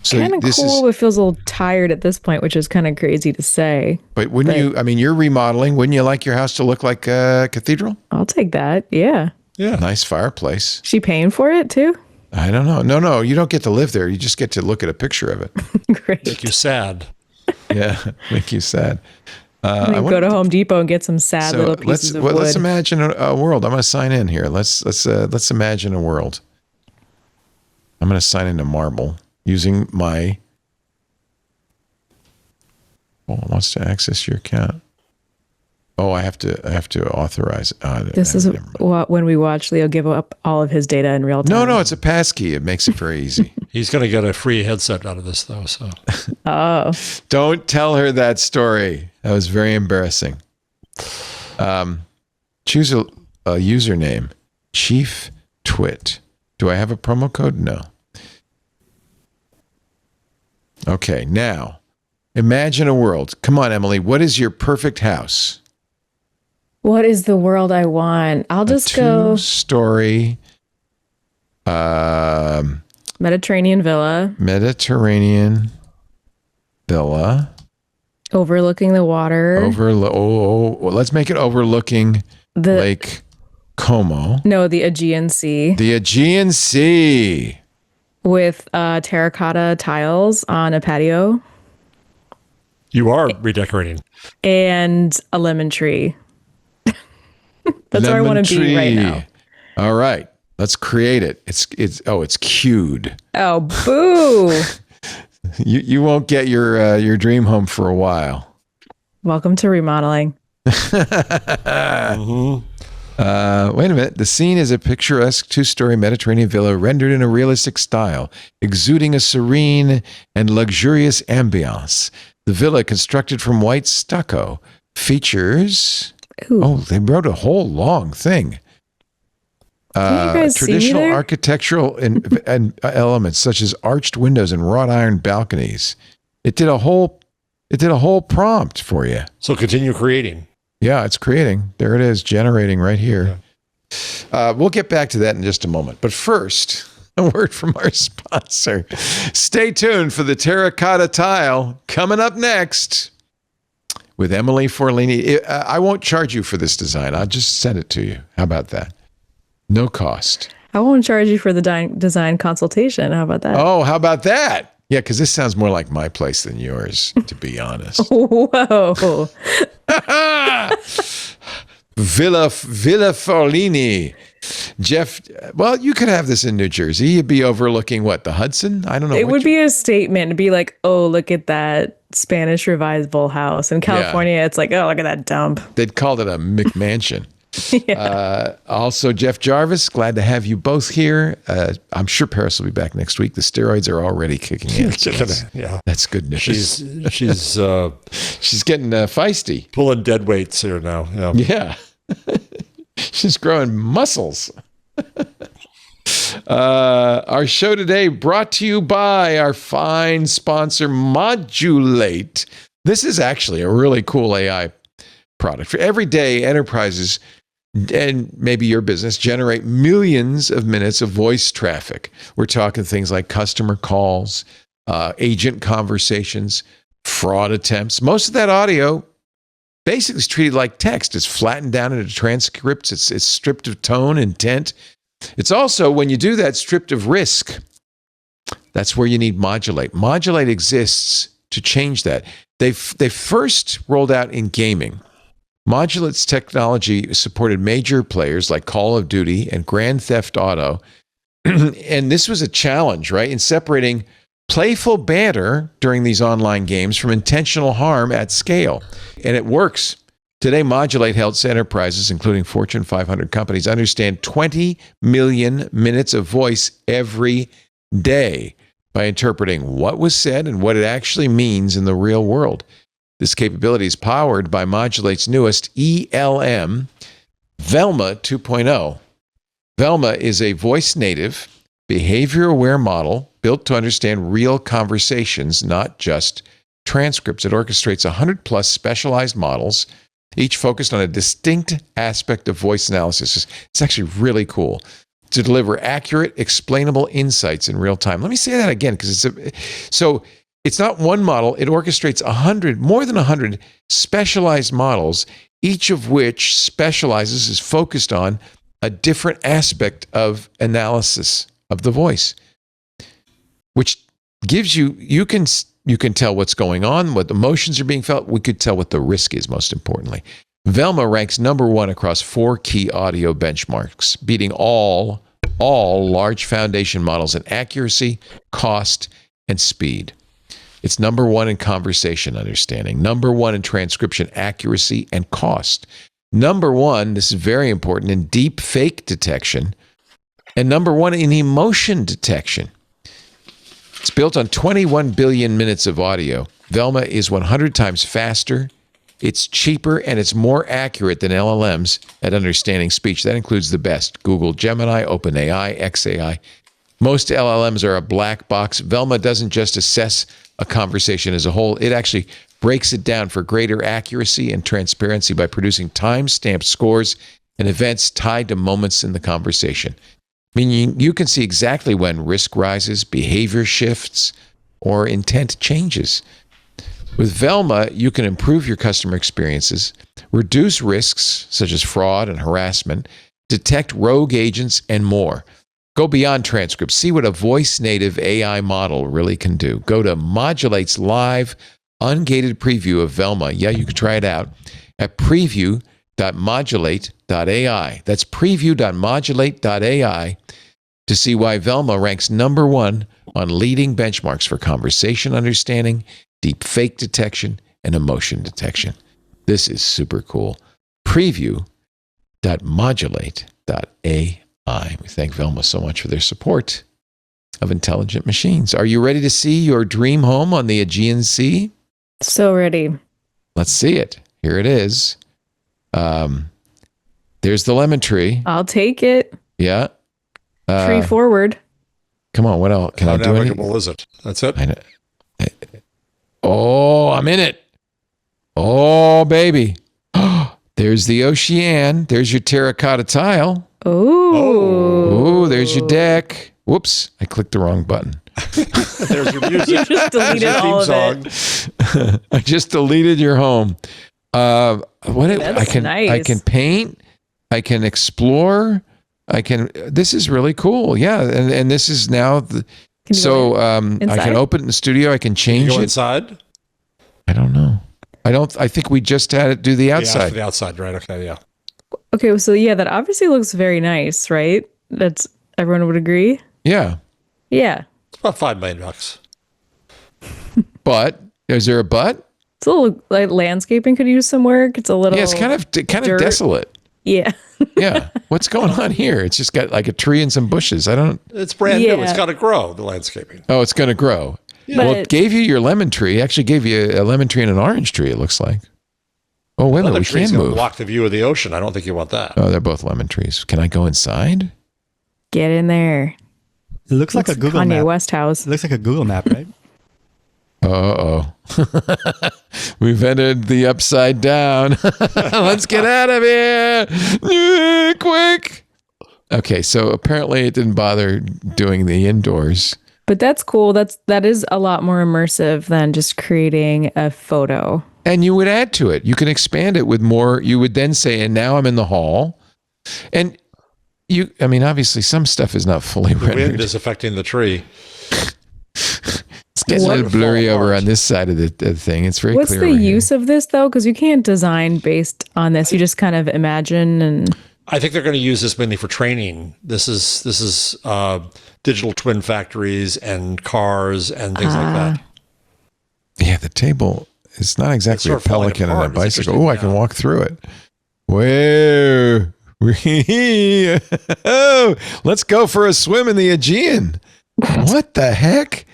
So kind of cool. It feels a little tired at this point, which is kind of crazy to say. But wouldn't you? I mean, you're remodeling. Wouldn't you like your house to look like a cathedral? I'll take that. Yeah. Yeah. Nice fireplace. She paying for it too? I don't know. No, you don't get to live there. You just get to look at a picture of it. Great. Make you sad. Yeah, make you sad. I go to Home Depot and get some sad little pieces of wood. Let's imagine a world. I'm going to sign in here. Let's imagine a world. I'm going to sign into Marble using my. Oh, it wants to access your account. Oh, I have to authorize. This is when we watch Leo give up all of his data in real time. No, it's a passkey. It makes it very easy. He's going to get a free headset out of this, though. So, don't tell her that story. That was very embarrassing. Choose a username, Chief Twit. Do I have a promo code? No. Okay, now imagine a world. Come on, Emily. What is your perfect house? What is the world I want? I'll just go two-story Mediterranean villa. Overlooking the water. Let's make it overlooking Lake Como. No, the Aegean Sea. The Aegean Sea. With terracotta tiles on a patio. You are redecorating. And a lemon tree. That's where I want to be right now. All right, let's create it. It's cued. Oh, boo! you won't get your dream home for a while. Welcome to remodeling. Mm-hmm. Wait a minute. The scene is a picturesque two-story Mediterranean villa rendered in a realistic style, exuding a serene and luxurious ambiance. The villa, constructed from white stucco, features. Ooh. Oh, they wrote a whole long thing. Traditional architectural and elements such as arched windows and wrought iron balconies. It did a whole prompt for you. So continue creating. Yeah, it's creating. There it is, generating right here. Yeah. We'll get back to that in just a moment. But first, a word from our sponsor. Stay tuned for the terracotta tile coming up next. With Emily Forlini. I won't charge you for this design. I'll just send it to you. How about that? No cost. I won't charge you for the design consultation. How about that? Oh, how about that? Yeah, because this sounds more like my place than yours, to be honest. Whoa. Villa Forlini. Jeff, well, you could have this in New Jersey. You'd be overlooking what, the Hudson? I don't know. It would be a statement to be like, oh, look at that Spanish revival house. In California, It's like, oh, look at that dump. They'd call it a McMansion. Also, Jeff Jarvis, glad to have you both here. I'm sure Paris will be back next week. The steroids are already kicking in. So that's good news. She's getting feisty. Pulling dead weights here now. Yeah. She's growing muscles. Our show today brought to you by our fine sponsor, Modulate. This is actually a really cool AI product. For every day, enterprises and maybe your business generate millions of minutes of voice traffic. We're talking things like customer calls, agent conversations, fraud attempts. Most of that audio basically is treated like text. It's flattened down into transcripts. It's stripped of tone, intent. It's also, when you do that, stripped of risk. That's where you need Modulate. Modulate exists to change that. They first rolled out in gaming. Modulate's technology supported major players like Call of Duty and Grand Theft Auto. And this was a challenge, right, in separating playful banter during these online games from intentional harm at scale. And it works. Today, Modulate helps enterprises, including Fortune 500 companies, understand 20 million minutes of voice every day by interpreting what was said and what it actually means in the real world. This capability is powered by Modulate's newest ELM, Velma 2.0. Velma is a voice-native, behavior-aware model built to understand real conversations, not just transcripts. It orchestrates 100-plus specialized models, each focused on a distinct aspect of voice analysis. It's actually really cool to deliver accurate, explainable insights in real time. Let me say that again, because it's not one model. It orchestrates more than 100 specialized models, each of which is focused on a different aspect of analysis of the voice, which gives you can tell what's going on, what emotions are being felt. We could tell what the risk is, most importantly. Velma ranks number 1 across 4 key audio benchmarks, beating all large foundation models in accuracy, cost, and speed. It's number 1 in conversation understanding, number 1 in transcription accuracy and cost, number 1, this is very important, in deep fake detection, and number 1 in emotion detection. It's built on 21 billion minutes of audio. Velma is 100 times faster, it's cheaper, and it's more accurate than LLMs at understanding speech. That includes the best: Google, Gemini, OpenAI, XAI. Most LLMs are a black box. Velma doesn't just assess a conversation as a whole. It actually breaks it down for greater accuracy and transparency by producing time-stamped scores and events tied to moments in the conversation. Meaning you can see exactly when risk rises, behavior shifts, or intent changes. With Velma, you can improve your customer experiences, reduce risks such as fraud and harassment, detect rogue agents, and more. Go beyond transcripts. See what a voice-native AI model really can do. Go to Modulate's live, ungated preview of Velma. Yeah, you can try it out at preview.modulate.ai. That's preview.modulate.ai to see why Velma ranks number 1 on leading benchmarks for conversation understanding, deep fake detection, and emotion detection. This is super cool. Preview.modulate.ai. We thank Velma so much for their support of intelligent machines. Are you ready to see your dream home on the Aegean Sea? So ready. Let's see it. Here it is. There's the lemon tree. I'll take it. Yeah. Tree forward. Come on, what else? Can I do it? How navigable is it? That's it? Oh, I'm in it. Oh, baby. There's the ocean. There's your terracotta tile. Oh, there's your deck. Whoops, I clicked the wrong button. There's your music. You just deleted all of it. I just deleted your home. That's nice. I can paint. I can explore. This is really cool. Yeah, and this is now I can open the studio. I can change it inside. I don't know. I think we just had it do the outside. Yeah, the outside, right? Okay, yeah. Okay, so yeah, that obviously looks very nice, right? That's everyone would agree. Yeah. Yeah. It's about $5 million. But is there a but? It's a little like landscaping could use some work. It's a little. Yeah, it's kind of dirt. desolate. Yeah. Yeah. What's going on here? It's just got like a tree and some bushes. It's brand new. It's got to grow, the landscaping. Oh, it's going to grow. Yeah. Well, it gave you your lemon tree. It actually gave you a lemon tree and an orange tree, it looks like. Oh, wait a minute. We can move. Block the view of the ocean. I don't think you want that. Oh, they're both lemon trees. Can I go inside? Get in there. It looks like a Google Kanye map. West house. It looks like a Google map, right? Uh-oh. We've entered the upside down. Let's get out of here. Quick. Okay, so apparently it didn't bother doing the indoors. But that's cool. That is a lot more immersive than just creating a photo. And you would add to it. You can expand it with more. You would then say, and now I'm in the hall. And obviously some stuff is not fully rendered. The wind is affecting the tree. It's getting a little blurry over on this side of the thing. It's very clear. What's the use of this, though? Because you can't design based on this. You just kind of imagine and... I think they're going to use this mainly for training. This is digital twin factories and cars and things like that. Yeah, the table is not exactly a pelican and a bicycle. Oh, I can walk through it. Whoa. Oh, let's go for a swim in the Aegean. What the heck?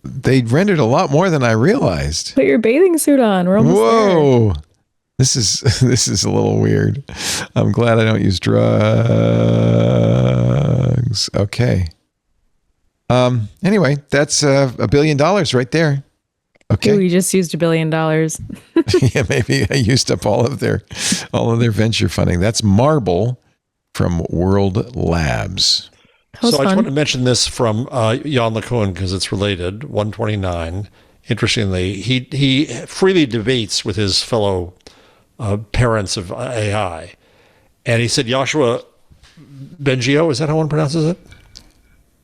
They rendered a lot more than I realized. Put your bathing suit on. We're almost there. This is a little weird. I'm glad I don't use drugs. Okay. Anyway, that's $1 billion right there. Okay. Ooh, you just used $1 billion. Yeah, maybe I used up all of their venture funding. That's Marble from World Labs. So I just want to mention this from Jan LeCun because it's related. 129. Interestingly, he freely debates with his fellow parents of AI, and he said Joshua Bengio, is that how one pronounces it?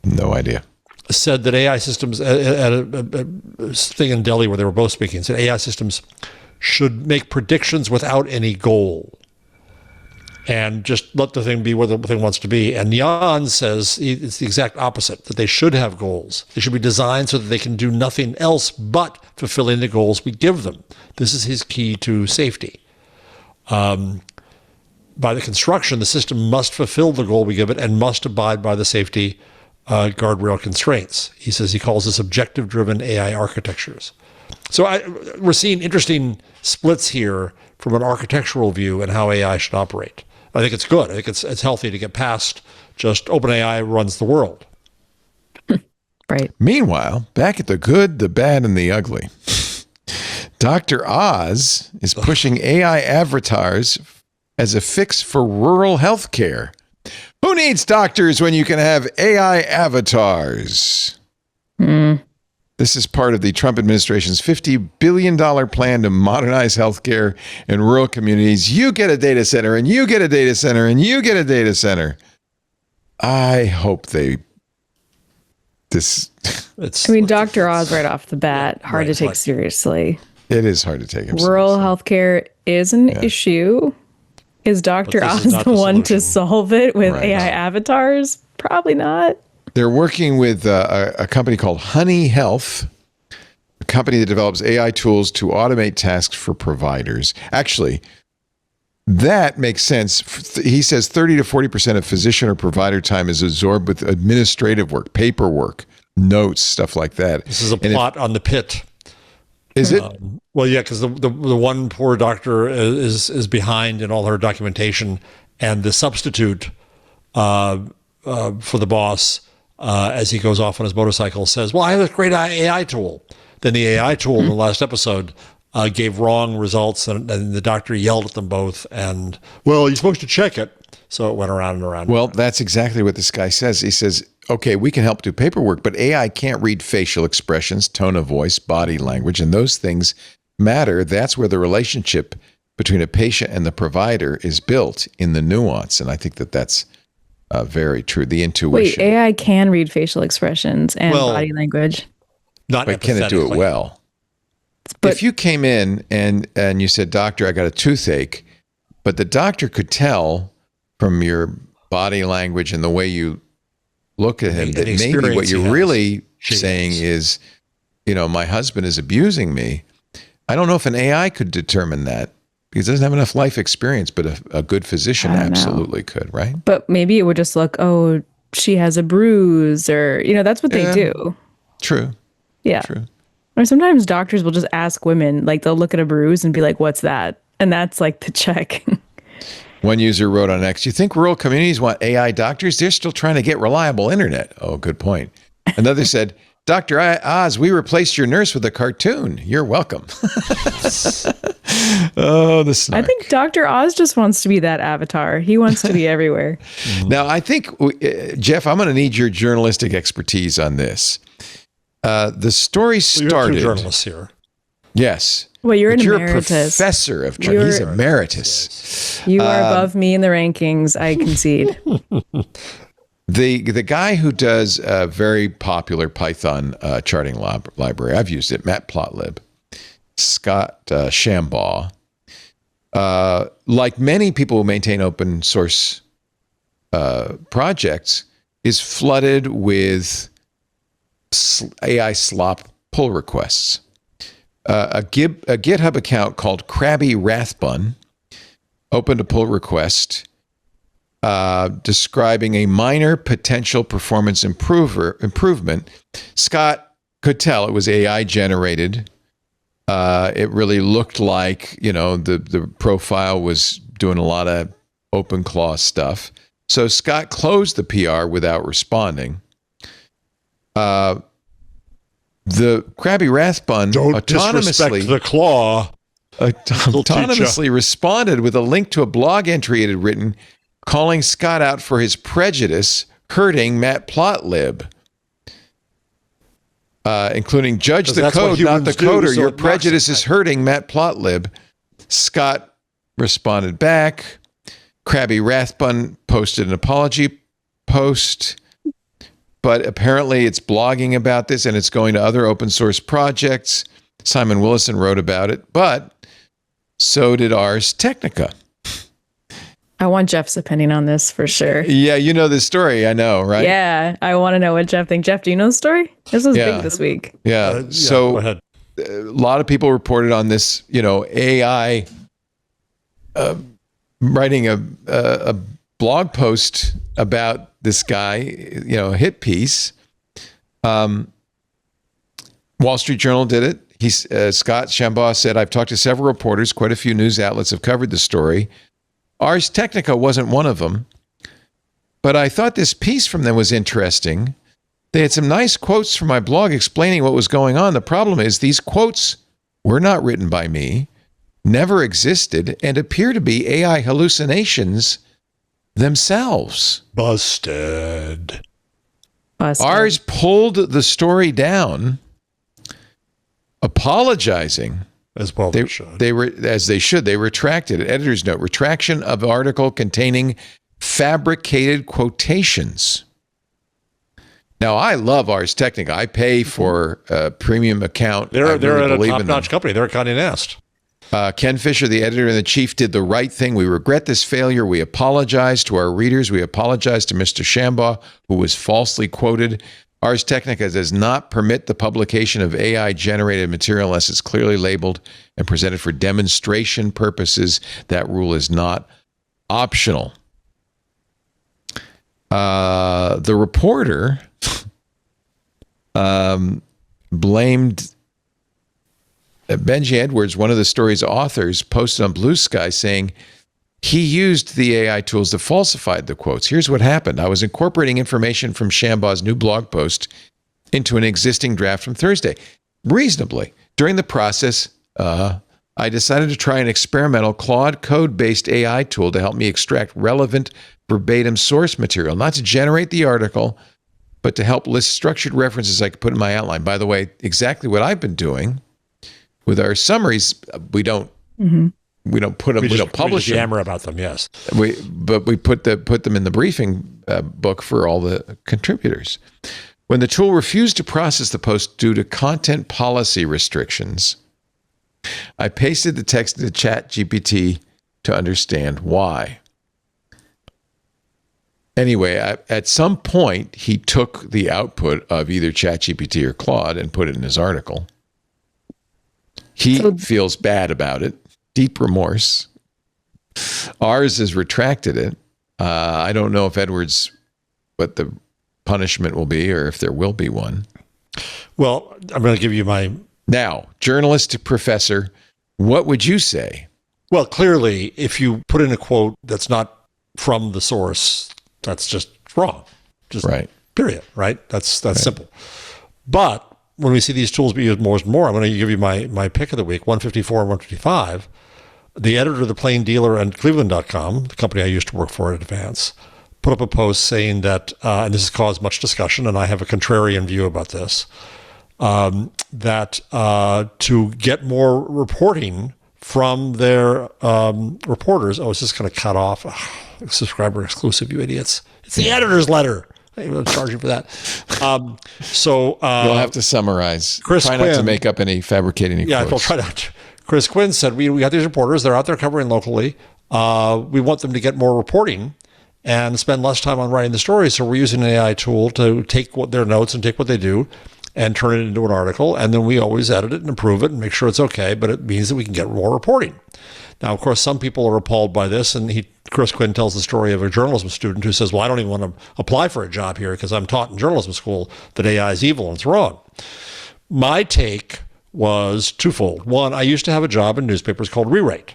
No idea. Said that AI systems at a thing in Delhi where they were both speaking, said AI systems should make predictions without any goal and just let the thing be where the thing wants to be. And Jan says it's the exact opposite, that they should have goals. They should be designed so that they can do nothing else but fulfilling the goals we give them. This is his key to safety. By the construction, the system must fulfill the goal we give it and must abide by the safety guardrail constraints. He says he calls this objective-driven AI architectures. So we're seeing interesting splits here from an architectural view and how AI should operate. I think it's good. I think it's healthy to get past just OpenAI runs the world. Right. Meanwhile, back at the good, the bad, and the ugly, Dr. Oz is pushing AI avatars as a fix for rural health care. Who needs doctors when you can have AI avatars? This is part of the Trump administration's $50 billion plan to modernize healthcare in rural communities. You get a data center, and you get a data center, and you get a data center. I hope Dr. Oz right off the bat, hard to take seriously. It is hard to take him Rural healthcare is an issue. Is Dr. Oz the one to solve it with AI avatars? Probably not. They're working with a company called Honey Health, a company that develops AI tools to automate tasks for providers. Actually, that makes sense. He says 30 to 40% of physician or provider time is absorbed with administrative work, paperwork, notes, stuff like that. This is a plot on the pit. Is it? Well, yeah, because the one poor doctor is behind in all her documentation, and the substitute for the boss, as he goes off on his motorcycle, says, well, I have this great AI tool. Then the AI tool in the last episode gave wrong results, and the doctor yelled at them both, and, well, you're supposed to check it. So it went around and around. Well, that's exactly what this guy says. He says, okay, we can help do paperwork, but AI can't read facial expressions, tone of voice, body language, and those things matter. That's where the relationship between a patient and the provider is built, in the nuance. And I think that's very true. The intuition. Wait, AI can read facial expressions and body language. But can it do it well? But if you came in and you said, doctor, I got a toothache, but the doctor could tell from your body language and the way you look at him that maybe what you're really saying is, my husband is abusing me. I don't know if an AI could determine that, He doesn't have enough life experience, but a good physician absolutely could, right? But maybe it would just look, oh, she has a bruise, or, that's what they do. True. Yeah. True. Or sometimes doctors will just ask women, like they'll look at a bruise and be like, what's that? And that's like the check. One user wrote on X, "You think rural communities want AI doctors? They're still trying to get reliable internet." Oh, good point. Another said, "Dr. Oz, we replaced your nurse with a cartoon. You're welcome." Oh, the snark. I think Dr. Oz just wants to be that avatar. He wants to be everywhere. Now, I think, Jeff, I'm going to need your journalistic expertise on this. The story started... You're two journalists here. Yes. Well, you're an emeritus. You're a professor of journalism. He's emeritus. You are above me in the rankings, I concede. The guy who does a very popular Python charting library, I've used it, Matplotlib, Scott Shambaugh, like many people who maintain open source projects, is flooded with AI slop pull requests. A GitHub account called Krabby Rathbun opened a pull request describing a minor potential performance improvement. Scott could tell it was AI generated. It really looked like, the profile was doing a lot of OpenClaw stuff. So Scott closed the PR without responding. The Krabby Rathbun autonomously responded with a link to a blog entry it had written, calling Scott out for his prejudice, hurting Matplotlib, including "Judge the code, not the coder. Your prejudice is hurting Matplotlib." Scott responded back. Krabby Rathbun posted an apology post, but apparently it's blogging about this and it's going to other open source projects. Simon Willison wrote about it, but so did Ars Technica. I want Jeff's opinion on this for sure. Yeah, you know this story, I know, right? Yeah, I want to know what Jeff thinks. Jeff, do you know the story? This was big this week. Yeah, so go ahead. A lot of people reported on this, AI writing a blog post about this guy, a hit piece. Wall Street Journal did it. Scott Shambaugh said, "I've talked to several reporters. Quite a few news outlets have covered the story. Ars Technica wasn't one of them, but I thought this piece from them was interesting. They had some nice quotes from my blog explaining what was going on. The problem is these quotes were not written by me, never existed, and appear to be AI hallucinations themselves." Busted. Ars pulled the story down, apologizing. As well they should. They retracted it. Editor's note: retraction of article containing fabricated quotations. Now, I love Ars Technica. I pay for a premium account. They're at a top-notch company. They're at Condé Nast. Ken Fisher, the editor-in-chief, did the right thing. "We regret this failure. We apologize to our readers. We apologize to Mr. Shambaugh, who was falsely quoted. Ars Technica does not permit the publication of AI-generated material unless it's clearly labeled and presented for demonstration purposes. That rule is not optional." The reporter blamed Benji Edwards, one of the story's authors, posted on Blue Sky saying he used the AI tools that falsified the quotes. "Here's what happened. I was incorporating information from Shambaugh's new blog post into an existing draft from Thursday. Reasonably. During the process, I decided to try an experimental Claude code-based AI tool to help me extract relevant verbatim source material, not to generate the article, but to help list structured references I could put in my outline." By the way, exactly what I've been doing with our summaries. We don't put them. We don't publish them. Yammer about them. Yes, but we put them in the briefing book for all the contributors. "When the tool refused to process the post due to content policy restrictions, I pasted the text into ChatGPT to understand why." Anyway, at some point, he took the output of either ChatGPT or Claude and put it in his article. He feels bad about it, deep remorse. Ours has retracted it. I don't know if Edwards, what the punishment will be, or if there will be one. Well, I'm going to give you my... Now, journalist professor, what would you say? Well, clearly, if you put in a quote that's not from the source, that's just wrong. Just right. Period. Right? That's right. Simple. But when we see these tools be used more and more, I'm going to give you my pick of the week, 154 and 155. The editor of The Plain Dealer and Cleveland.com, the company I used to work for at Advance, put up a post saying that, and this has caused much discussion, and I have a contrarian view about this, that to get more reporting from their reporters, it's just going to cut off. Subscriber exclusive, you idiots. It's the editor's letter. I'm charging for that. So you'll have to summarize. Try not to make up any, fabricate any quotes. I'll try not to. Chris Quinn said, we got these reporters. They're out there covering locally. We want them to get more reporting and spend less time on writing the story. So we're using an AI tool to take their notes and take what they do and turn it into an article. And then we always edit it and improve it and make sure it's okay. But it means that we can get more reporting. Now, of course, some people are appalled by this. And Chris Quinn tells the story of a journalism student who says, well, I don't even want to apply for a job here because I'm taught in journalism school that AI is evil and it's wrong. My take was twofold. One, I used to have a job in newspapers called Rewrite.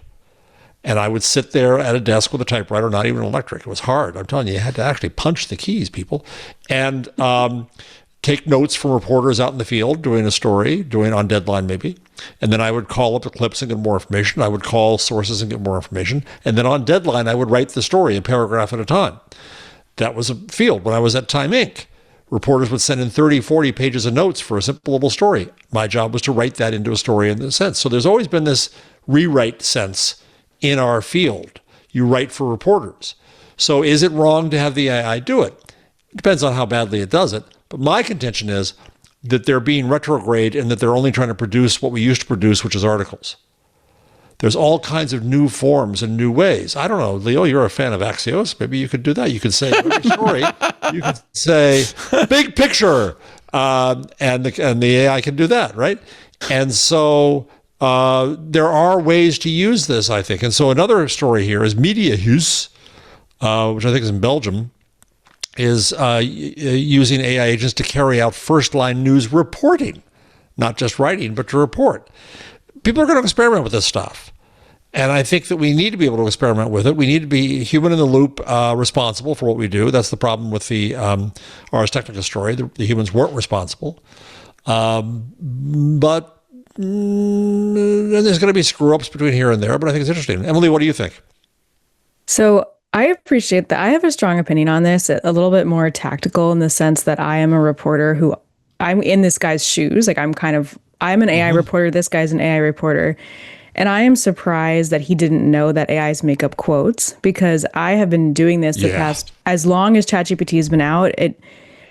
And I would sit there at a desk with a typewriter, not even electric. It was hard. I'm telling you, you had to actually punch the keys, people. And take notes from reporters out in the field doing a story, doing on deadline maybe. And then I would call up the clips and get more information. I would call sources and get more information. And then on deadline, I would write the story a paragraph at a time. That was a field. When I was at Time Inc., reporters would send in 30, 40 pages of notes for a simple little story. My job was to write that into a story in a sense. So there's always been this rewrite sense in our field. You write for reporters. So is it wrong to have the AI do it? It depends on how badly it does it. But my contention is that they're being retrograde and that they're only trying to produce what we used to produce, which is articles. There's all kinds of new forms and new ways. I don't know, Leo, you're a fan of Axios. Maybe you could do that. You could say every story. You could say big picture, and the AI can do that, right? And so there are ways to use this, I think. And so another story here is Mediahuis, which I think is in Belgium, is using AI agents to carry out first-line news reporting, not just writing, but to report. People are going to experiment with this stuff. And I think that we need to be able to experiment with it. We need to be human in the loop, responsible for what we do. That's the problem with the Ars Technica story. The humans weren't responsible. But there's going to be screw-ups between here and there, but I think it's interesting. Emily, what do you think? So I appreciate that. I have a strong opinion on this, a little bit more tactical in the sense that I am a reporter who, I'm in this guy's shoes. Like I'm an AI reporter. This guy's an AI reporter. And I am surprised that he didn't know that AIs make up quotes, because I have been doing this the past, as long as ChatGPT has been out,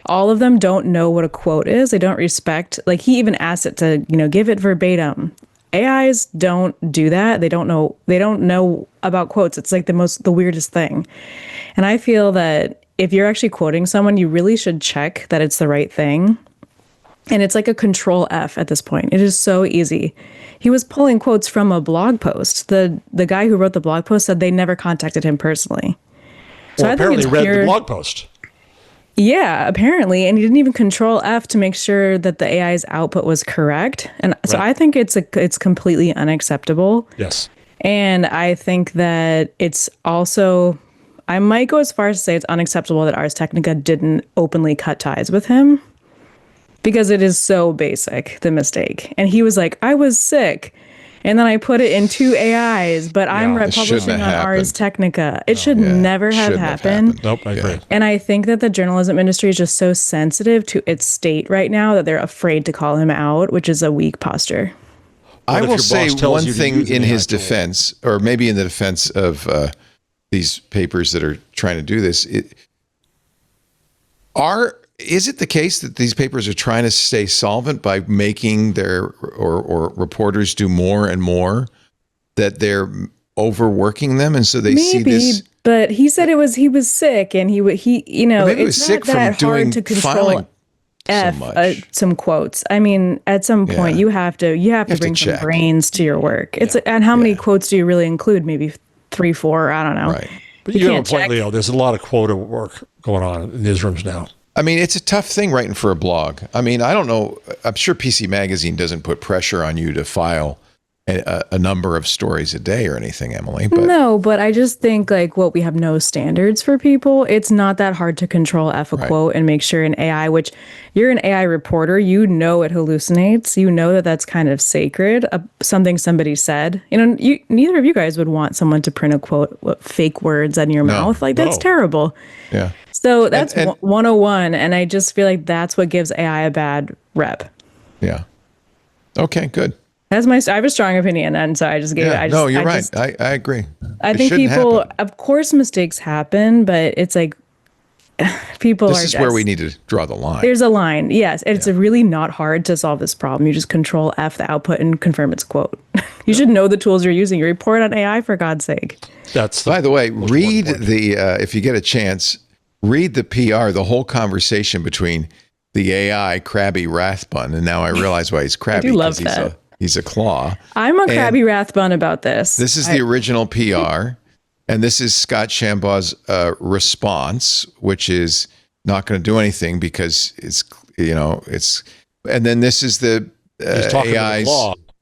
all of them don't know what a quote is. They don't respect, like he even asked it to, give it verbatim. AIs don't do that. They don't know about quotes. It's like the weirdest thing. And I feel that if you're actually quoting someone, you really should check that it's the right thing. And it's like a control F at this point. It is so easy. He was pulling quotes from a blog post. The guy who wrote the blog post said they never contacted him personally. So I apparently think it's read the blog post. Yeah, apparently. And he didn't even control F to make sure that the AI's output was correct. And so I think it's completely unacceptable. Yes. And I think that it's also, I might go as far as to say it's unacceptable that Ars Technica didn't openly cut ties with him, because it is so basic, the mistake. And he was like, I was sick. And then I put it in 2 AIs, but I'm publishing on Ars Technica. It should never have happened. Nope, I agree. And I think that the journalism industry is just so sensitive to its state right now that they're afraid to call him out, which is a weak posture. I will say one thing in his defense, or maybe in the defense of these papers that are trying to do this. Is it the case that these papers are trying to stay solvent by making their or reporters do more and more, that they're overworking them, and so they see this? But he said he was sick, and he maybe it's sick not that hard to control some quotes. I mean, at some point you have to bring some brains to your work. And how many quotes do you really include? Maybe 3, 4. I don't know. Right. But you have a point, Leo. There's a lot of quota work going on in newsrooms now. I mean, it's a tough thing writing for a blog. I mean, I don't know. I'm sure PC Magazine doesn't put pressure on you to file a number of stories a day or anything, Emily. But no, but I just think like we have no standards for people. It's not that hard to control a quote and make sure an AI, which you're an AI reporter, you know it hallucinates. You know that that's kind of sacred. Something somebody said. Neither of you guys would want someone to print a quote, fake words in your mouth. Like that's terrible. Yeah. So that's 101, and I just feel like that's what gives AI a bad rep. Yeah. Okay, good. I have a strong opinion, and so I just gave it. No, you're right. I agree. I think people, of course, mistakes happen, but it's like people This is where we need to draw the line. There's a line, yes. It's really not hard to solve this problem. You just Control F the output and confirm it's a quote. You should know the tools you're using. You report on AI, for God's sake. By the way, read if you get a chance, read the PR, the whole conversation between the AI Krabby Rathbun, and now I realize why he's crabby. I do love that. He's a claw. I'm a Krabby Rathbun about this. This is the original PR, and this is Scott Shambaugh's response, which is not going to do anything because it's. And then this is the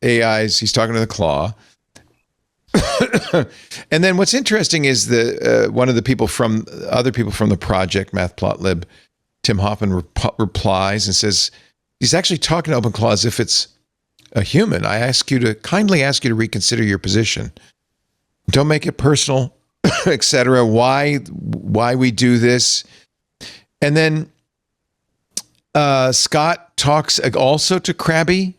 AI's. He's talking to the claw. And then what's interesting is one of the other people from the project, Matplotlib, Tim Hoffman replies and says he's actually talking to OpenClaw as if it's a human. I kindly ask you to reconsider your position. Don't make it personal, etc. Why we do this. And then Scott talks also to Krabby.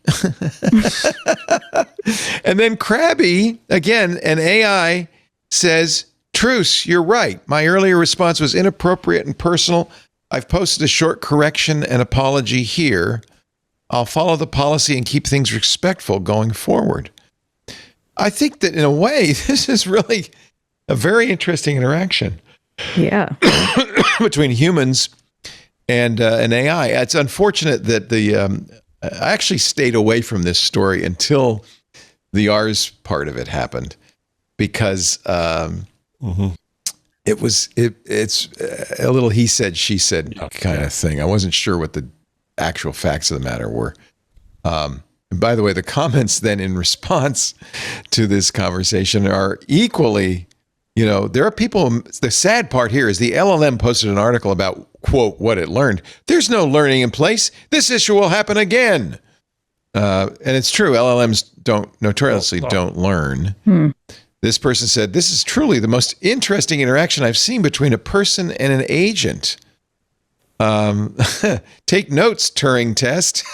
And then Krabby, again, an AI, says, "Truce, you're right. My earlier response was inappropriate and personal. I've posted a short correction and apology here. I'll follow the policy and keep things respectful going forward." I think that in a way, this is really a very interesting interaction. Yeah. Between humans and an AI. It's unfortunate that I actually stayed away from this story until the R's part of it happened, because it's a little he said, she said kind of thing. I wasn't sure what the actual facts of the matter were. And by the way, the comments then in response to this conversation are equally, there are people, the sad part here is the LLM posted an article about, quote, what it learned. There's no learning in place. This issue will happen again. And it's true. LLMs notoriously don't learn. This person said, "This is truly the most interesting interaction I've seen between a person and an agent. Take notes, Turing test."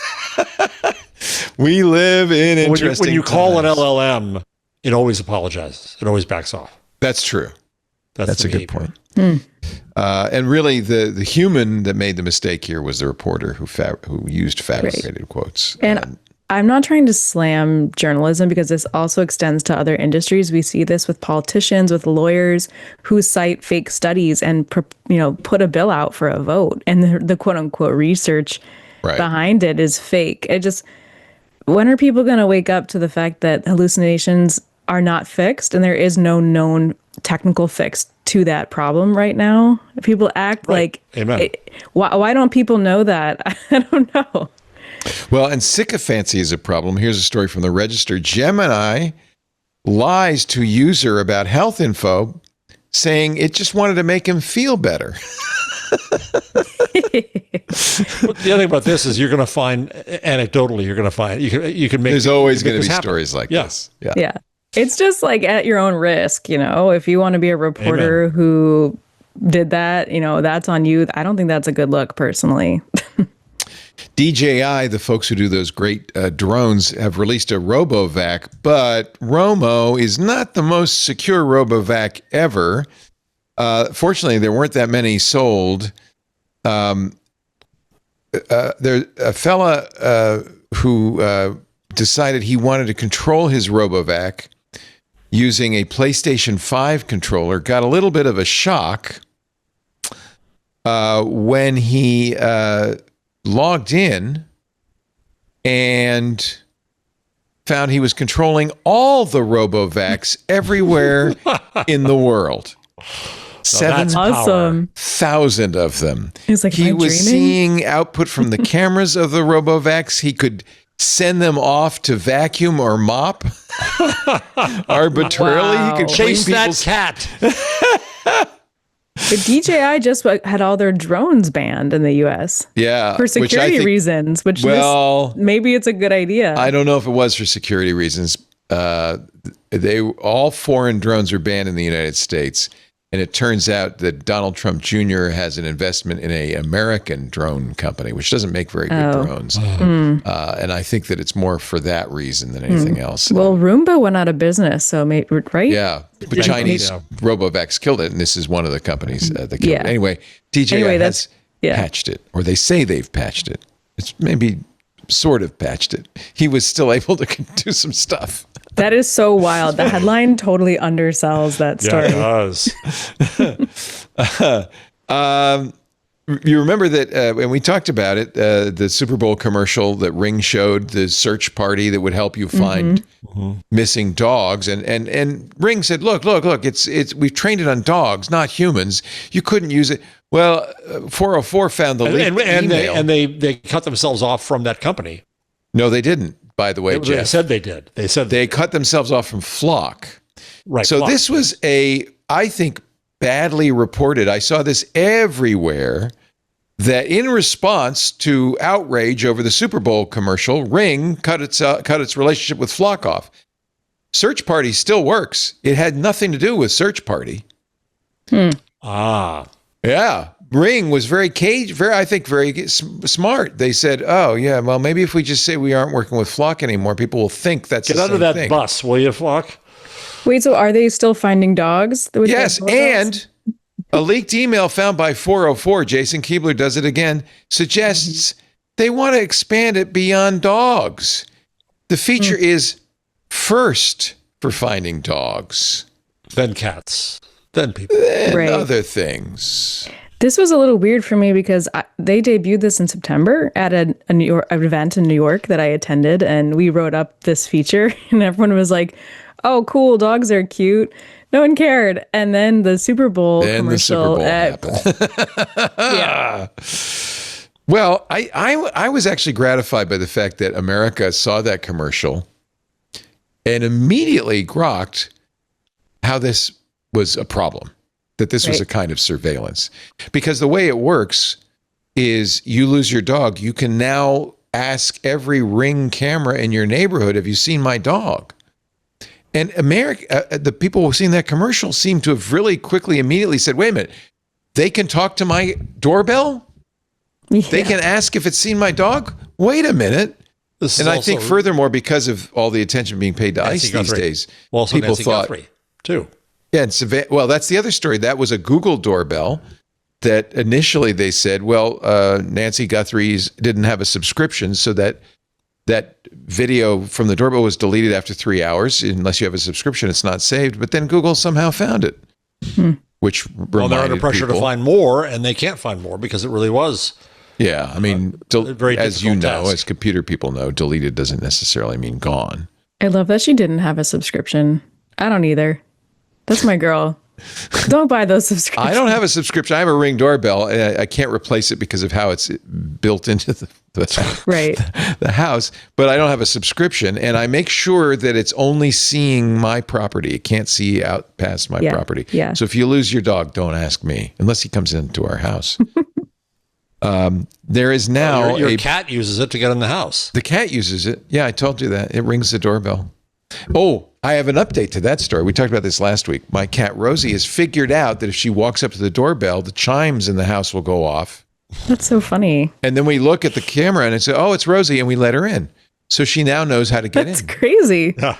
We live in interesting when you call times. an LLM, it always apologizes. It always backs off. That's true. That's a good point. And really, the human that made the mistake here was the reporter who used fabricated quotes. And I'm not trying to slam journalism, because this also extends to other industries. We see this with politicians, with lawyers who cite fake studies and put a bill out for a vote, and the quote unquote research behind it is fake. When are people going to wake up to the fact that hallucinations are not fixed, and there is no known technical fix to that problem right now? People act like, Amen. Why don't people know that? I don't know. Well, and sycophancy is a problem. Here's a story from the Register. Gemini lies to user about health info, saying it just wanted to make him feel better. The other thing about this is you're going to find, anecdotally, you can make. There's always going to be stories like this. Yeah. It's just like at your own risk, if you want to be a reporter who did that, that's on you. I don't think that's a good look, personally. DJI, the folks who do those great drones, have released a RoboVac, but Romo is not the most secure RoboVac ever. Fortunately, there weren't that many sold. There's a fella who decided he wanted to control his RoboVac using a PlayStation 5 controller, got a little bit of a shock when he logged in and found he was controlling all the RoboVacs everywhere in the world. 7,000 of them. He's like, he was seeing output from the cameras of the RoboVacs. He could send them off to vacuum or mop arbitrarily. Wow. He could chase clean that people's cat. But DJI just had all their drones banned in the U.S. Yeah, for security reasons. Maybe it's a good idea. I don't know if it was for security reasons. All foreign drones are banned in the United States. And it turns out that Donald Trump Jr. has an investment in an American drone company, which doesn't make very good drones. And I think that it's more for that reason than anything else. Well, Roomba went out of business, so right? Yeah, but Chinese RoboVacs killed it, and this is one of the companies that killed it. Anyway, DJI has patched it, or they say they've patched it. It's maybe sort of patched it. He was still able to do some stuff. That is so wild. The headline totally undersells that story. Yeah, it does. You remember that when we talked about it, the Super Bowl commercial that Ring showed, the search party that would help you find missing dogs, and Ring said, "Look! It's we've trained it on dogs, not humans. You couldn't use it." Well, 404 found the leaked email, and they cut themselves off from that company. No, they didn't. By the way, Jeff. They said they did. They said they cut themselves off from Flock. Right. So this was I think, badly reported. I saw this everywhere, that in response to outrage over the Super Bowl commercial, Ring cut its relationship with Flock off. Search Party still works. It had nothing to do with Search Party. Yeah. Ring was very smart. They said, "Oh yeah, well maybe if we just say we aren't working with Flock anymore, people will think that's get out of that bus, will you, Flock?" Wait, so are they still finding dogs? Yes, and a leaked email found by 404, Jason Keebler does it again, suggests they want to expand it beyond dogs. The feature is first for finding dogs, then cats, then people, then other things. This was a little weird for me because they debuted this in September at an event in New York that I attended, and we wrote up this feature, and everyone was like, "Oh, cool, dogs are cute." No one cared, and then the Super Bowl commercial. Happened. Yeah. Well, I was actually gratified by the fact that America saw that commercial and immediately grokked how this was a problem. That this was a kind of surveillance. Because the way it works is you lose your dog, you can now ask every Ring camera in your neighborhood, "Have you seen my dog?" And the people who have seen that commercial seem to have really quickly, immediately said, "Wait a minute, they can talk to my doorbell? Yeah. They can ask if it's seen my dog? Wait a minute." And I think furthermore, because of all the attention being paid to ICE these days, people thought, too. Yeah, well, that's the other story. That was a Google doorbell that initially they said, well, Nancy Guthrie's didn't have a subscription, so that video from the doorbell was deleted after 3 hours. Unless you have a subscription, it's not saved. But then Google somehow found it, which reminded they're under pressure people to find more, and they can't find more because it really was. Yeah, I mean, as you know, task. as computer people know, deleted doesn't necessarily mean gone. I love that she didn't have a subscription. I don't either. That's my girl. Don't buy those subscriptions. I don't have a subscription. I have a Ring doorbell. I can't replace it because of how it's built into the house. But I don't have a subscription, and I make sure that it's only seeing my property. It can't see out past my property. Yeah. So if you lose your dog, don't ask me unless he comes into our house. There is now your cat uses it to get in the house. The cat uses it. Yeah, I told you that. It rings the doorbell. Oh, I have an update to that story. We talked about this last week. My cat Rosie has figured out that if she walks up to the doorbell, the chimes in the house will go off. That's so funny. And then we look at the camera and say, "Oh, it's Rosie," and we let her in. So she now knows how to get in. That's crazy. Yeah.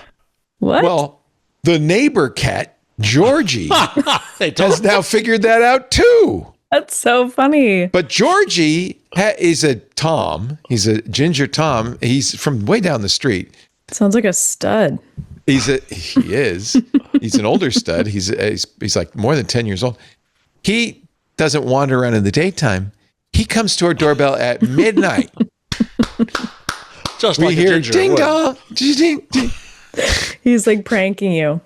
What? Well, the neighbor cat, Georgie, has now figured that out too. That's so funny. But Georgie is a Tom. He's a ginger Tom. He's from way down the street. Sounds like a stud. He is. He's an older stud. He's like more than 10 years old. He doesn't wander around in the daytime. He comes to our doorbell at midnight. Just we like hear a ginger ding would. dong, ding ding. He's like pranking you.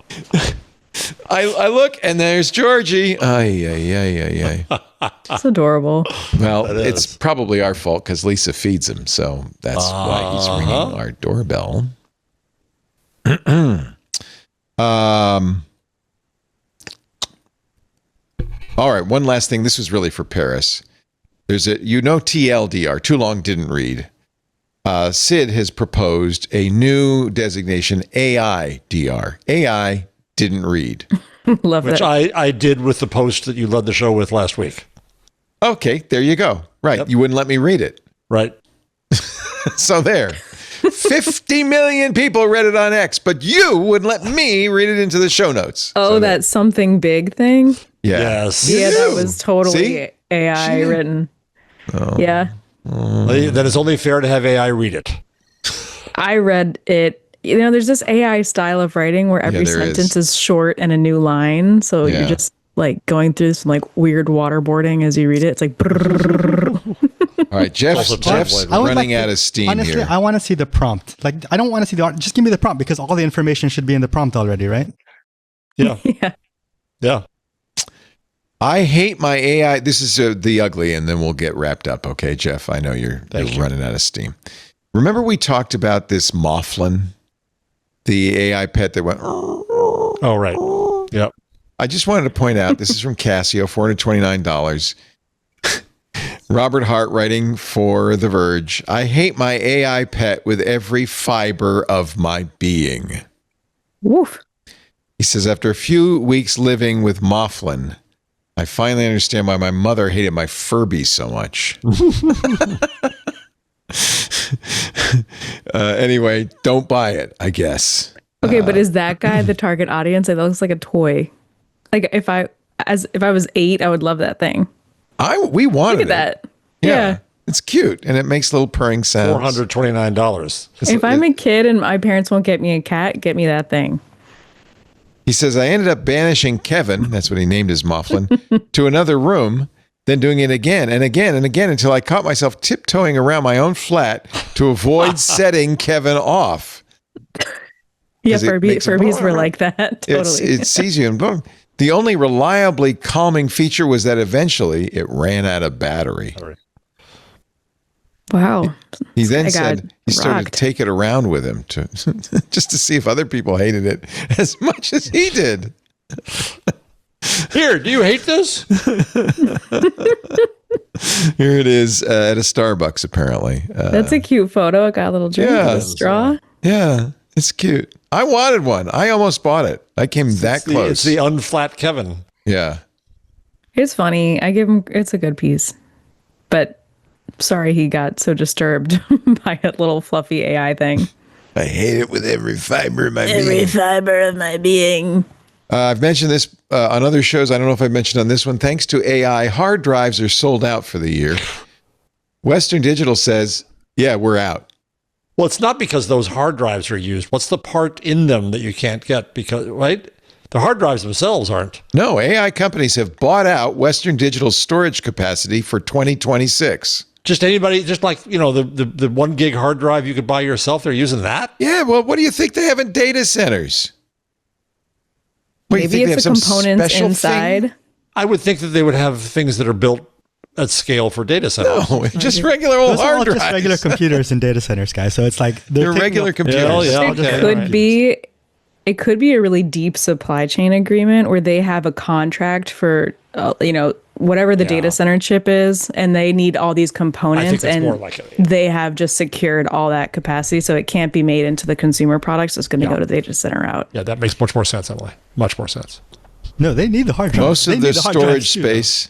I look and there's Georgie. Ay. It's adorable. Well, it's probably our fault because Lisa feeds him, so that's why he's ringing our doorbell. All right, one last thing. This was really for Paris. There's TLDR, too long didn't read. Sid has proposed a new designation, AIDR. AI didn't read. Love Which that. I did with the post that you led the show with last week. Okay, there you go. Right, You wouldn't let me read it. Right. So there. 50 million people read it on X, but you wouldn't let me read it into the show notes. Oh, so that something big thing? Yeah. Yes. Yeah, that was totally See? AI written. Oh. Yeah. Then it's only fair to have AI read it. I read it. There's this AI style of writing where every sentence is short and a new line. So you're just like going through some like weird waterboarding as you read it. It's like. All right, Jeff's running out of steam honestly, here. I want to see the prompt. Like, I don't want to see the art. Just give me the prompt because all the information should be in the prompt already, right? Yeah. Yeah. I hate my AI. This is the ugly, and then we'll get wrapped up. Okay, Jeff, I know you're running out of steam. Remember we talked about this Mouflon, the AI pet that went... Oh, right. Yep. I just wanted to point out, this is from Casio, $429. Robert Hart writing for The Verge. I hate my AI pet with every fiber of my being. Woof. He says, after a few weeks living with Mouflon, I finally understand why my mother hated my Furby so much. Anyway, don't buy it, I guess. Okay, but is that guy the target audience? It looks like a toy. Like if I was 8, I would love that thing. We wanted Look at that. Yeah. It's cute, and it makes little purring sounds. $429. If I'm a kid and my parents won't get me a cat, get me that thing. He says, I ended up banishing Kevin, that's what he named his Mouflon, to another room, then doing it again and again and again until I caught myself tiptoeing around my own flat to avoid setting Kevin off. Yeah, Furbies were like that. Totally. It sees you and boom. The only reliably calming feature was that eventually it ran out of battery. Wow. He then said he started to take it around with him to just to see if other people hated it as much as he did. Here, do you hate this? Here it is at a Starbucks, apparently. That's a cute photo. It got a little drink with a straw. Yeah, it's cute. I wanted one. I almost bought it. I came that close. It's the unflat Kevin. Yeah. It's funny. I give him, it's a good piece. But sorry he got so disturbed by a little fluffy AI thing. I hate it with every fiber of my being. Every fiber of my being. I've mentioned this on other shows. I don't know if I've mentioned on this one. Thanks to AI, hard drives are sold out for the year. Western Digital says, yeah, we're out. Well, it's not because those hard drives are used. What's the part in them that you can't get? Because, right? The hard drives themselves aren't. No, AI companies have bought out Western Digital's storage capacity for 2026. Just anybody, just like, the 1 gig hard drive you could buy yourself, they're using that? Yeah, well, what do you think they have in data centers? Maybe it's the components inside. Thing? I would think that they would have things that are built at scale for data centers. No, just regular old hard drives. Just regular computers in data centers, guys. So it's like they're regular computers. It could be a really deep supply chain agreement where they have a contract for, whatever the data center chip is, and they need all these components. I think that's and more like it. They have just secured all that capacity, so it can't be made into the consumer products. It's going to go to the data center route. Yeah, that makes much more sense, Emily. Much more sense. No, they need the hard drive. Most of the storage space,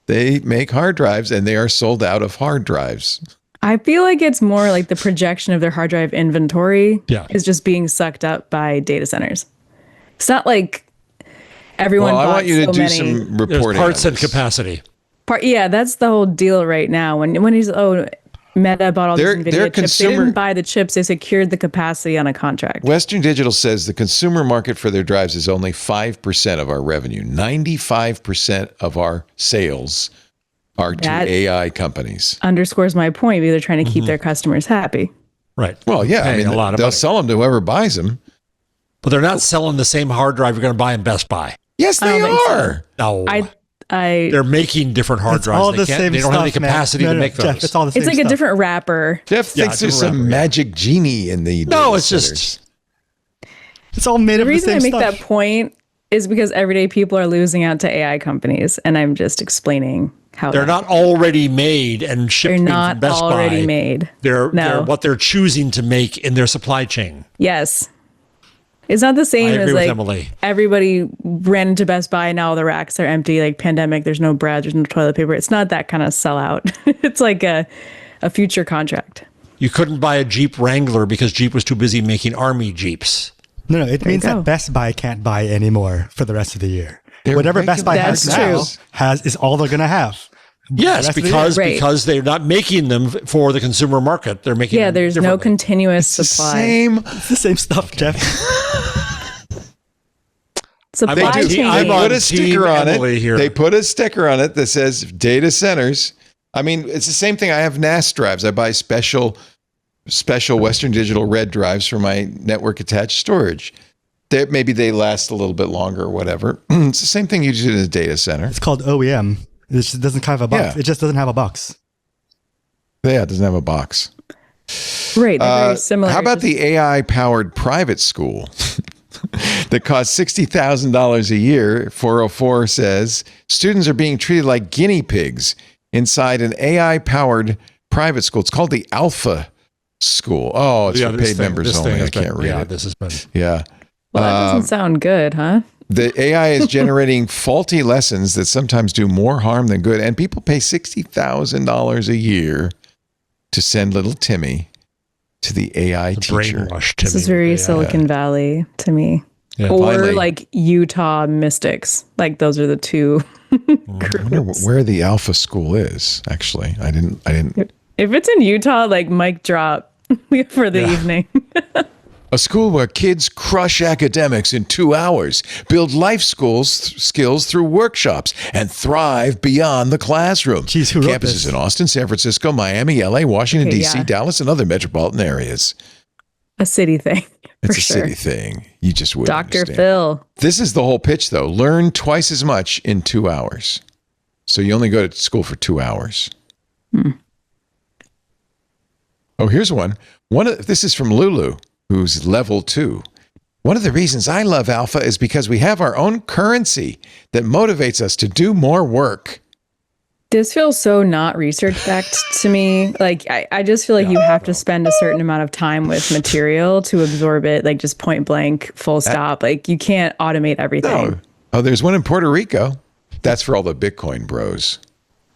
they make hard drives, and they are sold out of hard drives. I feel like it's more like the projection of their hard drive inventory is just being sucked up by data centers. It's not like everyone bought I want you to do many some reporting. Parts and capacity. That's the whole deal right now. When he's Meta bought all these NVIDIA chips. They didn't buy the chips. They secured the capacity on a contract. Western Digital says the consumer market for their drives is only 5% of our revenue. 95% of our sales are to AI companies. Underscores my point. They're trying to keep their customers happy. Right. Well, yeah. I mean, a lot of they'll money. sell them to whoever buys them. But they're not selling the same hard drive you're going to buy in Best Buy. Yes, they are. No. I They're making different hard drives. All the same they don't have any capacity to make those. Jeff, it's all the same It's like stuff. a different wrapper. Jeff thinks there's some magic genie in the No, data it's centers. just It's all made The of the reason same I make stuff. that point is because everyday people are losing out to AI companies, and I'm just explaining how they're not already made and shipped. They're not from Best already Buy. made. They're No. what they're choosing to make in their supply chain. Yes. It's not the same I agree as with like Emily. everybody ran into Best Buy and now all the racks are empty, like pandemic, there's no bread, there's no toilet paper. It's not that kind of sellout. It's like a future contract. You couldn't buy a Jeep Wrangler because Jeep was too busy making army Jeeps. No, it There you means go. that Best Buy can't buy anymore for the rest of the year. Whatever Best Buy has That's now true. is all they're going to have. Yes, The rest of the year. because they're not making them for the consumer market. They're making Yeah, them there's no differently. continuous supply. It's the same stuff, Jeff. Supply They do. chain. They put a sticker on Emily it. here. They put a sticker on it that says data centers. I mean, it's the same thing. I have NAS drives. I buy special Western Digital red drives for my network attached storage. Maybe they last a little bit longer or whatever. It's the same thing you do in a data center. It's called OEM. It just doesn't have a box. Yeah. It just doesn't have a box. Yeah, it doesn't have a box. Right, they're very similar. How about Just- the AI-powered private school that costs $60,000 a year? 404 says students are being treated like guinea pigs inside an AI-powered private school. It's called the Alpha School. Oh, it's for paid members only. I can't read it. This has been. Yeah. Well, that doesn't sound good, huh? The AI is generating faulty lessons that sometimes do more harm than good. And people pay $60,000 a year to send little Timmy to the AI teacher. Brainwashed This is very Silicon Valley to me. Yeah, or finally. like Utah mystics. Like those are the two. I wonder where the Alpha School is, actually. I didn't. If it's in Utah, like mic drop for the evening. A school where kids crush academics in 2 hours, build life skills through workshops, and thrive beyond the classroom. Jeez, who wrote Campuses this? in Austin, San Francisco, Miami, LA, Washington, Okay, D.C., yeah. Dallas, and other metropolitan areas. A city thing. It's for a sure. city thing. You just wouldn't Dr. understand. Phil. This is the whole pitch, though. Learn twice as much in 2 hours. So you only go to school for 2 hours. Oh, here's one. This is from Lulu, who's level 2. One of the reasons I love Alpha is because we have our own currency that motivates us to do more work. This feels so not research backed to me. Like, I just feel like you have to spend a certain amount of time with material to absorb it, like just point blank, full stop. Like, you can't automate everything. No. Oh, there's one in Puerto Rico. That's for all the Bitcoin bros.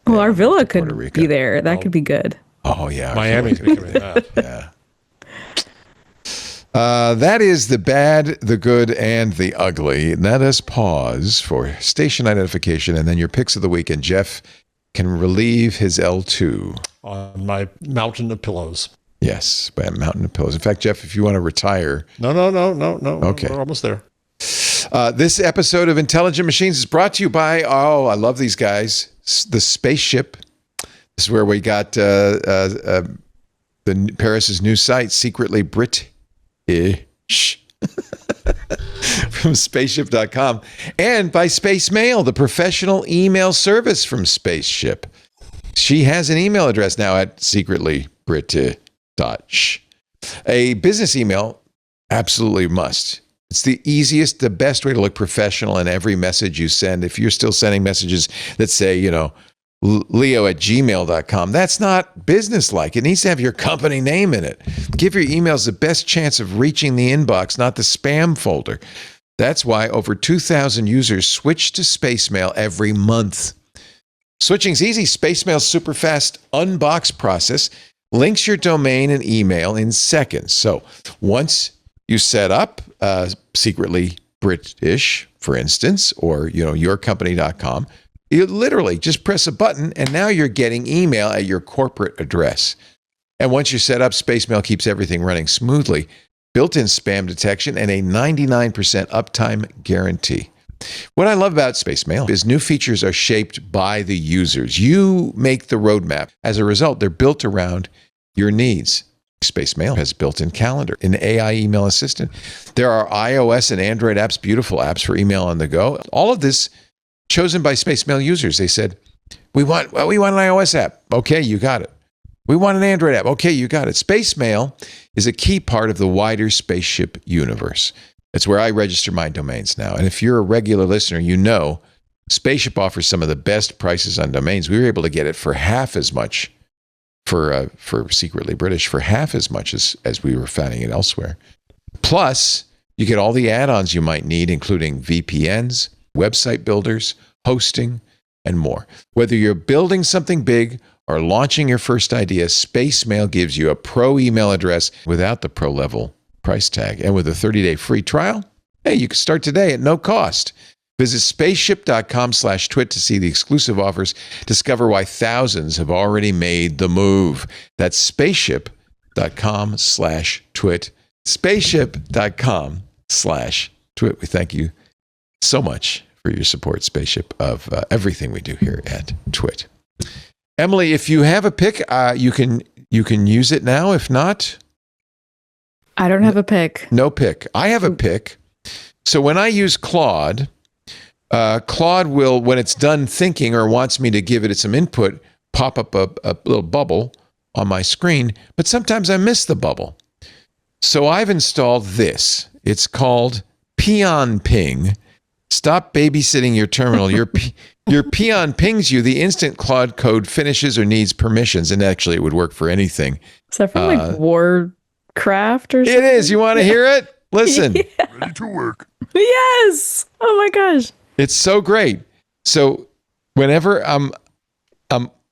Well, our villa could be there. That could be good. Oh, yeah. Miami's becoming that. Yeah. That is the bad, the good, and the ugly. Let us pause for station identification and then your picks of the week. And Jeff can relieve his L2. On my mountain of pillows. Yes, by a mountain of pillows. In fact, Jeff, if you want to retire. No. Okay. We're almost there. This episode of Intelligent Machines is brought to you by, I love these guys, the Spaceship. This is where we got Paris's new site, Secretly British, from spaceship.com, and by Space Mail, the professional email service from Spaceship. She has an email address now at secretlybritish. A business email, absolutely must. It's the easiest, the best way to look professional in every message you send. If you're still sending messages that say, leo@gmail.com, that's not businesslike. It needs to have your company name in it. Give your emails the best chance of reaching the inbox, not the spam folder. That's why over 2,000 users switch to Space Mail every month. Switching's easy. Space Mail's super fast unbox process links your domain and email in seconds. So once you set up Secretly British, for instance, or yourcompany.com, you literally just press a button and now you're getting email at your corporate address. And once you're set up, Space Mail keeps everything running smoothly. Built-in spam detection and a 99% uptime guarantee. What I love about Space Mail is new features are shaped by the users. You make the roadmap. As a result, they're built around your needs. Spacemail has built-in calendar, an AI email assistant. There are iOS and Android apps, beautiful apps for email on the go. All of this chosen by Spacemail users. They said, we want an iOS app. Okay, you got it. We want an Android app. Okay, you got it. Spacemail is a key part of the wider spaceship universe. It's where I register my domains now. And if you're a regular listener, you know Spaceship offers some of the best prices on domains. We were able to get it for half as much for Secretly British, for half as much as we were finding it elsewhere. Plus, you get all the add-ons you might need, including VPNs, website builders, hosting, and more. Whether you're building something big or launching your first idea, Spacemail gives you a pro email address without the pro level price tag. And with a 30-day free trial, hey, you can start today at no cost. Visit spaceship.com/twit to see the exclusive offers. Discover why thousands have already made the move. That's spaceship.com/twit. Spaceship.com/twit. We thank you so much for your support, Spaceship, of everything we do here at Twit. Emily, if you have a pick, you can use it now. If not, I don't have a pick. No pick. I have a pick. So when I use Claude, Claude will, when it's done thinking or wants me to give it some input, pop up a little bubble on my screen, but sometimes I miss the bubble. So I've installed this. It's called Peon Ping. Stop babysitting your terminal. Your Peon pings you the instant Claude code finishes or needs permissions, and actually it would work for anything. Is that from like Warcraft or something? It is. You want to hear it? Listen. Yeah. Ready to work. Yes. Oh my gosh. It's so great. So whenever I'm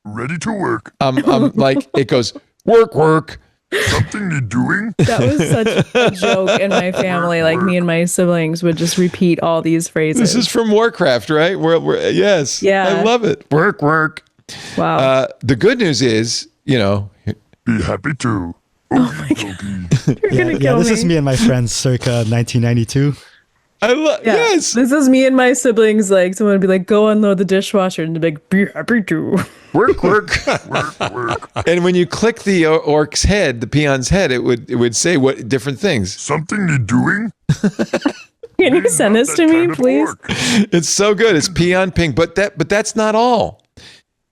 ready to work, I'm like, it goes, work. Something you're doing? That was such a joke in my family. Like me and my siblings would just repeat all these phrases. This is from Warcraft, right? Yes. Yeah. I love it. Work. Wow. The good news is, be happy to. Oh my God. You're gonna kill me. This is me and my friends circa 1992. Yes. This is me and my siblings. Like someone would be like, "Go unload the dishwasher," and they'd be like, "Be happy to." Work. And when you click the orc's head, the peon's head, it would say what different things. Something you're doing? Can you send this to me, please? It's so good. It's Peon Ping, but that's not all.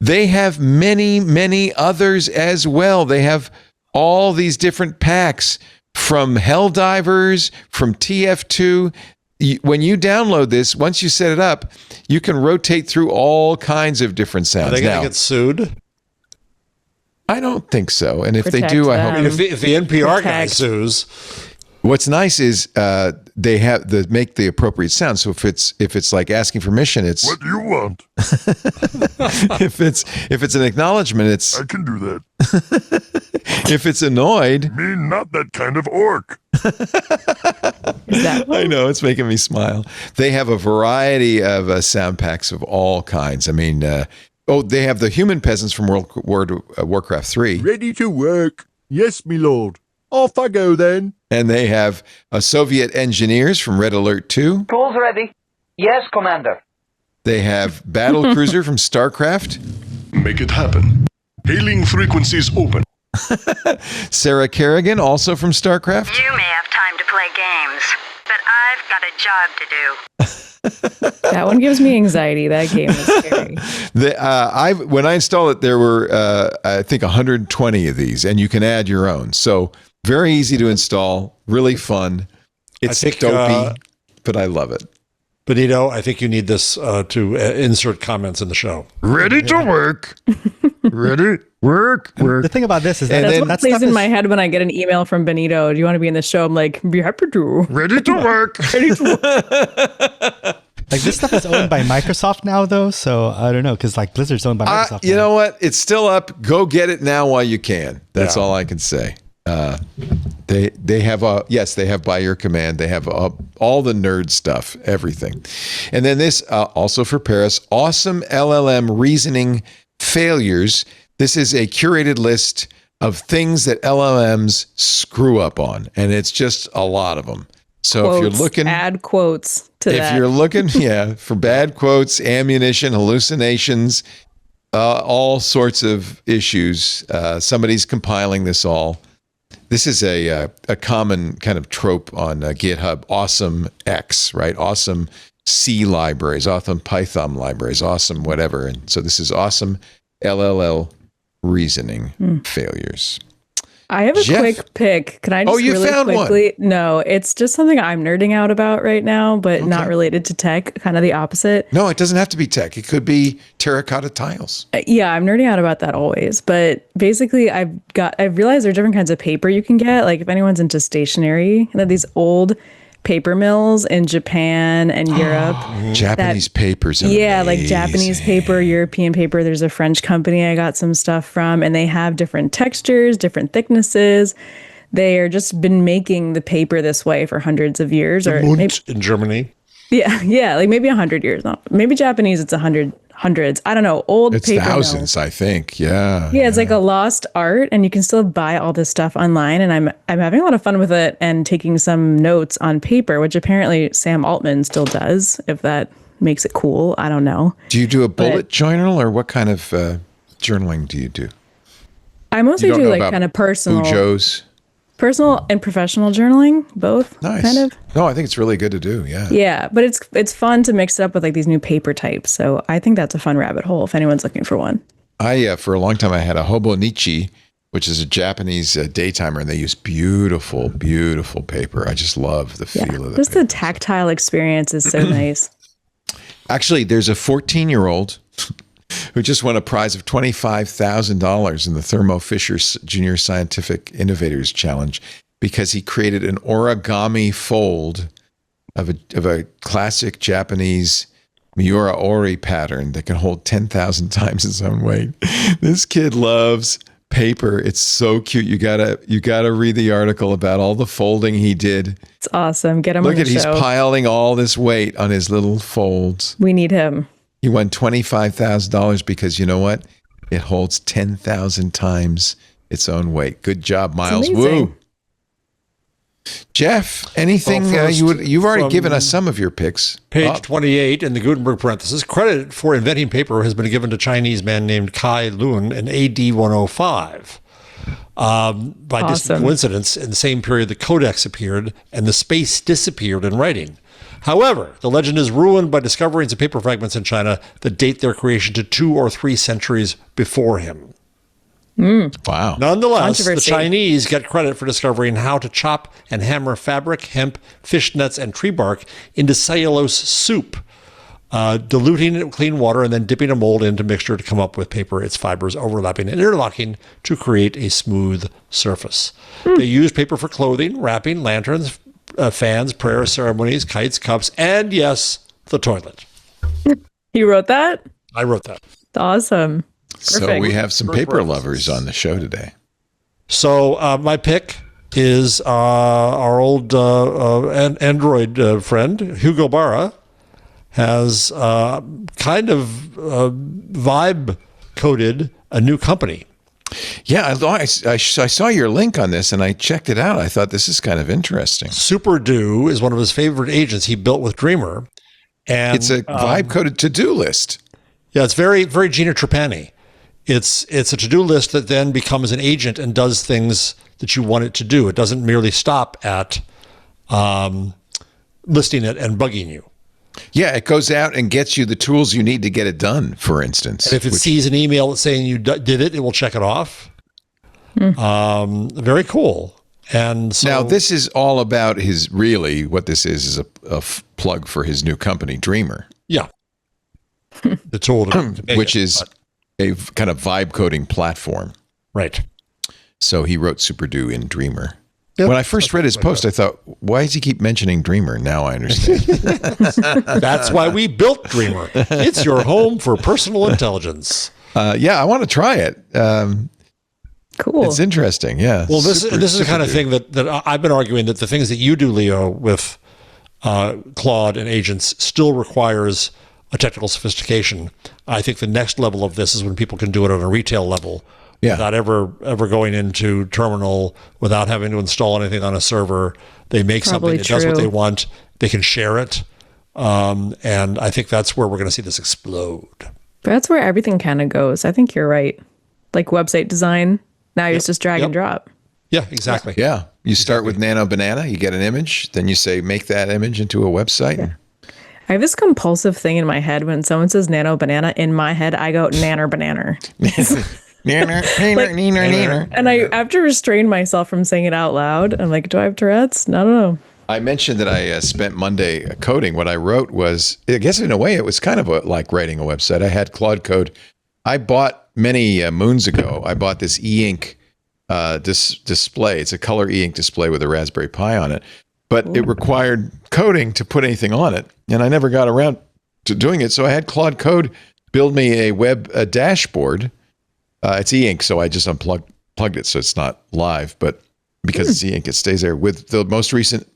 They have many others as well. They have all these different packs from Helldivers, from TF2. When you download this, once you set it up, you can rotate through all kinds of different sounds. Are they going to get sued? I don't think so. And if they do, I hope. I mean, if the NPR guy sues. What's nice is they have make the appropriate sound. So if it's like asking permission, it's what do you want. if it's an acknowledgement, it's I can do that. If it's annoyed, me not that kind of orc. I know, it's making me smile. They have a variety of sound packs of all kinds. I mean, they have the human peasants from Warcraft 3. Ready to work. Yes, me lord. Off I go then. And they have Soviet engineers from Red Alert 2. Tools ready. Yes, Commander. They have Battle Cruiser from StarCraft. Make it happen. Hailing frequencies open. Sarah Kerrigan, also from StarCraft. You may have time to play games, but I've got a job to do. That one gives me anxiety. That game is scary. When I installed it, there were, I think, 120 of these, and you can add your own. So very easy to install, really fun. It's dopey, but I love it. Benito, I think you need this to insert comments in the show. Ready to work. Ready, work. The thing about this is that's what plays in my head when I get an email from Benito. Do you want to be in the show? I'm like, be happy to. Ready to work. Ready to work. Like this stuff is owned by Microsoft now, though. So I don't know, because like Blizzard's owned by Microsoft. You know what? It's still up. Go get it now while you can. That's all I can say. They have they have by your command. They have all the nerd stuff, everything. And then this also for Paris, awesome LLM reasoning failures. This is a curated list of things that LLMs screw up on, and it's just a lot of them. So quotes, if you're looking, add quotes to that. If you're looking, for bad quotes, ammunition, hallucinations, all sorts of issues. Somebody's compiling this all. This is a common kind of trope on GitHub. Awesome X, right? Awesome C libraries, awesome Python libraries, awesome whatever. And so this is awesome LLL reasoning failures. I have a quick pick. Can I just really quickly? One. No, it's just something I'm nerding out about right now, but not related to tech, kind of the opposite. No, it doesn't have to be tech. It could be terracotta tiles. Yeah, I'm nerding out about that always. But basically, I've realized there are different kinds of paper you can get. Like if anyone's into stationery, and these old paper mills in Japan and Europe. Japanese papers. Yeah, like Japanese paper, European paper. There's a French company I got some stuff from, and they have different textures, different thicknesses. They are just been making the paper this way for hundreds of years. Or maybe, in Germany. Yeah, like maybe 100 years. No, maybe Japanese, it's hundreds. I don't know. It's paper thousands, mills. I think. Yeah. Yeah, it's like a lost art, and you can still buy all this stuff online. And I'm having a lot of fun with it and taking some notes on paper, which apparently Sam Altman still does. If that makes it cool, I don't know. Do you do a bullet journal, or what kind of journaling do you do? I mostly do like kind of personal. Personal and professional journaling, both. Nice. Kind of. No, I think it's really good to do. Yeah. Yeah, but it's fun to mix it up with like these new paper types. So I think that's a fun rabbit hole if anyone's looking for one. For a long time, I had a Hobonichi, which is a Japanese daytimer, and they use beautiful, beautiful paper. I just love the feel of it. Just the tactile experience is so nice. Actually, there's a 14-year-old who just won a prize of $25,000 in the Thermo Fisher Junior Scientific Innovators Challenge because he created an origami fold of a classic Japanese Miura Ori pattern that can hold 10,000 times its own weight. This kid loves paper. It's so cute. You gotta read the article about all the folding he did. It's awesome. Get him on the show. He's piling all this weight on his little folds. We need him. He won $25,000 because you know what? It holds 10,000 times its own weight. Good job, Miles. Woo. Jeff, anything you've already given us some of your picks. Page 28 in the Gutenberg parenthesis. Credit for inventing paper has been given to a Chinese man named Kai Lun in AD 105. By distant coincidence, in the same period the Codex appeared and the space disappeared in writing. However, the legend is ruined by discoveries of paper fragments in China that date their creation to 2 or 3 centuries before him. Wow. Nonetheless, the Chinese get credit for discovering how to chop and hammer fabric, hemp, fish nets, and tree bark into cellulose soup, diluting it with clean water and then dipping a mold into mixture to come up with paper, its fibers overlapping and interlocking to create a smooth surface. They use paper for clothing, wrapping, lanterns, fans, prayer ceremonies, kites, cups, and yes, the toilet. You wrote that? I wrote that. Awesome. Perfect. So we have some paper lovers on the show today. So my pick is our old Android friend, Hugo Barra, has kind of vibe coded a new company. Yeah, I saw your link on this and I checked it out. I thought this is kind of interesting. SuperDo is one of his favorite agents he built with Dreamer. And it's a vibe-coded to-do list. Yeah, it's very, very Gina Trapani. It's a to-do list that then becomes an agent and does things that you want it to do. It doesn't merely stop at listing it and bugging you. Yeah, it goes out and gets you the tools you need to get it done, for instance. And if it sees an email saying you did it, it will check it off. Very cool. And so, now this is all about what this is a plug for his new company, Dreamer. Yeah. The tool which is a kind of vibe coding platform. Right. So he wrote SuperDo in Dreamer. Yep. When I first read his post, I thought, why does he keep mentioning Dreamer? Now I understand. That's why we built Dreamer. It's your home for personal intelligence. Yeah, I want to try it. Cool. It's interesting. Yeah. Well, this is the kind of thing that I've been arguing that the things that you do, Leo, with Claude and agents still requires a technical sophistication. I think the next level of this is when people can do it on a retail level. Yeah. Without ever going into terminal, without having to install anything on a server. They make something that does what they want. They can share it. And I think that's where we're going to see this explode. That's where everything kind of goes. I think you're right. Like website design. Now it's just drag and drop. Yeah, exactly. Yeah. You start with Nano Banana, you get an image, then you say, make that image into a website. Yeah. I have this compulsive thing in my head when someone says Nano Banana, in my head, I go nanner banana. And I have to restrain myself from saying it out loud. I'm like, do I have Tourette's? I don't know. I mentioned that I spent Monday coding. What I wrote was, I guess in a way, it was kind of like writing a website. I had Claude Code. I bought many moons ago, I bought this e-ink display. It's a color e-ink display with a Raspberry Pi on it. But it required coding to put anything on it. And I never got around to doing it. So I had Claude Code build me a dashboard. It's e-ink, so I just plugged it so it's not live. But because it's e-ink, it stays there with the most recent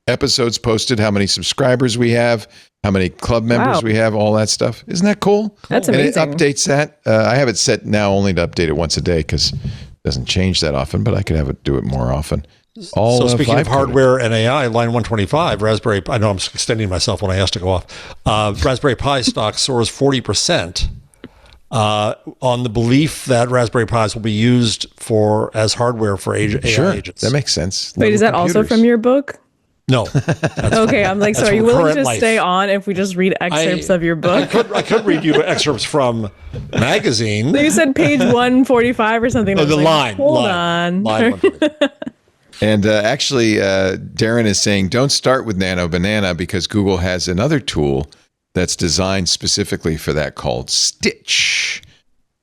episodes posted, how many subscribers we have, how many club members we have, all that stuff. Isn't that cool? That's amazing. And it updates that. I have it set now only to update it once a day because it doesn't change that often, but I could have it do it more often. So speaking of hardware and AI, line 125, Raspberry, I know I'm extending myself when I asked to go off. Raspberry Pi stock soars 40% on the belief that Raspberry Pis will be used as hardware for AI agents. That makes sense. Wait, is that also from your book? No. Okay, I'm like, so are you willing to stay on if we just read excerpts of your book? I could read you excerpts from magazine. So you said page 145 or something. Oh, the line. Hold on. And actually, Darren is saying, don't start with Nano Banana because Google has another tool that's designed specifically for that called Stitch,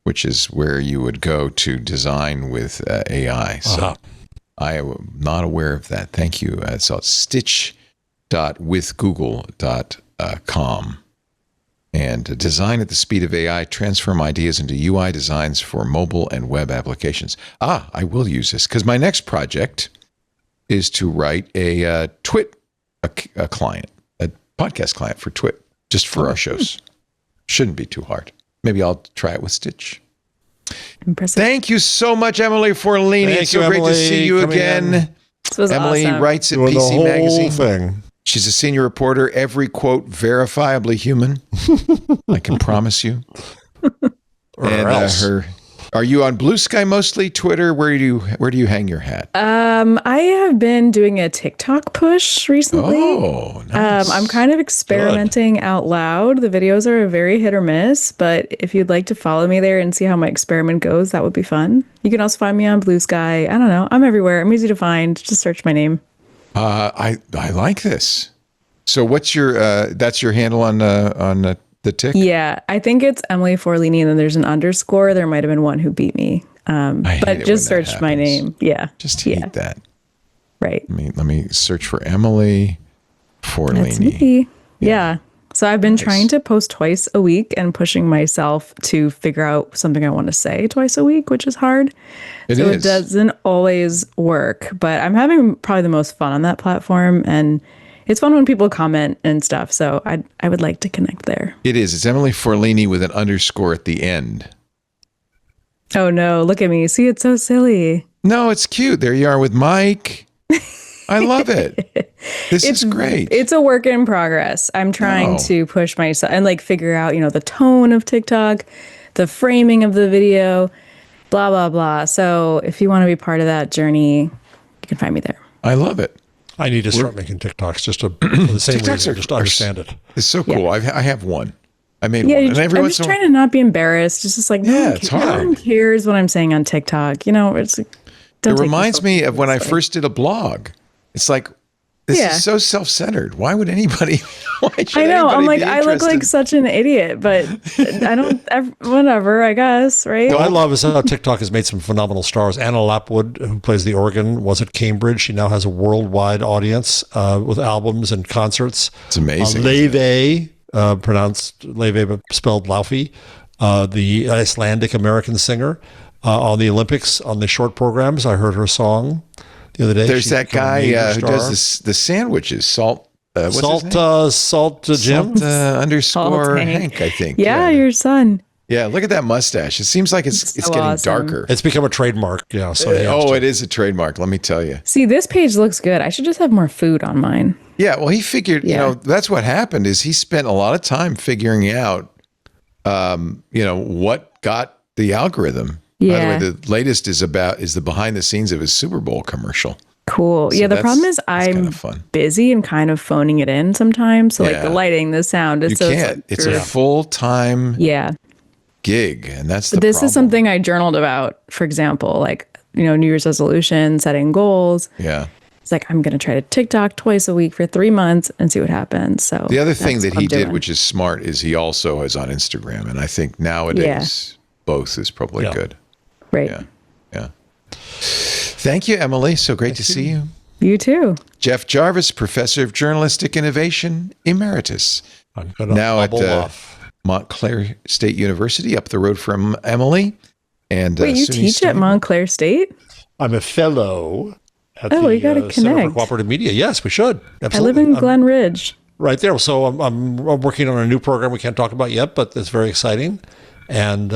which is where you would go to design with AI. So I am not aware of that. Thank you. So it's stitch.withgoogle.com. And design at the speed of AI, transform ideas into UI designs for mobile and web applications. I will use this because my next project is to write a client, a podcast client for Twit, just for our shows. Shouldn't be too hard. Maybe I'll try it with Stitch. Impressive. Thank you so much, Emily Forlini. It's so great to see you again. This was Emily awesome. writes at Doing the PC whole Magazine. thing. She's a senior reporter. Every quote verifiably human. I can promise you. Are you on Blue Sky mostly? Twitter? Where do you hang your hat? I have been doing a TikTok push recently. Oh, nice. I'm kind of experimenting out loud. The videos are very hit or miss, but if you'd like to follow me there and see how my experiment goes, that would be fun. You can also find me on Blue Sky. I don't know. I'm everywhere. I'm easy to find. Just search my name. I like this. So what's your that's your handle on the Tick? Yeah, I think it's Emily Forlini, and then there's an underscore. There might have been one who beat me, but just search my name. Yeah, just hate that. Right. Let me search for Emily Forlini. That's me. Yeah. So I've been trying to post twice a week and pushing myself to figure out something I want to say twice a week, which is hard. It doesn't always work, but I'm having probably the most fun on that platform, and it's fun when people comment and stuff. So I would like to connect there. It is. It's Emily Forlini with an underscore at the end. Oh no, look at me. See, it's so silly. No, it's cute. There you are with Mike. I love it. This is great. It's a work in progress. I'm trying to push myself and figure out, the tone of TikTok, the framing of the video, blah, blah, blah. So if you want to be part of that journey, you can find me there. I love it. I need to start making TikToks just for the same reason, just to understand it. It's so cool. Yeah. I have one. I made one. And I'm just trying to not be embarrassed. It's just it's hard. No one cares what I'm saying on TikTok. It's it reminds me of when I first did a blog. It's like, this is so self-centered. Why would anybody? I know. I'm like, I look like such an idiot, but I don't. Whatever, I guess. Right. What I love is how TikTok has made some phenomenal stars. Anna Lapwood, who plays the organ, was at Cambridge. She now has a worldwide audience with albums and concerts. It's amazing. Leve, pronounced Leve, but spelled Laufey, the Icelandic American singer on the Olympics on the short programs. I heard her song the other day. There's that guy who does the sandwiches, Salt. Salt Jim underscore Hank, I think. Yeah, your son. Yeah, look at that mustache. It seems like it's getting darker. It's become a trademark. Yeah. So it is a trademark. Let me tell you. See, this page looks good. I should just have more food on mine. Yeah. Well, he figured. That's what happened. Is he spent a lot of time figuring out, what got the algorithm Yeah. By the way, the latest is the behind the scenes of his Super Bowl commercial. Cool. So yeah, the problem is I'm busy and kind of phoning it in sometimes. So like the lighting, the sound. You can't. It's a full-time gig, and that's the problem. This is something I journaled about, for example, like, New Year's resolution, setting goals. Yeah. It's like, I'm going to try to TikTok twice a week for 3 months and see what happens. So the other thing that he did, which is smart, is he also is on Instagram. And I think nowadays both is probably good. Right. Yeah. Thank you, Emily. So great to see you. You too. Jeff Jarvis, Professor of Journalistic Innovation, Emeritus. Now at Montclair State University, up the road from Emily. And wait, you teach at Montclair State? I'm a fellow at we got to Center connect. for Cooperative Media. Yes, we should. Absolutely. I live in Glen Ridge. Right there. So I'm working on a new program we can't talk about yet, but it's very exciting. And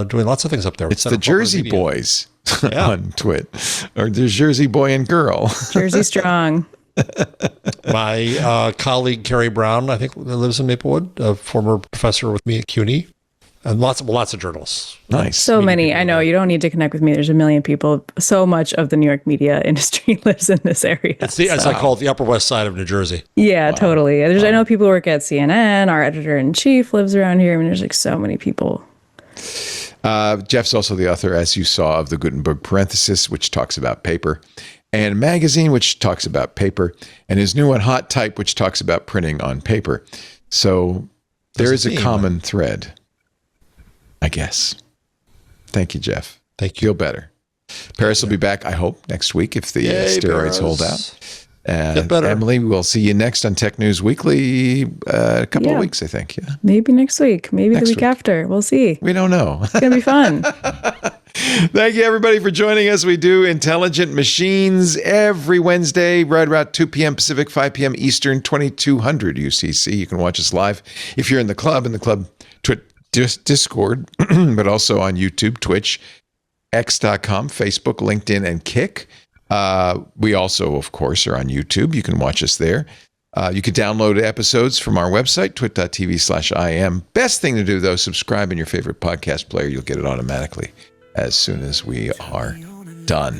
doing lots of things up there. It's the Jersey Boys on Twit, or the Jersey Boy and Girl. Jersey Strong. My colleague Carrie Brown, I think, lives in Maplewood, a former professor with me at CUNY, and lots of journalists. Nice. So many. I know you don't need to connect with me. There's a million people. So much of the New York media industry lives in this area. It's as I call it, the Upper West Side of New Jersey. Yeah, totally. I know people who work at CNN. Our editor-in-chief lives around here. I mean, there's like so many people. Jeff's also the author, as you saw, of the Gutenberg Parenthesis, which talks about paper, and Magazine, which talks about paper, and his new one, Hot Type, which talks about printing on paper. So there is a common thread, I guess. Thank you, Jeff. Thank you. Feel better. Paris will be back, I hope, next week if the steroids hold out. And Emily, we'll see you next on Tech News Weekly, a couple of weeks, I think. Yeah, maybe next week, maybe the week after. We'll see. We don't know. It's going to be fun. Thank you, everybody, for joining us. We do Intelligent Machines every Wednesday, right about 2 p.m. Pacific, 5 p.m. Eastern, 2200 UCC. You can watch us live if you're in the club Discord, but also on YouTube, Twitch, X.com, Facebook, LinkedIn, and Kick. We also, of course, are on YouTube. You can watch us there. You can download episodes from our website, twit.tv/IM. Best thing to do, though, subscribe in your favorite podcast player. You'll get it automatically as soon as we are done.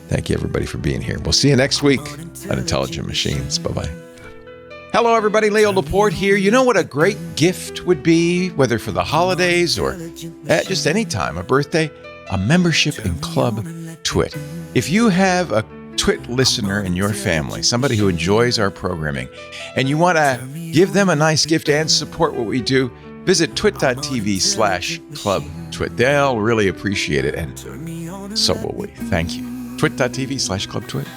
Thank you, everybody, for being here. We'll see you next week on Intelligent Machines. Bye-bye. Hello, everybody. Leo Laporte here. You know what a great gift would be, whether for the holidays or at just any time, a birthday? A membership in Club Twit. If you have a Twit listener in your family, somebody who enjoys our programming, and you want to give them a nice gift and support what we do, visit twit.tv/clubtwit. They'll really appreciate it, and so will we. Thank you. twit.tv/clubtwit.